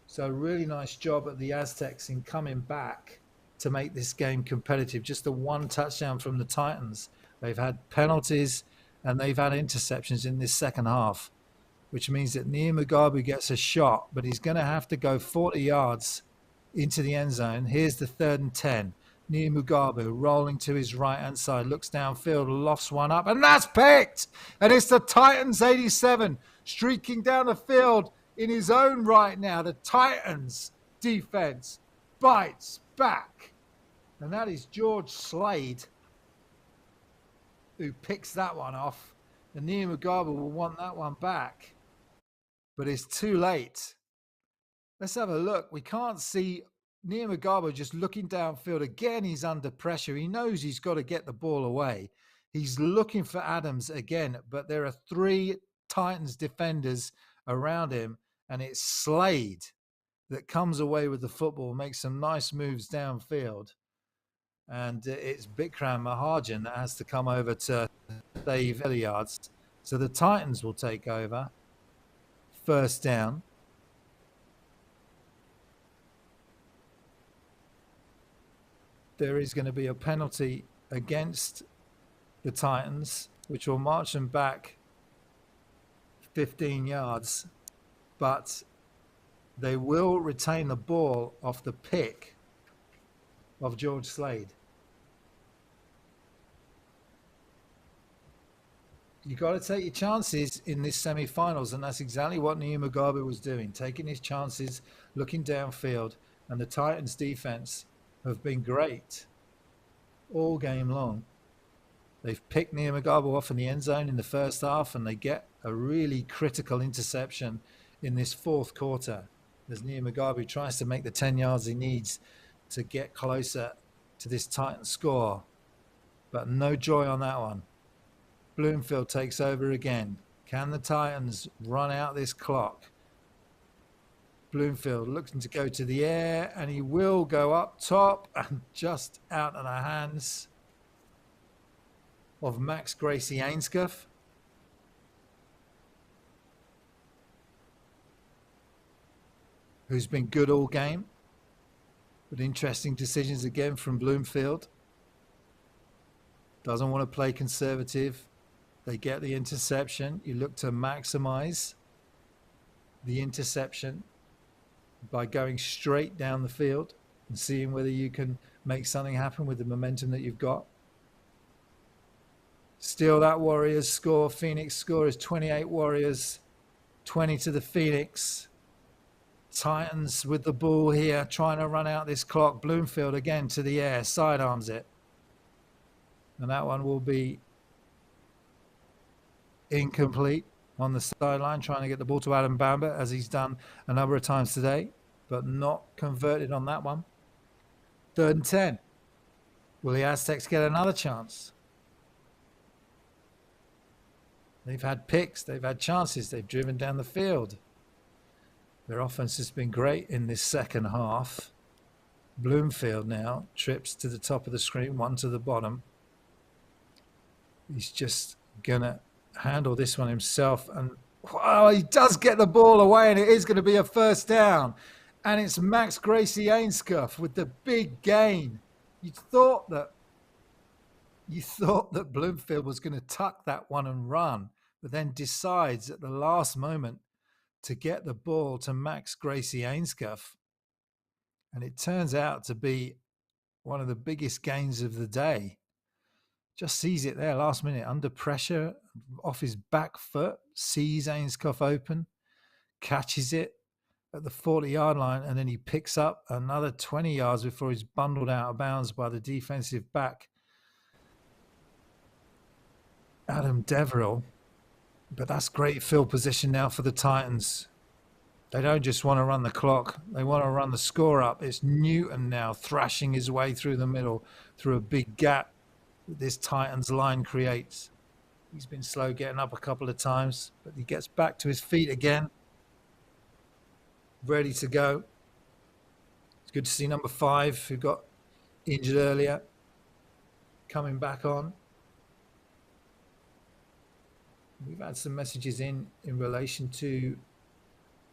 Speaker 1: So really nice job at the Aztecs in coming back to make this game competitive. Just the one touchdown from the Titans. They've had penalties and they've had interceptions in this second half, which means that Niamagabu gets a shot, but he's going to have to go 40 yards into the end zone. Here's the 3rd and 10. Niamagabu rolling to his right-hand side, looks downfield, lofts one up, and that's picked! And it's the Titans 87 streaking down the field in his own right now. The Titans defense bites back. And that is George Slade who picks that one off. And Niamagabu will want that one back. But it's too late. Let's have a look. We can't see Niamagabu just looking downfield. Again, he's under pressure. He knows he's got to get the ball away. He's looking for Adams again, but there are 3 Titans defenders around him, and it's Slade that comes away with the football, makes some nice moves downfield. And it's Bikram Mahajan that has to come over to save the yards. So the Titans will take over. 1st down. There is going to be a penalty against the Titans, which will march them back 15 yards, but they will retain the ball off the pick of George Slade. You got to take your chances in this semi-finals, and that's exactly what Niamagabu was doing, taking his chances, looking downfield, and the Titans' defense have been great all game long. They've picked Niamagabu off in the end zone in the first half, and they get a really critical interception in this 4th quarter as Niamagabu tries to make the 10 yards he needs to get closer to this Titan score. But no joy on that one. Bloomfield takes over again. Can the Titans run out this clock? Bloomfield looking to go to the air, and he will go up top and just out of the hands of Max Gracie Ainscough. Who's been good all game. But interesting decisions again from Bloomfield. Doesn't want to play conservative. They get the interception. You look to maximize the interception by going straight down the field and seeing whether you can make something happen with the momentum that you've got. Still that Warriors score. Phoenix score is 28 Warriors, 20 to the Phoenix. Titans with the ball here, trying to run out this clock. Bloomfield again to the air, sidearms it. And that one will be incomplete on the sideline, trying to get the ball to Adam Bamba, as he's done a number of times today, but not converted on that one. 3rd and 10. Will the Aztecs get another chance? They've had picks, they've had chances, they've driven down the field. Their offense has been great in this second half. Bloomfield now trips to the top of the screen, one to the bottom. He's just going to handle this one himself. And wow, he does get the ball away, and it is going to be a first down. And it's Max Gracie Ainscuff with the big gain. You thought that Bloomfield was going to tuck that one and run, but then decides at the last moment to get the ball to Max Gracie Ainscuff. And it turns out to be one of the biggest gains of the day. Just sees it there last minute, under pressure, off his back foot, sees Ainscuff open, catches it at the 40-yard line, and then he picks up another 20 yards before he's bundled out of bounds by the defensive back, Adam Deverill. But that's great field position now for the Titans. They don't just want to run the clock. They want to run the score up. It's Newton now thrashing his way through the middle, through a big gap that this Titans line creates. He's been slow getting up a couple of times, but he gets back to his feet again, ready to go. It's good to see number 5, who got injured earlier, coming back on. We've had some messages in relation to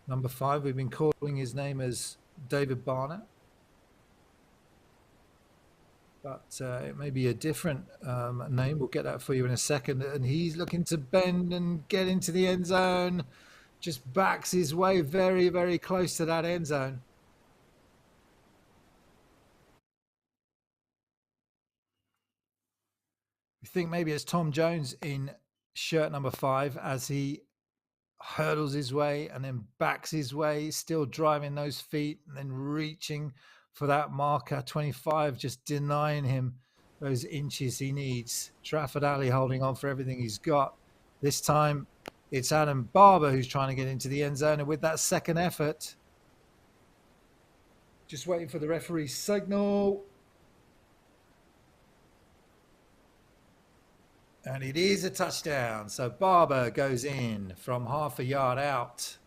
Speaker 1: number 5. We've been calling his name as David Barnett, but it may be a different name. We'll get that for you in a second. And he's looking to bend and get into the end zone. Just backs his way very, very close to that end zone. We think maybe it's Tom Jones in shirt number 5 as he hurdles his way and then backs his way, still driving those feet and then reaching for that marker. 25 just denying him those inches he needs. Trafford Alley holding on for everything he's got. This time it's Adam Barber who's trying to get into the end zone, and with that second effort, just waiting for the referee's signal. And it is a touchdown. So Barber goes in from half a yard out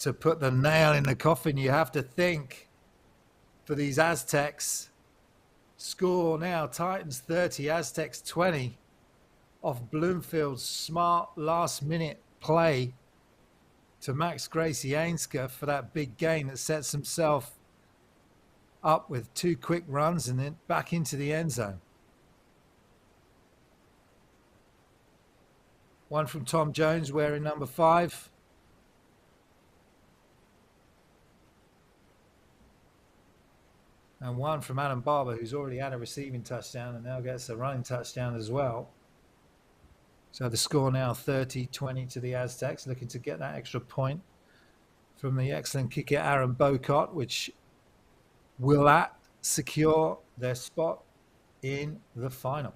Speaker 1: to put the nail in the coffin, you have to think, for these Aztecs. Score now, Titans 30, Aztecs 20, off Bloomfield's smart last-minute play to Max Gracie Ainscuff for that big gain that sets himself up with 2 quick runs and then back into the end zone. One from Tom Jones wearing number 5. And one from Adam Barber, who's already had a receiving touchdown and now gets a running touchdown as well. So the score now 30-20 to the Aztecs, looking to get that extra point from the excellent kicker Aaron Bocott, which will secure their spot in the final.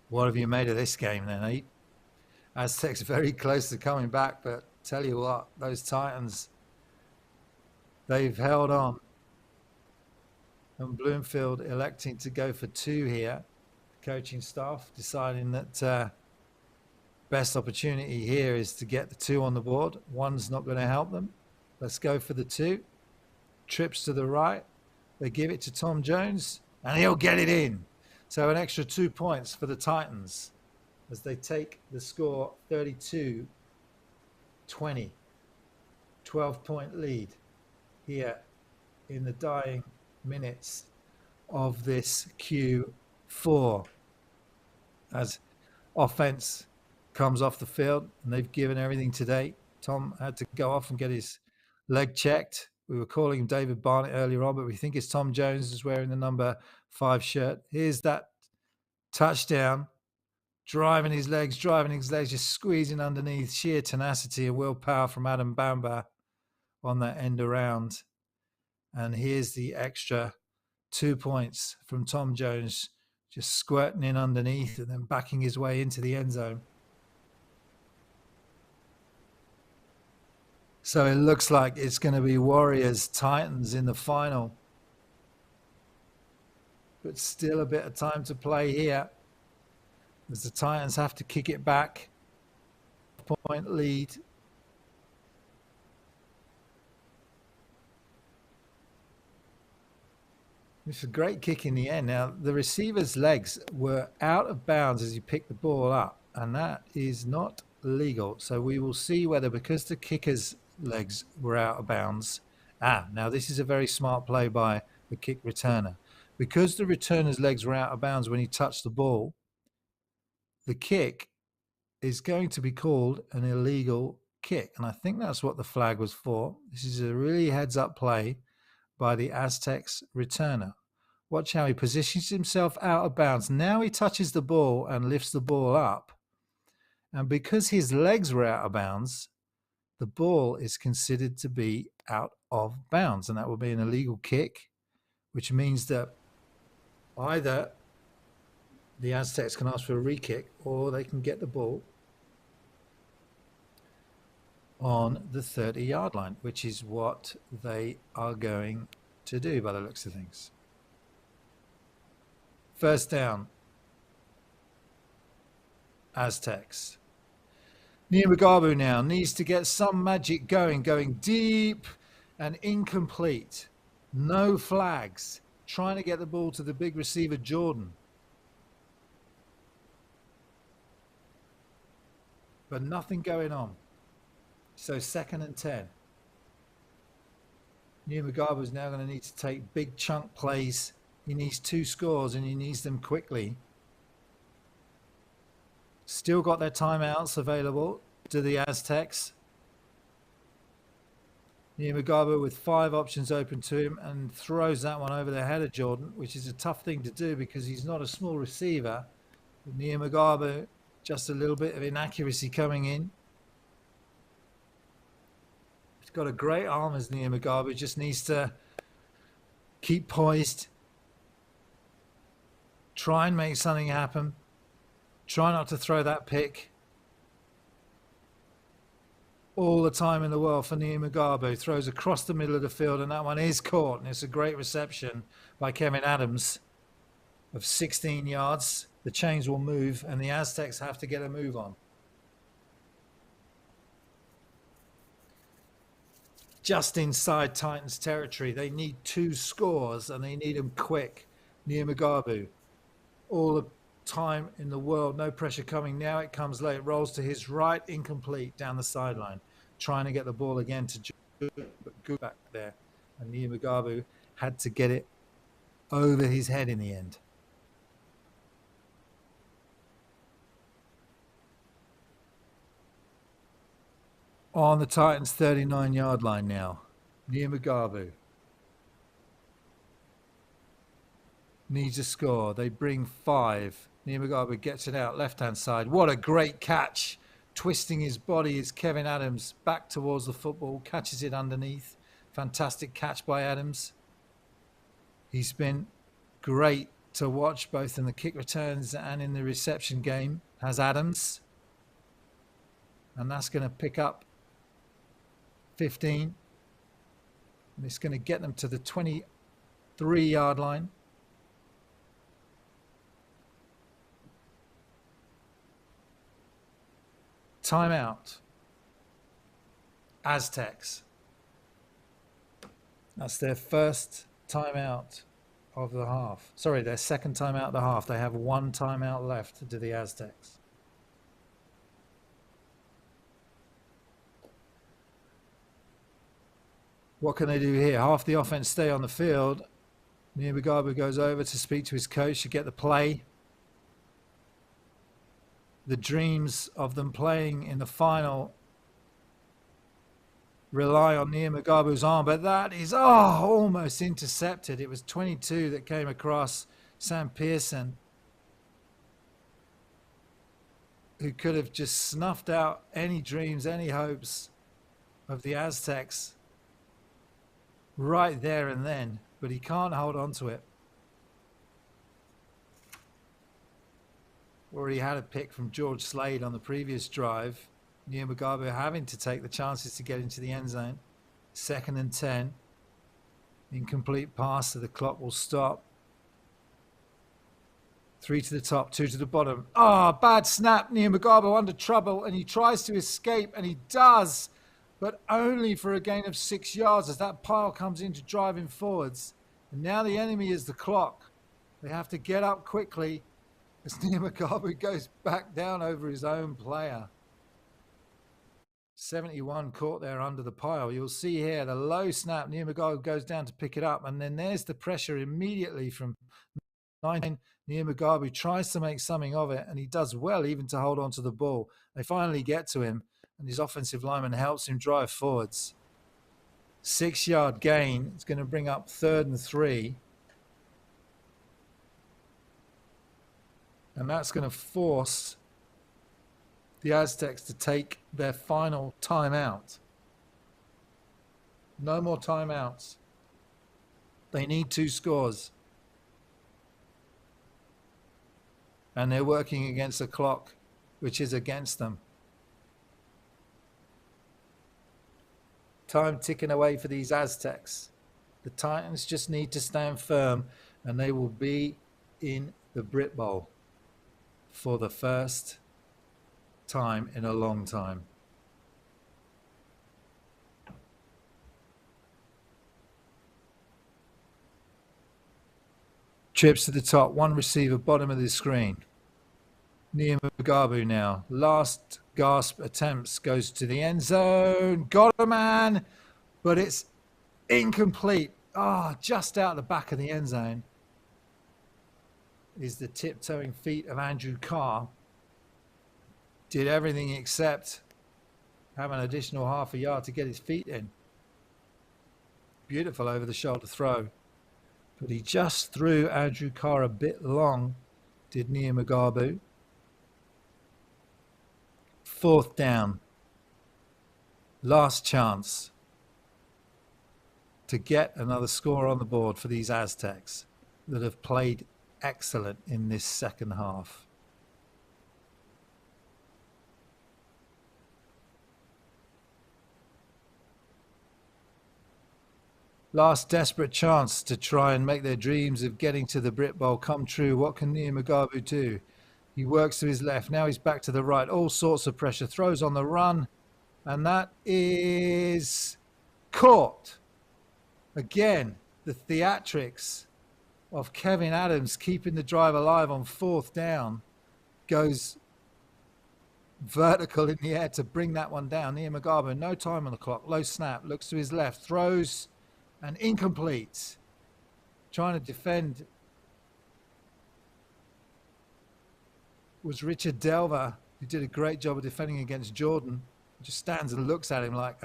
Speaker 1: What have you made of this game then, eh? Aztecs very close to coming back, but tell you what, those Titans, they've held on. And Bloomfield electing to go for 2 here. Coaching staff deciding that best opportunity here is to get the 2 on the board. 1's not going to help them. Let's go for the 2. Trips to the right. They give it to Tom Jones, and he'll get it in. So an extra 2 points for the Titans as they take the score 32-20. 12-point lead here in the dying minutes of this Q4 as offense comes off the field, and they've given everything today. Tom had to go off and get his leg checked. We were calling him David Barnett earlier on, but we think it's Tom Jones who's wearing the number 5 shirt. Here's that touchdown, driving his legs, just squeezing underneath. Sheer tenacity and willpower from Adam Bamba on that end around. And here's the extra 2 points from Tom Jones, just squirting in underneath and then backing his way into the end zone. So it looks like it's going to be Warriors Titans in the final. But still a bit of time to play here, as the Titans have to kick it back. Point lead. It's a great kick in the end. Now, the receiver's legs were out of bounds as he picked the ball up, and that is not legal. So we will see whether, because the kicker's legs were out of bounds. Now this is a very smart play by the kick returner. Because the returner's legs were out of bounds when he touched the ball, the kick is going to be called an illegal kick. And I think that's what the flag was for. This is a really heads-up play by the Aztecs returner. Watch how he positions himself out of bounds. Now he touches the ball and lifts the ball up. And because his legs were out of bounds, the ball is considered to be out of bounds. And that will be an illegal kick, which means that either the Aztecs can ask for a re-kick or they can get the ball on the 30-yard line, which is what they are going to do by the looks of things. First down, Aztecs. Niamagabu now needs to get some magic going deep and incomplete. No flags. Trying to get the ball to the big receiver, Jordan. But nothing going on. So 2nd and 10. Niamagabu is now going to need to take big chunk plays. He needs 2 scores and he needs them quickly. Still got their timeouts available to the Aztecs. Niamagabu with 5 options open to him and throws that one over the head of Jordan, which is a tough thing to do because he's not a small receiver. But Niamagabu, just a little bit of inaccuracy coming in. He's got a great arm as Niamagabu, just needs to keep poised. Try and make something happen. Try not to throw that pick. All the time in the world for Niamagabu. Throws across the middle of the field, and that one is caught. And it's a great reception by Kevin Adams of 16 yards. The chains will move, and the Aztecs have to get a move on. Just inside Titans territory. They need 2 scores, and they need them quick. Niamagabu. All the time in the world, no pressure coming. Now it comes late, rolls to his right, incomplete down the sideline, trying to get the ball again to Jordan, but good back there. And Niamagabu had to get it over his head in the end. On the Titans 39-yard line now, Niamagabu needs a score. They bring 5. Niamagabu gets it out left-hand side. What a great catch. Twisting his body is Kevin Adams back towards the football, catches it underneath. Fantastic catch by Adams. He's been great to watch both in the kick returns and in the reception game, has Adams. And that's going to pick up 15. And it's going to get them to the 23-yard line. Timeout. Aztecs. That's their first timeout of the half. Sorry, their second timeout of the half. They have 1 timeout left to the Aztecs. What can they do here? Half the offense stay on the field. Niamagabu goes over to speak to his coach to get the play. The dreams of them playing in the final rely on Niamagabu's arm, but that is almost intercepted. It was 22 that came across Sam Pearson, who could have just snuffed out any dreams, any hopes of the Aztecs right there and then, but he can't hold on to it. Already had a pick from George Slade on the previous drive. Nia Mugabe having to take the chances to get into the end zone. 2nd and 10. Incomplete pass, so the clock will stop. 3 to the top, 2 to the bottom. Bad snap. Nia Mugabe under trouble, and he tries to escape, and he does, but only for a gain of 6 yards as that pile comes in to drive him forwards. And now the enemy is the clock. They have to get up quickly as Nia Mugabe goes back down over his own player. 71 caught there under the pile. You'll see here the low snap. Nia Mugabe goes down to pick it up, and then there's the pressure immediately from 9. Nia Mugabe tries to make something of it, and he does well even to hold on to the ball. They finally get to him, and his offensive lineman helps him drive forwards. 6-yard gain. It's going to bring up 3rd and 3. And that's going to force the Aztecs to take their final timeout. No more timeouts. They need 2 scores. And they're working against a clock which is against them. Time ticking away for these Aztecs. The Titans just need to stand firm, and they will be in the Britbowl for the first time in a long time. Trips to the top, 1 receiver, bottom of the screen. Nia Mugabe now. Last gasp attempts, goes to the end zone. Got a man, but it's incomplete. Just out the back of the end zone is the tiptoeing feet of Andrew Carr. Did everything except have an additional half a yard to get his feet in. Beautiful over the shoulder throw. But he just threw Andrew Carr a bit long, did Nia Mugabe. 4th down. Last chance to get another score on the board for these Aztecs that have played excellent in this second half. Last desperate chance to try and make their dreams of getting to the Britbowl come true. What can Nia Mugabe do? He works to his left. Now he's back to the right. All sorts of pressure. Throws on the run. And that is caught. Again, the theatrics of Kevin Adams keeping the drive alive on 4th down goes vertical in the air to bring that one down. Nia Mugabe, no time on the clock. Low snap. Looks to his left. Throws. And incomplete. Trying to defend was Richard Delver, who did a great job of defending against Jordan. He just stands and looks at him like,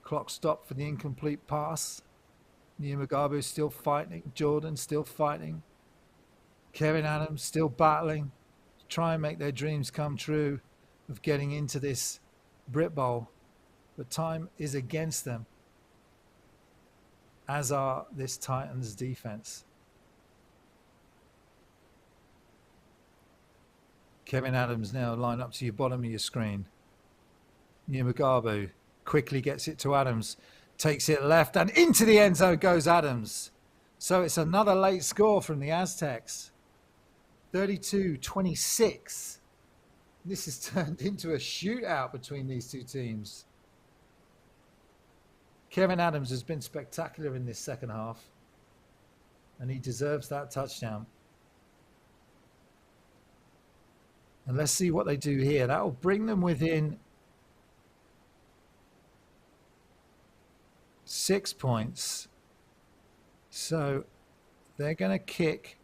Speaker 1: Clock stopped for the incomplete pass. Nia Mugabe still fighting. Jordan still fighting. Kevin Adams still battling to try and make their dreams come true of getting into this Britbowl. But time is against them, as are this Titans defense. Kevin Adams now line up to your bottom of your screen. Nia Mugabe quickly gets it to Adams, takes it left, and into the end zone goes Adams. So it's another late score from the Aztecs. 32-26. This has turned into a shootout between these 2 teams. Kevin Adams has been spectacular in this second half, and he deserves that touchdown. And let's see what they do here. That will bring them within 6 points. So they're going to kick,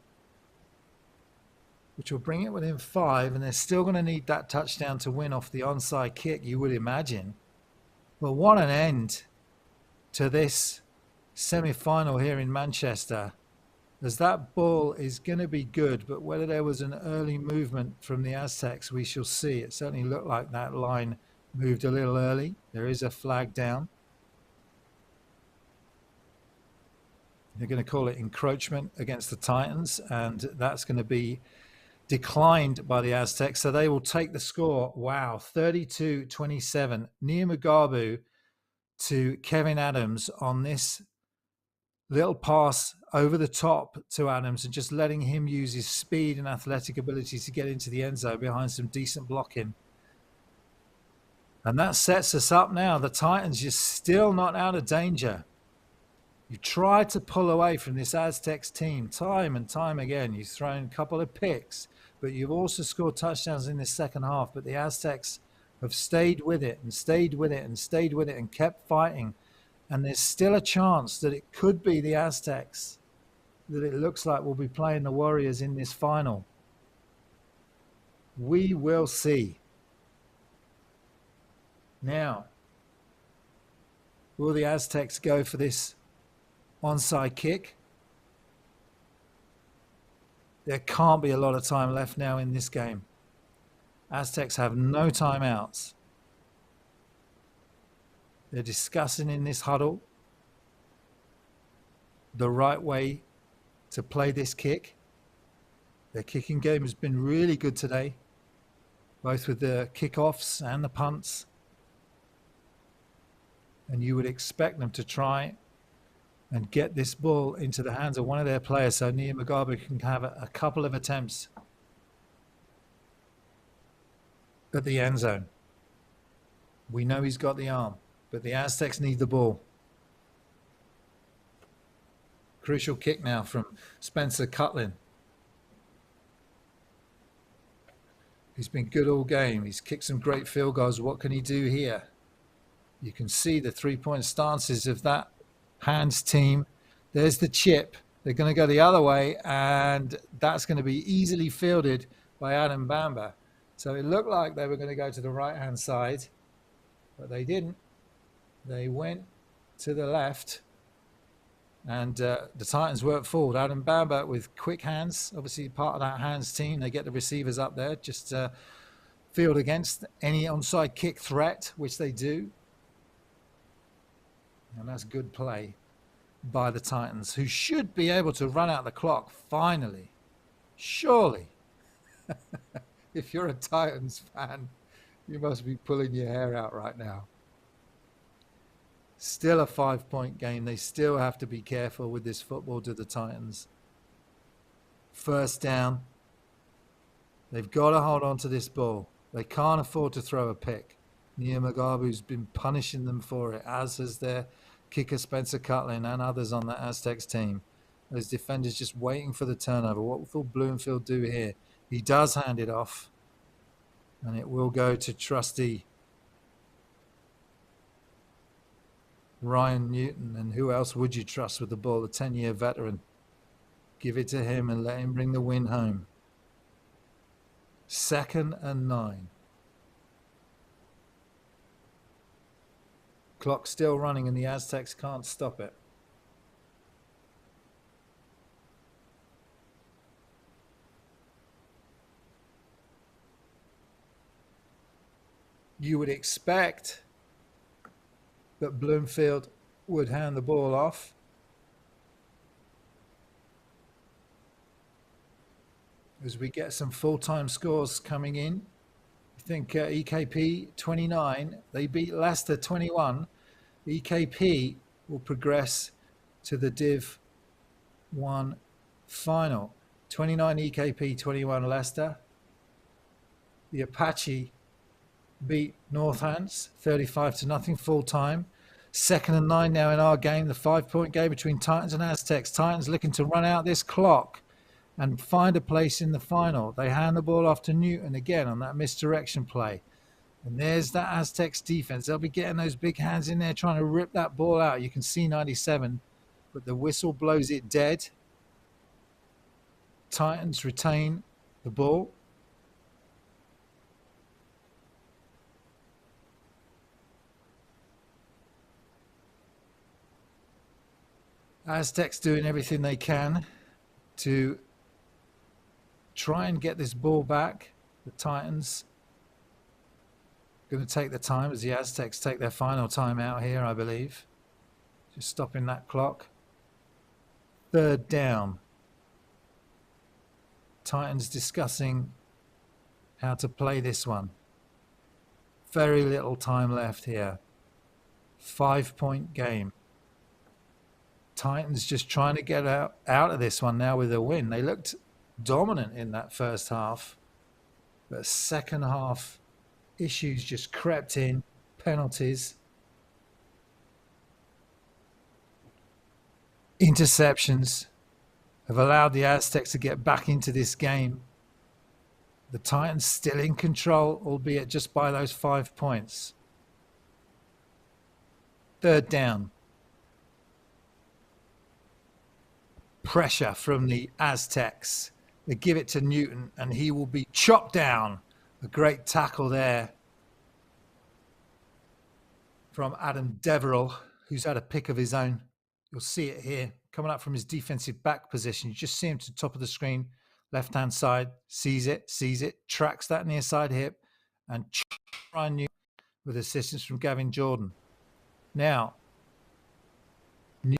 Speaker 1: which will bring it within 5, and they're still going to need that touchdown to win off the onside kick, you would imagine. But what an end to this semi-final here in Manchester, as that ball is going to be good, but whether there was an early movement from the Aztecs, we shall see. It certainly looked like that line moved a little early. There is a flag down. They're going to call it encroachment against the Titans, and that's going to be declined by the Aztecs. So they will take the score. Wow, 32-27. Nia Mugabu to Kevin Adams on this little pass over the top to Adams and just letting him use his speed and athletic ability to get into the end zone behind some decent blocking. And that sets us up now. The Titans just still not out of danger. You tried to pull away from this Aztecs team time and time again. You've thrown a couple of picks, but you've also scored touchdowns in this second half. But the Aztecs have stayed with it and stayed with it and stayed with it and kept fighting. And there's still a chance that it could be the Aztecs that it looks like will be playing the Warriors in this final. We will see. Now, will the Aztecs go for this onside kick? There can't be a lot of time left now in this game. Aztecs have no timeouts. They're discussing in this huddle the right way to play this kick. Their kicking game has been really good today, both with the kickoffs and the punts. And you would expect them to try and get this ball into the hands of one of their players so Nia Mugabu can have a couple of attempts at the end zone. We know he's got the arm, but the Aztecs need the ball. Crucial kick now from Spencer Cutlin. He's been good all game. He's kicked some great field goals. What can he do here? You can see the three-point stances of that hands team. There's the chip. They're going to go the other way, and that's going to be easily fielded by Adam Bamba. So it looked like they were going to go to the right-hand side, but they didn't. They went to the left, and the Titans weren't fooled. Adam Bamba with quick hands, obviously part of that hands team. They get the receivers up there, just field against any onside kick threat, which they do. And that's good play by the Titans, who should be able to run out the clock finally. Surely. If you're a Titans fan, you must be pulling your hair out right now. Still a 5-point game. They still have to be careful with this football to the Titans. First down. They've got to hold on to this ball. They can't afford to throw a pick. Nia Mugabu's been punishing them for it, as has their kicker Spencer Cutlin and others on the Aztecs team. Those defenders just waiting for the turnover. What will Bloomfield do here? He does hand it off, and it will go to trusty Ryan Newton. And who else would you trust with the ball? A 10-year veteran. Give it to him and let him bring the win home. 2nd and 9. Clock still running and the Aztecs can't stop it. You would expect that Bloomfield would hand the ball off. As we get some full-time scores coming in. I think EKP 29, they beat Leicester 21. EKP will progress to the Div 1 final. 29 EKP, 21 Leicester. The Apache beat Northants 35-0 full time. 2nd and 9 now in our game, the 5-point game between Titans and Aztecs. Titans looking to run out this clock and find a place in the final. They hand the ball off to Newton again on that misdirection play. And there's that Aztecs defense. They'll be getting those big hands in there trying to rip that ball out. You can see 97, but the whistle blows it dead. Titans retain the ball. Aztecs doing everything they can to try and get this ball back. The Titans going to take the time as the Aztecs take their final time out here, I believe. Just stopping that clock. Third down. Titans discussing how to play this one. Very little time left here. 5-point game. Titans just trying to get out of this one now with a win. They looked dominant in that first half, but second half issues just crept in. Penalties, interceptions have allowed the Aztecs to get back into this game. The Titans still in control, albeit just by those 5 points. Third down. Pressure from the Aztecs. They give it to Newton, and he will be chopped down. A great tackle there from Adam Deverell, who's had a pick of his own. You'll see it here, coming up from his defensive back position. You just see him to the top of the screen, left-hand side, sees it, tracks that near side hip, and try Newton with assistance from Gavin Jordan. Now,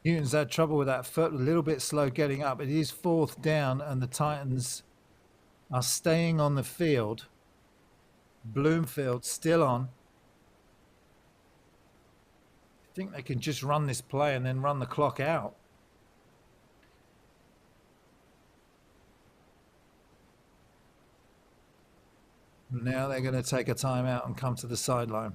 Speaker 1: Newton's had trouble with that foot, a little bit slow getting up. It is fourth down, and the Titans are staying on the field. Bloomfield still on. I think they can just run this play and then run the clock out. Now they're going to take a timeout and come to the sideline.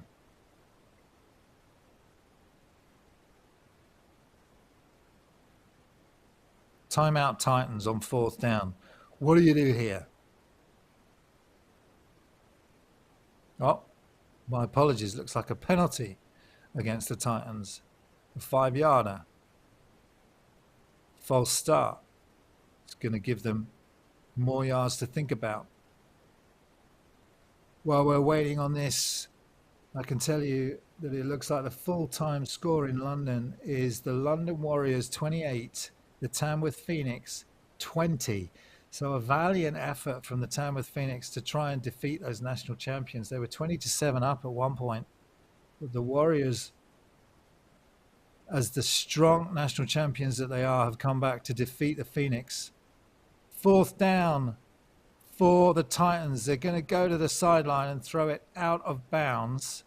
Speaker 1: Timeout Titans on fourth down. What do you do here? Oh, my apologies. Looks like a penalty against the Titans. A 5-yarder. False start. It's going to give them more yards to think about. While we're waiting on this, I can tell you that it looks like the full-time score in London is the London Warriors 28, the Tamworth Phoenix 20. So a valiant effort from the Tamworth Phoenix to try and defeat those national champions. They were 20-7 up at one point. But the Warriors, as the strong national champions that they are, have come back to defeat the Phoenix. Fourth down for the Titans. They're going to go to the sideline and throw it out of bounds.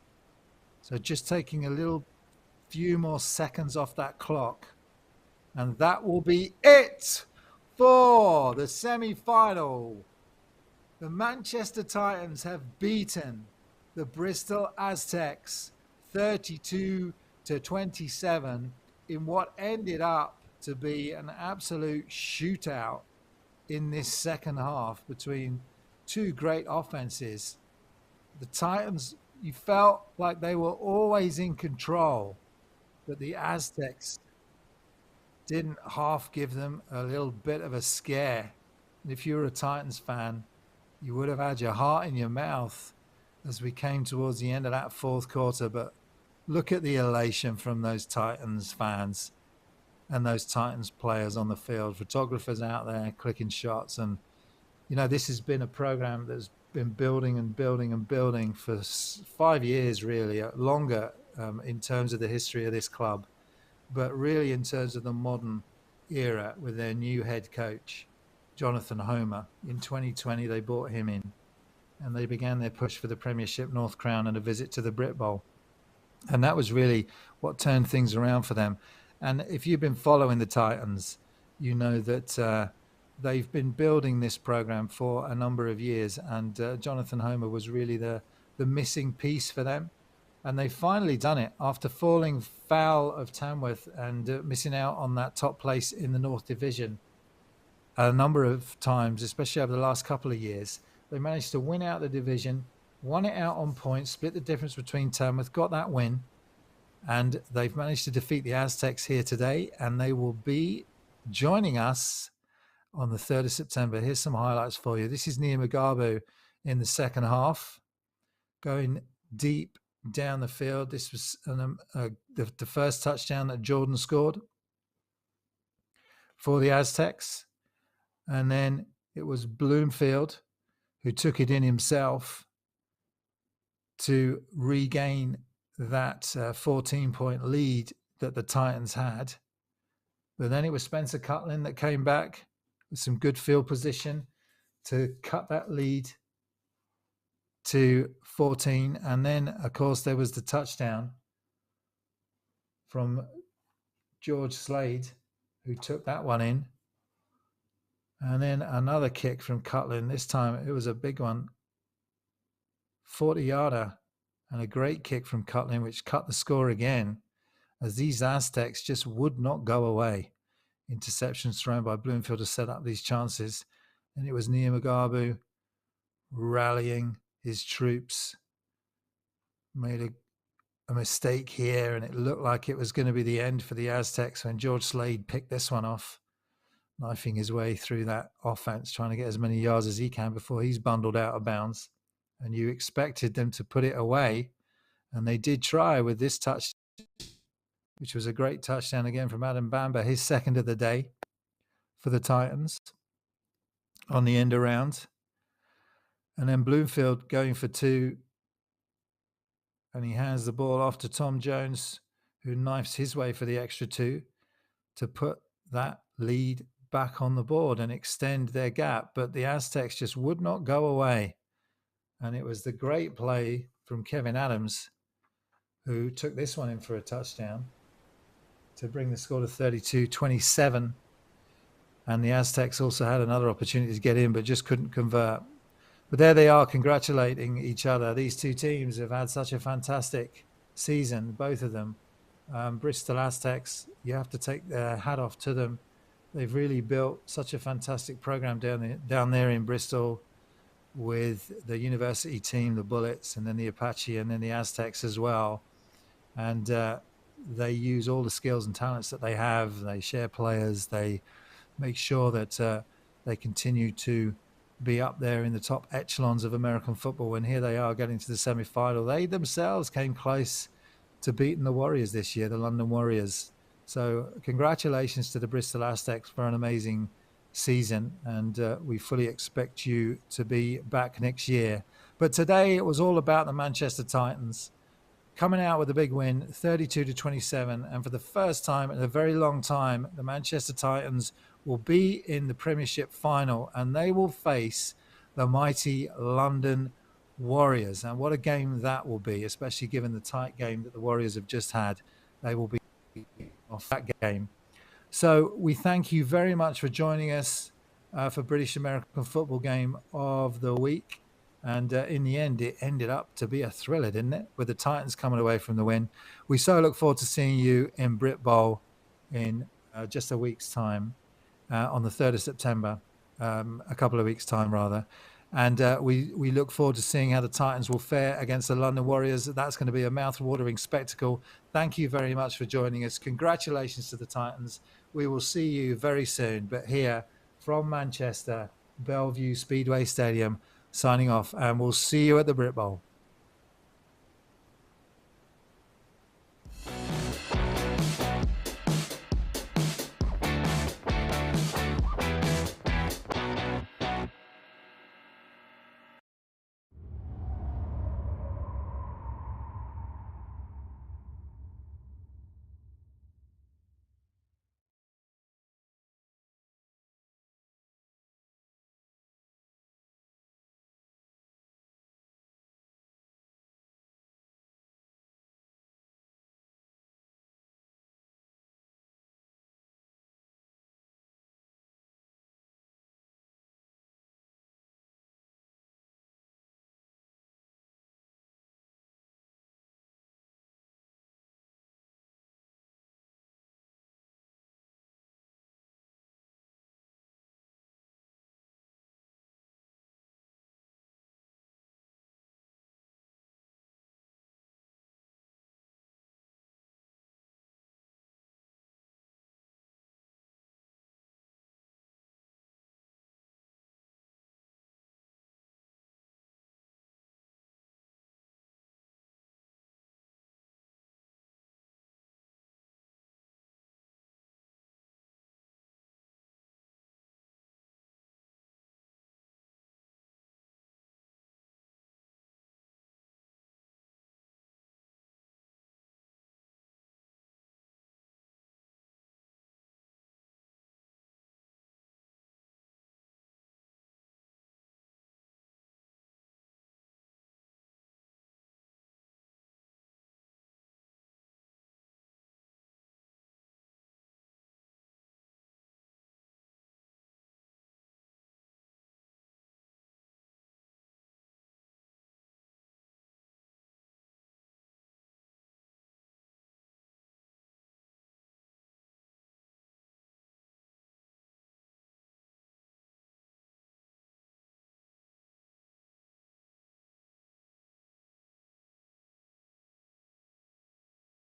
Speaker 1: So just taking a few more seconds off that clock. And that will be it for the semi-final. The Manchester Titans have beaten the Bristol Aztecs 32-27 in what ended up to be an absolute shootout in this second half between two great offenses. The Titans, you felt like they were always in control, but the Aztecs didn't half give them a little bit of a scare. And if you were a Titans fan, you would have had your heart in your mouth as we came towards the end of that fourth quarter. But look at the elation from those Titans fans and those Titans players on the field, photographers out there clicking shots. And, you know, this has been a program that's been building and building and building for 5 years, really, longer in terms of the history of this club. But really in terms of the modern era with their new head coach, Jonathan Homer. In 2020, they brought him in and they began their push for the Premiership North Crown and a visit to the Britbowl. And that was really what turned things around for them. And if you've been following the Titans, you know that they've been building this program for a number of years. And Jonathan Homer was really the missing piece for them. And they've finally done it after falling foul of Tamworth and missing out on that top place in the North Division a number of times, especially over the last couple of years. They managed to win out the division, won it out on points, split the difference between Tamworth, got that win, and they've managed to defeat the Aztecs here today, and they will be joining us on the 3rd of September. Here's some highlights for you. This is Nia Mugabu in the second half, going deep down the field. This was the first touchdown that Jordan scored for the Aztecs. And then it was Bloomfield who took it in himself to regain that 14-point lead that the Titans had. But then it was Spencer Cutlin that came back with some good field position to cut that lead to 14. And then, of course, there was the touchdown from George Slade, who took that one in. And then another kick from Cutlin. This time it was a big one, 40-yarder, and a great kick from Cutlin, which cut the score again, as these Aztecs just would not go away. Interceptions thrown by Bloomfield to set up these chances. And it was Nia Mugabu rallying his troops. Made a mistake here, and it looked like it was going to be the end for the Aztecs when George Slade picked this one off, knifing his way through that offense, trying to get as many yards as he can before he's bundled out of bounds. And you expected them to put it away, and they did try with this touch, which was a great touchdown again from Adam Bamba, his second of the day for the Titans on the end around. And then Bloomfield going for two, and he hands the ball off to Tom Jones, who knifes his way for the extra two to put that lead back on the board and extend their gap. But the Aztecs just would not go away. And it was the great play from Kevin Adams, who took this one in for a touchdown to bring the score to 32-27. And the Aztecs also had another opportunity to get in, but just couldn't convert. But there they are, congratulating each other. These two teams have had such a fantastic season, both of them. Bristol Aztecs, you have to take their hat off to them. They've really built such a fantastic program down there in Bristol, with the university team, the Bullets, and then the Apache, and then the Aztecs as well. And they use all the skills and talents that they have. They share players. They make sure that they continue to be up there in the top echelons of American football. And here they are getting to the semi-final. They themselves came close to beating the Warriors this year, the London Warriors. So congratulations to the Bristol Aztecs for an amazing season, and we fully expect you to be back next year. But today it was all about the Manchester Titans coming out with a big win, 32-27, and for the first time in a very long time, the Manchester Titans will be in the Premiership final, and they will face the mighty London Warriors. And what a game that will be, especially given the tight game that the Warriors have just had. They will be off that game. So we thank you very much for joining us for British American Football Game of the Week. And in the end, it ended up to be a thriller, didn't it? With the Titans coming away from the win. We so look forward to seeing you in Britbowl in just a week's time, on the 3rd of September, a couple of weeks' time, rather. And we look forward to seeing how the Titans will fare against the London Warriors. That's going to be a mouth-watering spectacle. Thank you very much for joining us. Congratulations to the Titans. We will see you very soon. But here from Manchester, Bellevue Speedway Stadium, signing off. And we'll see you at the Britbowl.